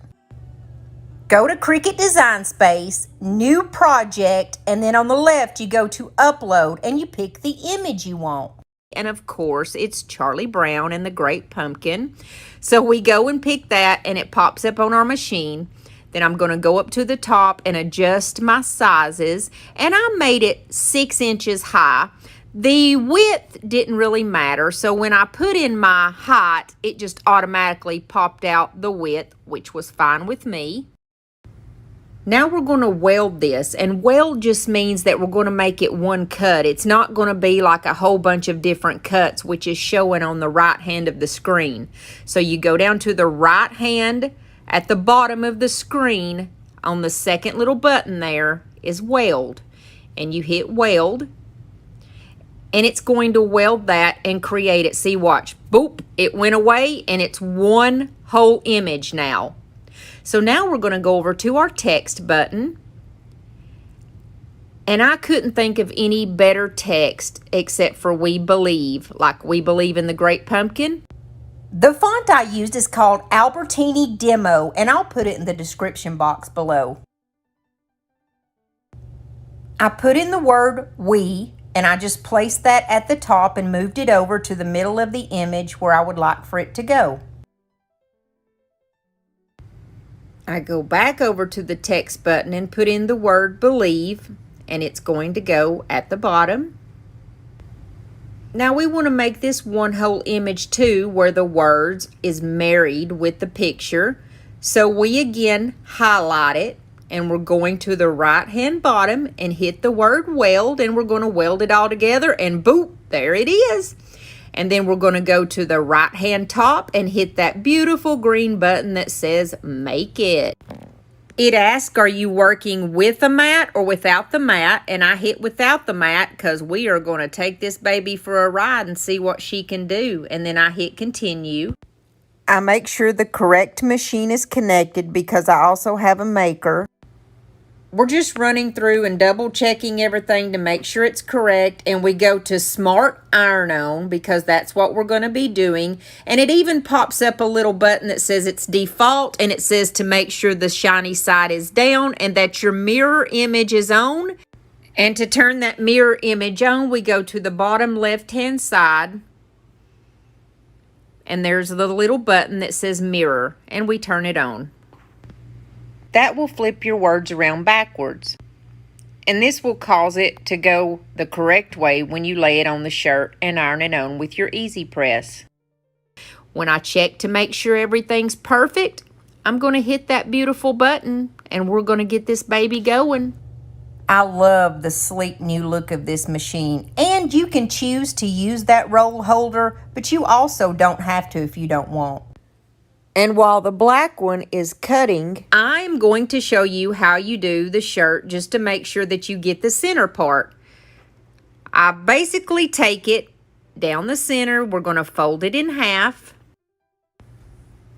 Go to Cricut Design Space, New Project, and then on the left you go to Upload and you pick the image you want. And of course, it's Charlie Brown and the Great Pumpkin. So we go and pick that and it pops up on our machine. Then I'm going to go up to the top and adjust my sizes. And I made it 6 inches high. The width didn't really matter. So when I put in my height, it just automatically popped out the width, which was fine with me. Now we're going to weld this, and weld just means that we're going to make it one cut. It's not going to be like a whole bunch of different cuts, which is showing on the right hand of the screen. So you go down to the right hand at the bottom of the screen. On the second little button there is weld, and you hit weld, and it's going to weld that and create it. See, watch, boop, it went away, and it's one whole image now. So now we're going to go over to our text button. And I couldn't think of any better text except for "We Believe," like "We Believe in the Great Pumpkin." The font I used is called Albertini Demo, and I'll put it in the description box below. I put in the word "we," and I just placed that at the top and moved it over to the middle of the image where I would like for it to go. I go back over to the text button and put in the word "believe," and it's going to go at the bottom. Now we want to make this one whole image too, where the words is married with the picture. So we again highlight it, and we're going to the right hand bottom and hit the word weld, and we're going to weld it all together, and boop, there it is. And then we're going to go to the right hand top and hit that beautiful green button that says make it. It asks, are you working with a mat or without the mat? And I hit without the mat because we are going to take this baby for a ride and see what she can do. And then I hit continue. I make sure the correct machine is connected because I also have a maker. We're just running through and double checking everything to make sure it's correct, and we go to Smart Iron On because that's what we're going to be doing. And it even pops up a little button that says it's default, and it says to make sure the shiny side is down and that your mirror image is on. And to turn that mirror image on, we go to the bottom left hand side, and there's the little button that says mirror, and we turn it on. That will flip your words around backwards. And this will cause it to go the correct way when you lay it on the shirt and iron it on with your easy press. When I check to make sure everything's perfect, I'm going to hit that beautiful button and we're going to get this baby going. I love the sleek new look of this machine, and you can choose to use that roll holder, but you also don't have to if you don't want. And while the black one is cutting, I'm going to show you how you do the shirt just to make sure that you get the center part. I basically take it down the center. We're going to fold it in half.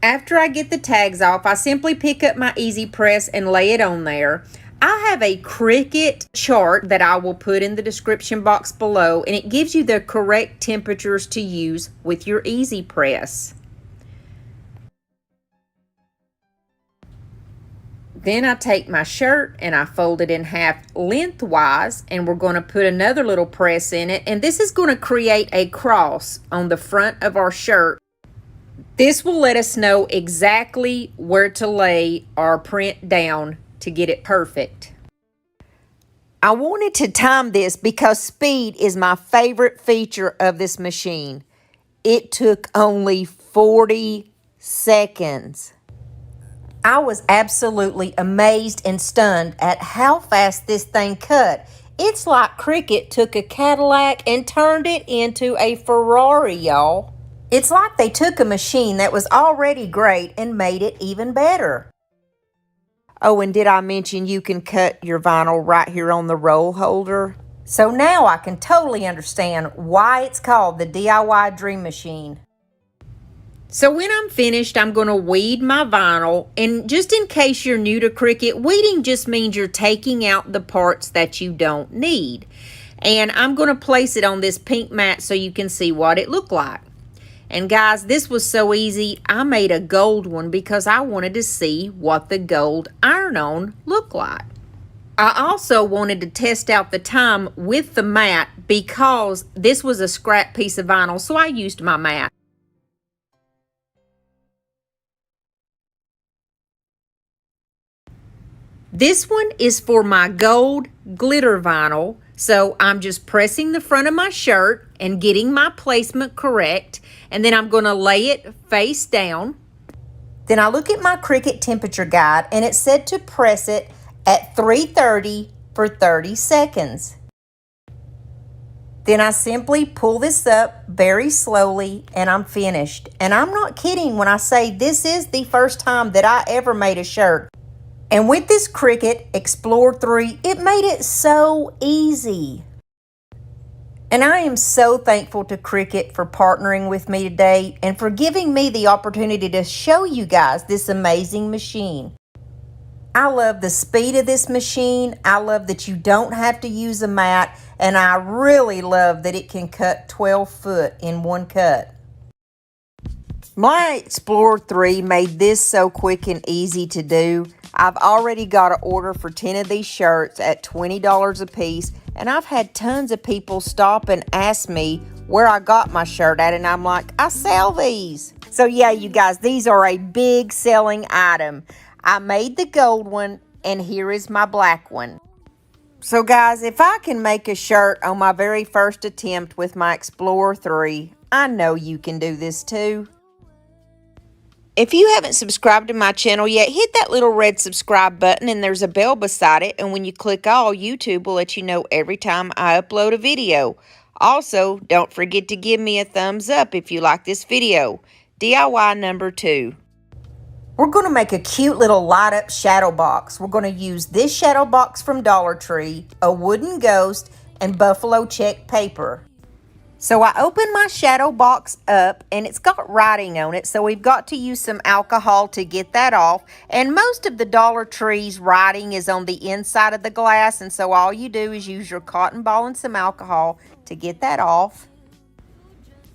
After I get the tags off, I simply pick up my easy press and lay it on there. I have a Cricut chart that I will put in the description box below, and it gives you the correct temperatures to use with your easy press. Then I take my shirt and I fold it in half lengthwise, and we're going to put another little press in it, and this is going to create a cross on the front of our shirt. This will let us know exactly where to lay our print down to get it perfect. I wanted to time this because speed is my favorite feature of this machine. It took only 40 seconds. I was absolutely amazed and stunned at how fast this thing cut. It's like Cricut took a Cadillac and turned it into a Ferrari, y'all. It's like they took a machine that was already great and made it even better. Oh, and did I mention you can cut your vinyl right here on the roll holder? So now I can totally understand why it's called the DIY Dream Machine. So when I'm finished, I'm going to weed my vinyl. And just in case you're new to Cricut, weeding just means you're taking out the parts that you don't need. And I'm going to place it on this pink mat so you can see what it looked like. And guys, this was so easy. I made a gold one because I wanted to see what the gold iron-on looked like. I also wanted to test out the time with the mat because this was a scrap piece of vinyl, so I used my mat. This one is for my gold glitter vinyl, so I'm just pressing the front of my shirt and getting my placement correct, and then I'm going to lay it face down. Then I look at my Cricut temperature guide, and it said to press it at 3:30 for 30 seconds. Then I simply pull this up very slowly and I'm finished. And I'm not kidding when I say this is the first time that I ever made a shirt. And with this Cricut Explore 3, it made it so easy. And I am so thankful to Cricut for partnering with me today and for giving me the opportunity to show you guys this amazing machine. I love the speed of this machine. I love that you don't have to use a mat. And I really love that it can cut 12 foot in one cut. My Explorer 3 made this so quick and easy to do. I've already got an order for 10 of these shirts at $20 a piece. And I've had tons of people stop and ask me where I got my shirt at. And I'm like, I sell these. So yeah, you guys, these are a big selling item. I made the gold one and here is my black one. So guys, if I can make a shirt on my very first attempt with my Explorer 3, I know you can do this too. If you haven't subscribed to my channel yet, hit that little red subscribe button and there's a bell beside it. And when you click all, YouTube will let you know every time I upload a video. Also, don't forget to give me a thumbs up if you like this video. DIY number 2. We're going to make a cute little light up shadow box. We're going to use this shadow box from Dollar Tree, a wooden ghost, and buffalo check paper. So I opened my shadow box up and it's got writing on it. So we've got to use some alcohol to get that off. And most of the Dollar Tree's writing is on the inside of the glass. And so all you do is use your cotton ball and some alcohol to get that off.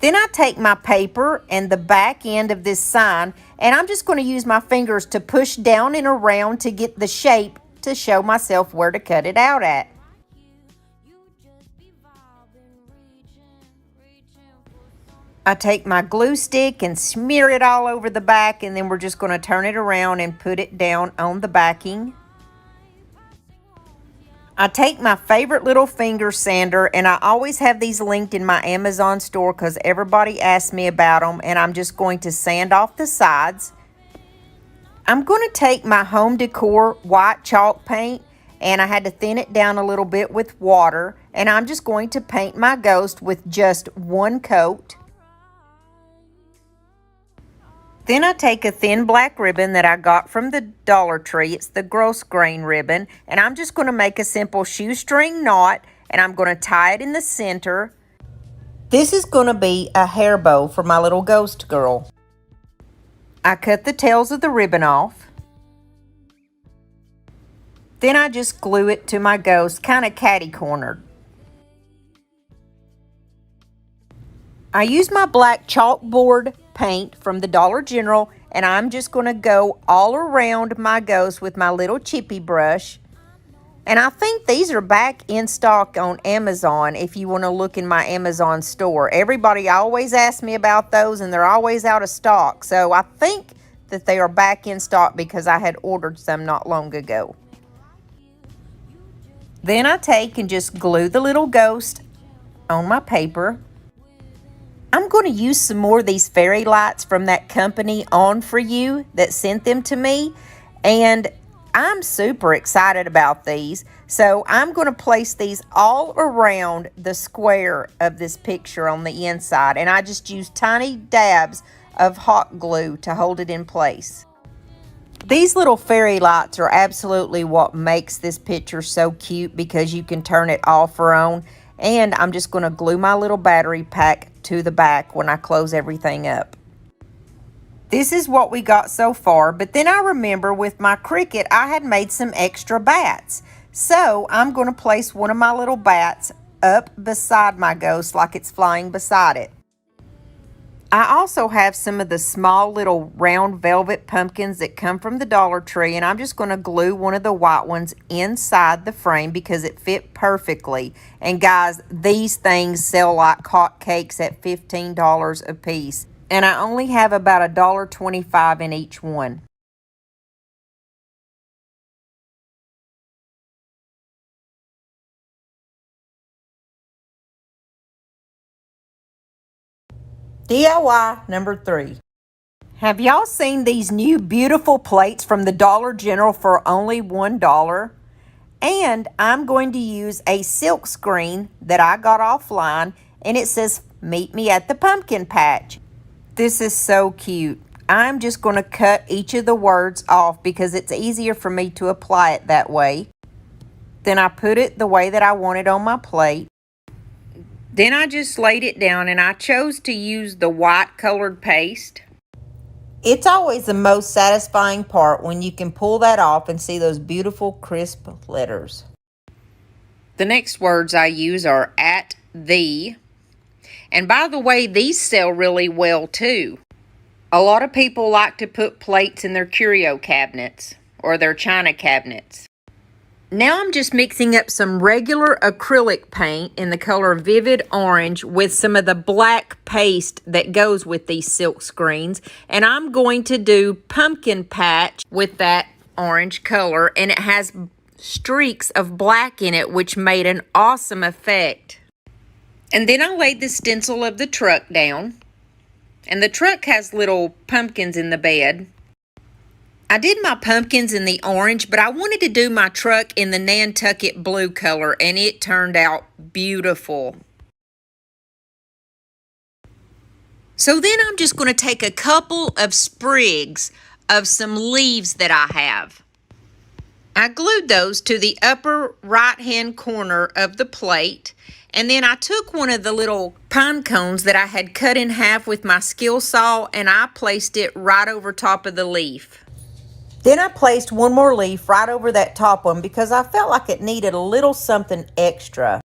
Then I take my paper and the back end of this sign and I'm just going to use my fingers to push down and around to get the shape to show myself where to cut it out at. I take my glue stick and smear it all over the back and then we're just going to turn it around and put it down on the backing. I take my favorite little finger sander and I always have these linked in my Amazon store because everybody asks me about them and I'm just going to sand off the sides. I'm going to take my home decor white chalk paint and I had to thin it down a little bit with water and I'm just going to paint my ghost with just one coat. Then I take a thin black ribbon that I got from the Dollar Tree. It's the gross grain ribbon. And I'm just going to make a simple shoestring knot. And I'm going to tie it in the center. This is going to be a hair bow for my little ghost girl. I cut the tails of the ribbon off. Then I just glue it to my ghost, kind of catty-cornered. I use my black chalkboard paint from the Dollar General and I'm just going to go all around my ghost with my little chippy brush. And I think these are back in stock on Amazon if you want to look in my Amazon store. Everybody always asks me about those and they're always out of stock. So I think that they are back in stock because I had ordered some not long ago. Then I take and just glue the little ghost on my paper. I'm going to use some more of these fairy lights from that company On For You that sent them to me. And I'm super excited about these. So I'm going to place these all around the square of this picture on the inside. And I just use tiny dabs of hot glue to hold it in place. These little fairy lights are absolutely what makes this picture so cute because you can turn it off or on. And I'm just going to glue my little battery pack to the back when I close everything up. This is what we got so far, but then I remember with my Cricut I had made some extra bats. So I'm going to place one of my little bats up beside my ghost like it's flying beside it. I also have some of the small little round velvet pumpkins that come from the Dollar Tree, and I'm just going to glue one of the white ones inside the frame because it fit perfectly. And guys, these things sell like hotcakes at $15 a piece, and I only have about $1.25 in each one. DIY number 3. Have y'all seen these new beautiful plates from the Dollar General for only $1? And I'm going to use a silk screen that I got offline, and it says, "Meet me at the pumpkin patch." This is so cute. I'm just going to cut each of the words off because it's easier for me to apply it that way. Then I put it the way that I want it on my plate. Then I just laid it down, and I chose to use the white colored paste. It's always the most satisfying part when you can pull that off and see those beautiful crisp letters. The next words I use are at the. And by the way, these sell really well too. A lot of people like to put plates in their curio cabinets or their china cabinets. Now I'm just mixing up some regular acrylic paint in the color Vivid Orange with some of the black paste that goes with these silk screens. And I'm going to do pumpkin patch with that orange color. And it has streaks of black in it, which made an awesome effect. And then I laid the stencil of the truck down. And the truck has little pumpkins in the bed. I did my pumpkins in the orange, but I wanted to do my truck in the Nantucket blue color, and it turned out beautiful. So then I'm just going to take a couple of sprigs of some leaves that I have. I glued those to the upper right-hand corner of the plate, and then I took one of the little pine cones that I had cut in half with my skill saw, and I placed it right over top of the leaf. Then I placed one more leaf right over that top one because I felt like it needed a little something extra.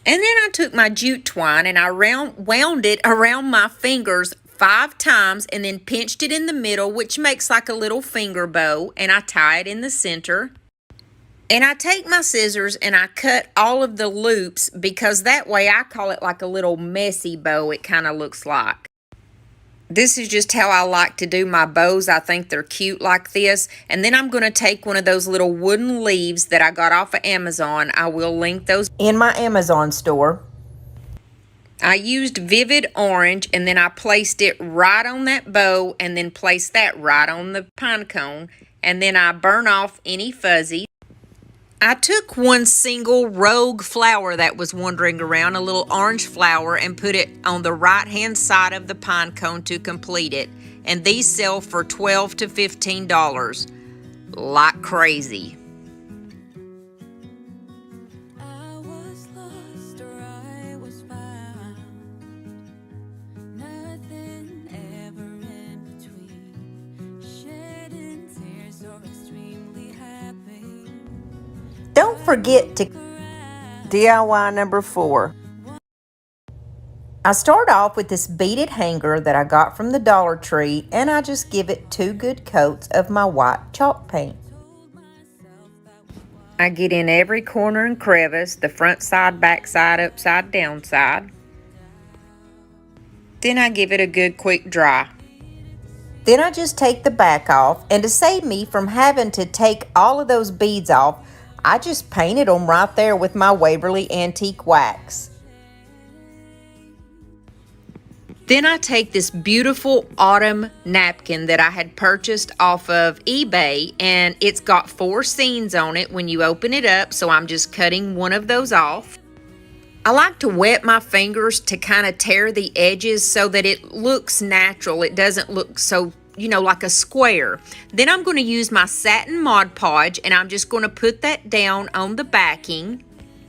And then I took my jute twine and I wound it around my fingers 5 times and then pinched it in the middle, which makes like a little finger bow, and I tie it in the center. And I take my scissors and I cut all of the loops because that way I call it like a little messy bow, it kind of looks like. This is just how I like to do my bows. I think they're cute like this. And then I'm going to take one of those little wooden leaves that I got off of Amazon. I will link those in my Amazon store. I used Vivid Orange, and then I placed it right on that bow and then placed that right on the pine cone. And then I burn off any fuzzy. I took one single rogue flower that was wandering around, a little orange flower, and put it on the right-hand side of the pine cone to complete it. And these sell for $12 to $15, like crazy. I was lost or I was found. Nothing ever in between. Shedding tears or extremely happy. Don't forget to DIY number 4. I start off with this beaded hanger that I got from the Dollar Tree, and I just give it 2 good coats of my white chalk paint. I get in every corner and crevice, the front side, back side, upside, down side. Then I give it a good quick dry. Then I just take the back off, and to save me from having to take all of those beads off, I just painted them right there with my Waverly Antique Wax. Then I take this beautiful autumn napkin that I had purchased off of eBay, and it's got 4 scenes on it when you open it up, so I'm just cutting one of those off. I like to wet my fingers to kind of tear the edges so that it looks natural. It doesn't look so, like a square. Then I'm going to use my satin Mod Podge, and I'm just going to put that down on the backing.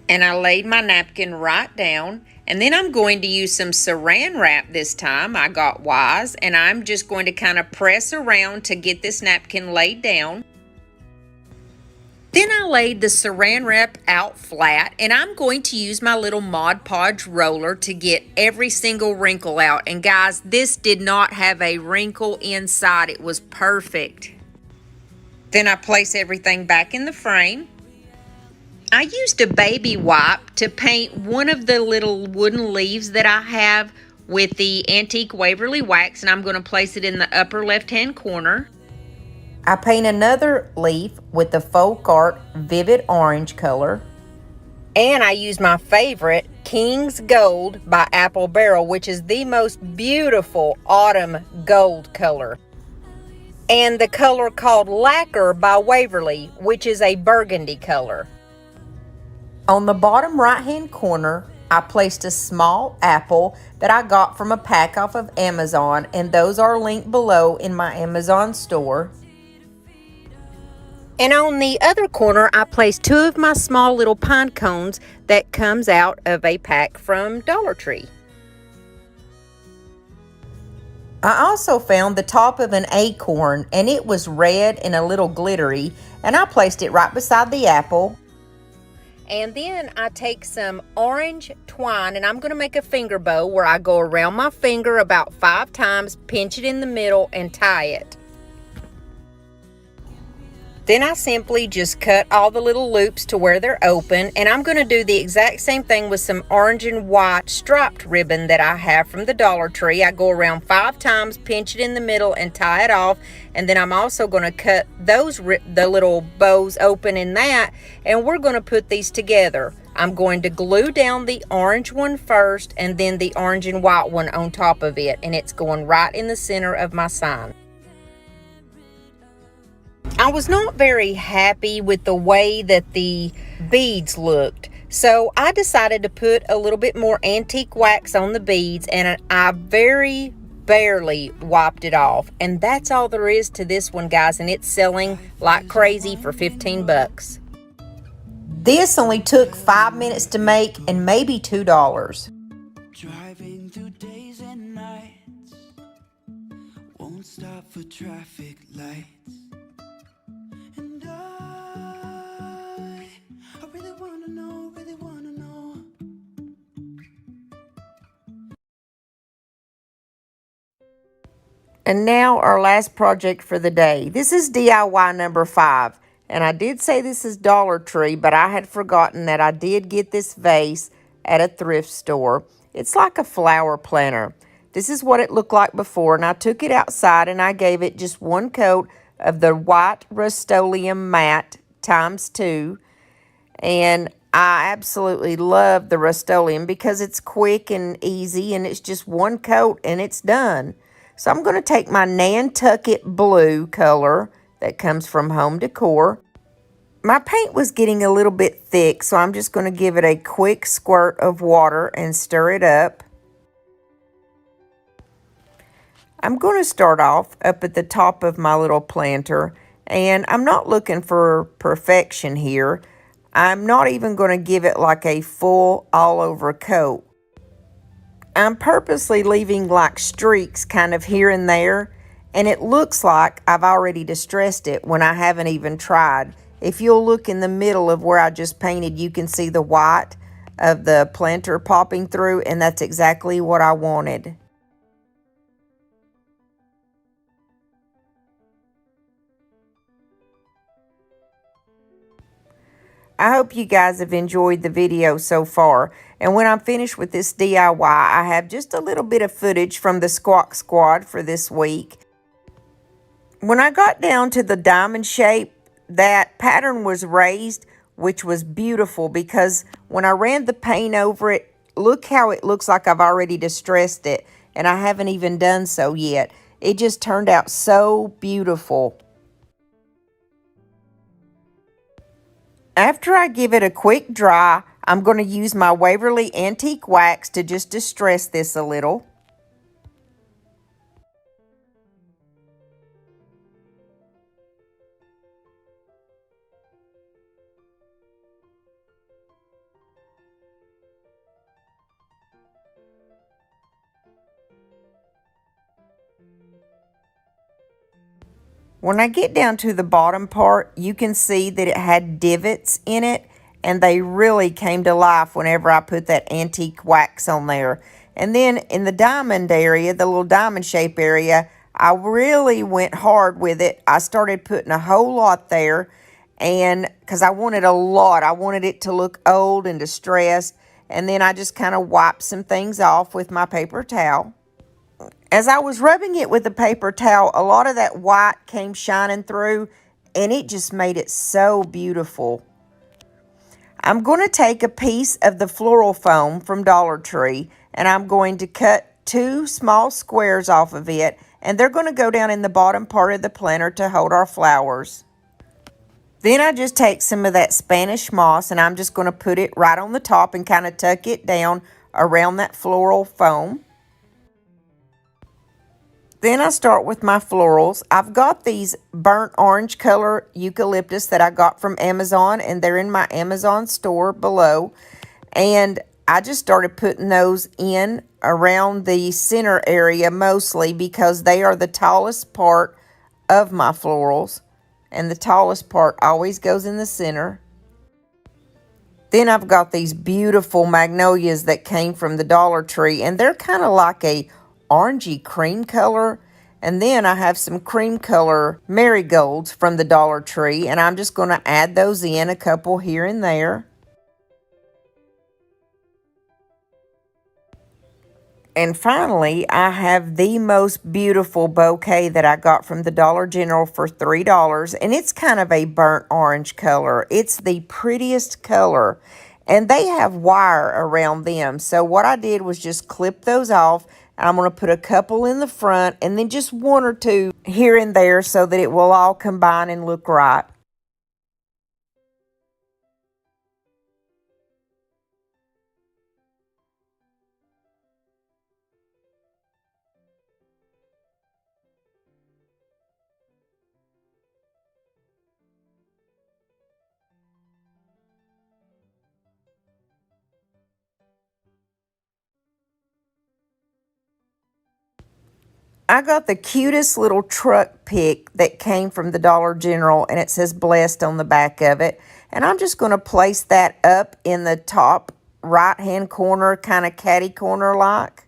And I laid my napkin right down. And then I'm going to use some saran wrap this time. I got Wise, and I'm just going to kind of press around to get this napkin laid down. Then I laid the saran wrap out flat, and I'm going to use my little Mod Podge roller to get every single wrinkle out. And guys, this did not have a wrinkle inside. It was perfect. Then I place everything back in the frame. I used a baby wipe to paint one of the little wooden leaves that I have with the Antique Waverly Wax, and I'm going to place it in the upper left-hand corner. I paint another leaf with the Folk Art Vivid Orange color. And I use my favorite, King's Gold by Apple Barrel, which is the most beautiful autumn gold color. and the color called Lacquer by Waverly, which is a burgundy color. On the bottom right-hand corner, I placed a small apple that I got from a pack off of Amazon, and those are linked below in my Amazon store. And on the other corner, I placed 2 of my small little pine cones that comes out of a pack from Dollar Tree. I also found the top of an acorn, and it was red and a little glittery, and I placed it right beside the apple. And then I take some orange twine, and I'm going to make a finger bow where I go around my finger about 5 times, pinch it in the middle, and tie it. Then I simply just cut all the little loops to where they're open, and I'm going to do the exact same thing with some orange and white striped ribbon that I have from the Dollar Tree. I go around 5 times, pinch it in the middle, and tie it off. And then I'm also going to cut the little bows open in that, and we're going to put these together. I'm going to glue down the orange one first, and then the orange and white one on top of it, and it's going right in the center of my sign. I was not very happy with the way that the beads looked, so I decided to put a little bit more antique wax on the beads, and I very barely wiped it off. And that's all there is to this one, guys, and it's selling like crazy for 15 bucks. This only took 5 minutes to make and maybe $2. Driving through days and nights, won't stop for traffic lights. And I really wanna know, really wanna know. And now our last project for the day. This is DIY number 5. And I did say this is Dollar Tree, but I had forgotten that I did get this vase at a thrift store. It's like a flower planter. This is what it looked like before, and I took it outside and I gave it just 1 coat of the white Rust-Oleum matte ×2. And I absolutely love the Rust-Oleum because it's quick and easy, and it's just 1 coat and it's done. So I'm going to take my Nantucket blue color that comes from Home Decor. My paint was getting a little bit thick, so I'm just going to give it a quick squirt of water and stir it up. I'm going to start off up at the top of my little planter, and I'm not looking for perfection here. I'm not even going to give it like a full all over coat. I'm purposely leaving like streaks kind of here and there, and it looks like I've already distressed it when I haven't even tried. If you'll look in the middle of where I just painted, you can see the white of the planter popping through, and that's exactly what I wanted. I hope you guys have enjoyed the video so far. And when I'm finished with this DIY, I have just a little bit of footage from the Squawk Squad for this week. When I got down to the diamond shape, that pattern was raised, which was beautiful because when I ran the paint over it, look how it looks like I've already distressed it, and I haven't even done so yet. It just turned out so beautiful. After I give it a quick dry, I'm going to use my Waverly Antique Wax to just distress this a little. When I get down to the bottom part, you can see that it had divots in it, and they really came to life whenever I put that antique wax on there. And then in the diamond area, the little diamond shape area, I really went hard with it. I started putting a whole lot there, and because I wanted a lot, I wanted it to look old and distressed. And then I just kind of wiped some things off with my paper towel. As I was rubbing it with the paper towel, a lot of that white came shining through, and it just made it so beautiful. I'm going to take a piece of the floral foam from Dollar Tree, and I'm going to cut 2 small squares off of it, and they're going to go down in the bottom part of the planter to hold our flowers. Then I just take some of that Spanish moss and I'm just going to put it right on the top and kind of tuck it down around that floral foam. Then I start with my florals. I've got these burnt orange color eucalyptus that I got from Amazon, and they're in my Amazon store below. And I just started putting those in around the center area mostly because they are the tallest part of my florals. And the tallest part always goes in the center. Then I've got these beautiful magnolias that came from the Dollar Tree, and they're kind of like a orangey cream color. And then I have some cream color marigolds from the Dollar Tree, and I'm just going to add those in, a couple here and there. And finally, I have the most beautiful bouquet that I got from the Dollar General for $3, and it's kind of a burnt orange color. It's the prettiest color, and they have wire around them. So what I did was just clip those off. I'm going to put a couple in the front and then just one or two here and there so that it will all combine and look right. I got the cutest little truck pick that came from the Dollar General, and it says blessed on the back of it. And I'm just going to place that up in the top right-hand corner, kind of catty corner like.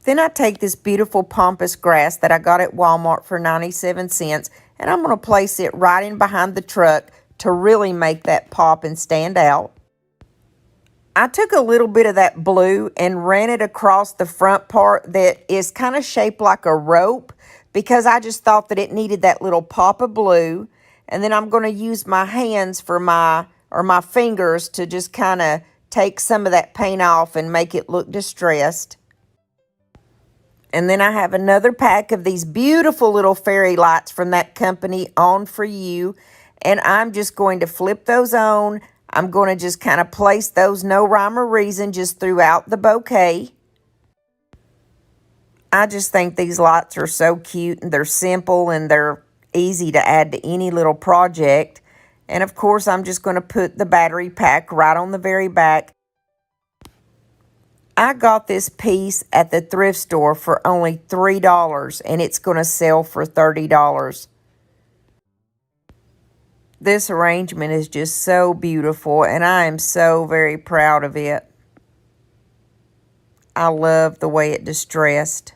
Then I take this beautiful pampas grass that I got at Walmart for 97 cents, and I'm going to place it right in behind the truck to really make that pop and stand out. I took a little bit of that blue and ran it across the front part that is kind of shaped like a rope because I just thought that it needed that little pop of blue. And then I'm going to use my hands for my fingers to just kind of take some of that paint off and make it look distressed. And then I have another pack of these beautiful little fairy lights from that company, On For You. And I'm just going to flip those on. I'm going to just kind of place those no rhyme or reason just throughout the bouquet. I just think these lights are so cute, and they're simple and they're easy to add to any little project. And of course, I'm just going to put the battery pack right on the very back. I got this piece at the thrift store for only $3, and it's going to sell for $30. This arrangement is just so beautiful, and I am so very proud of it. I love the way it distressed.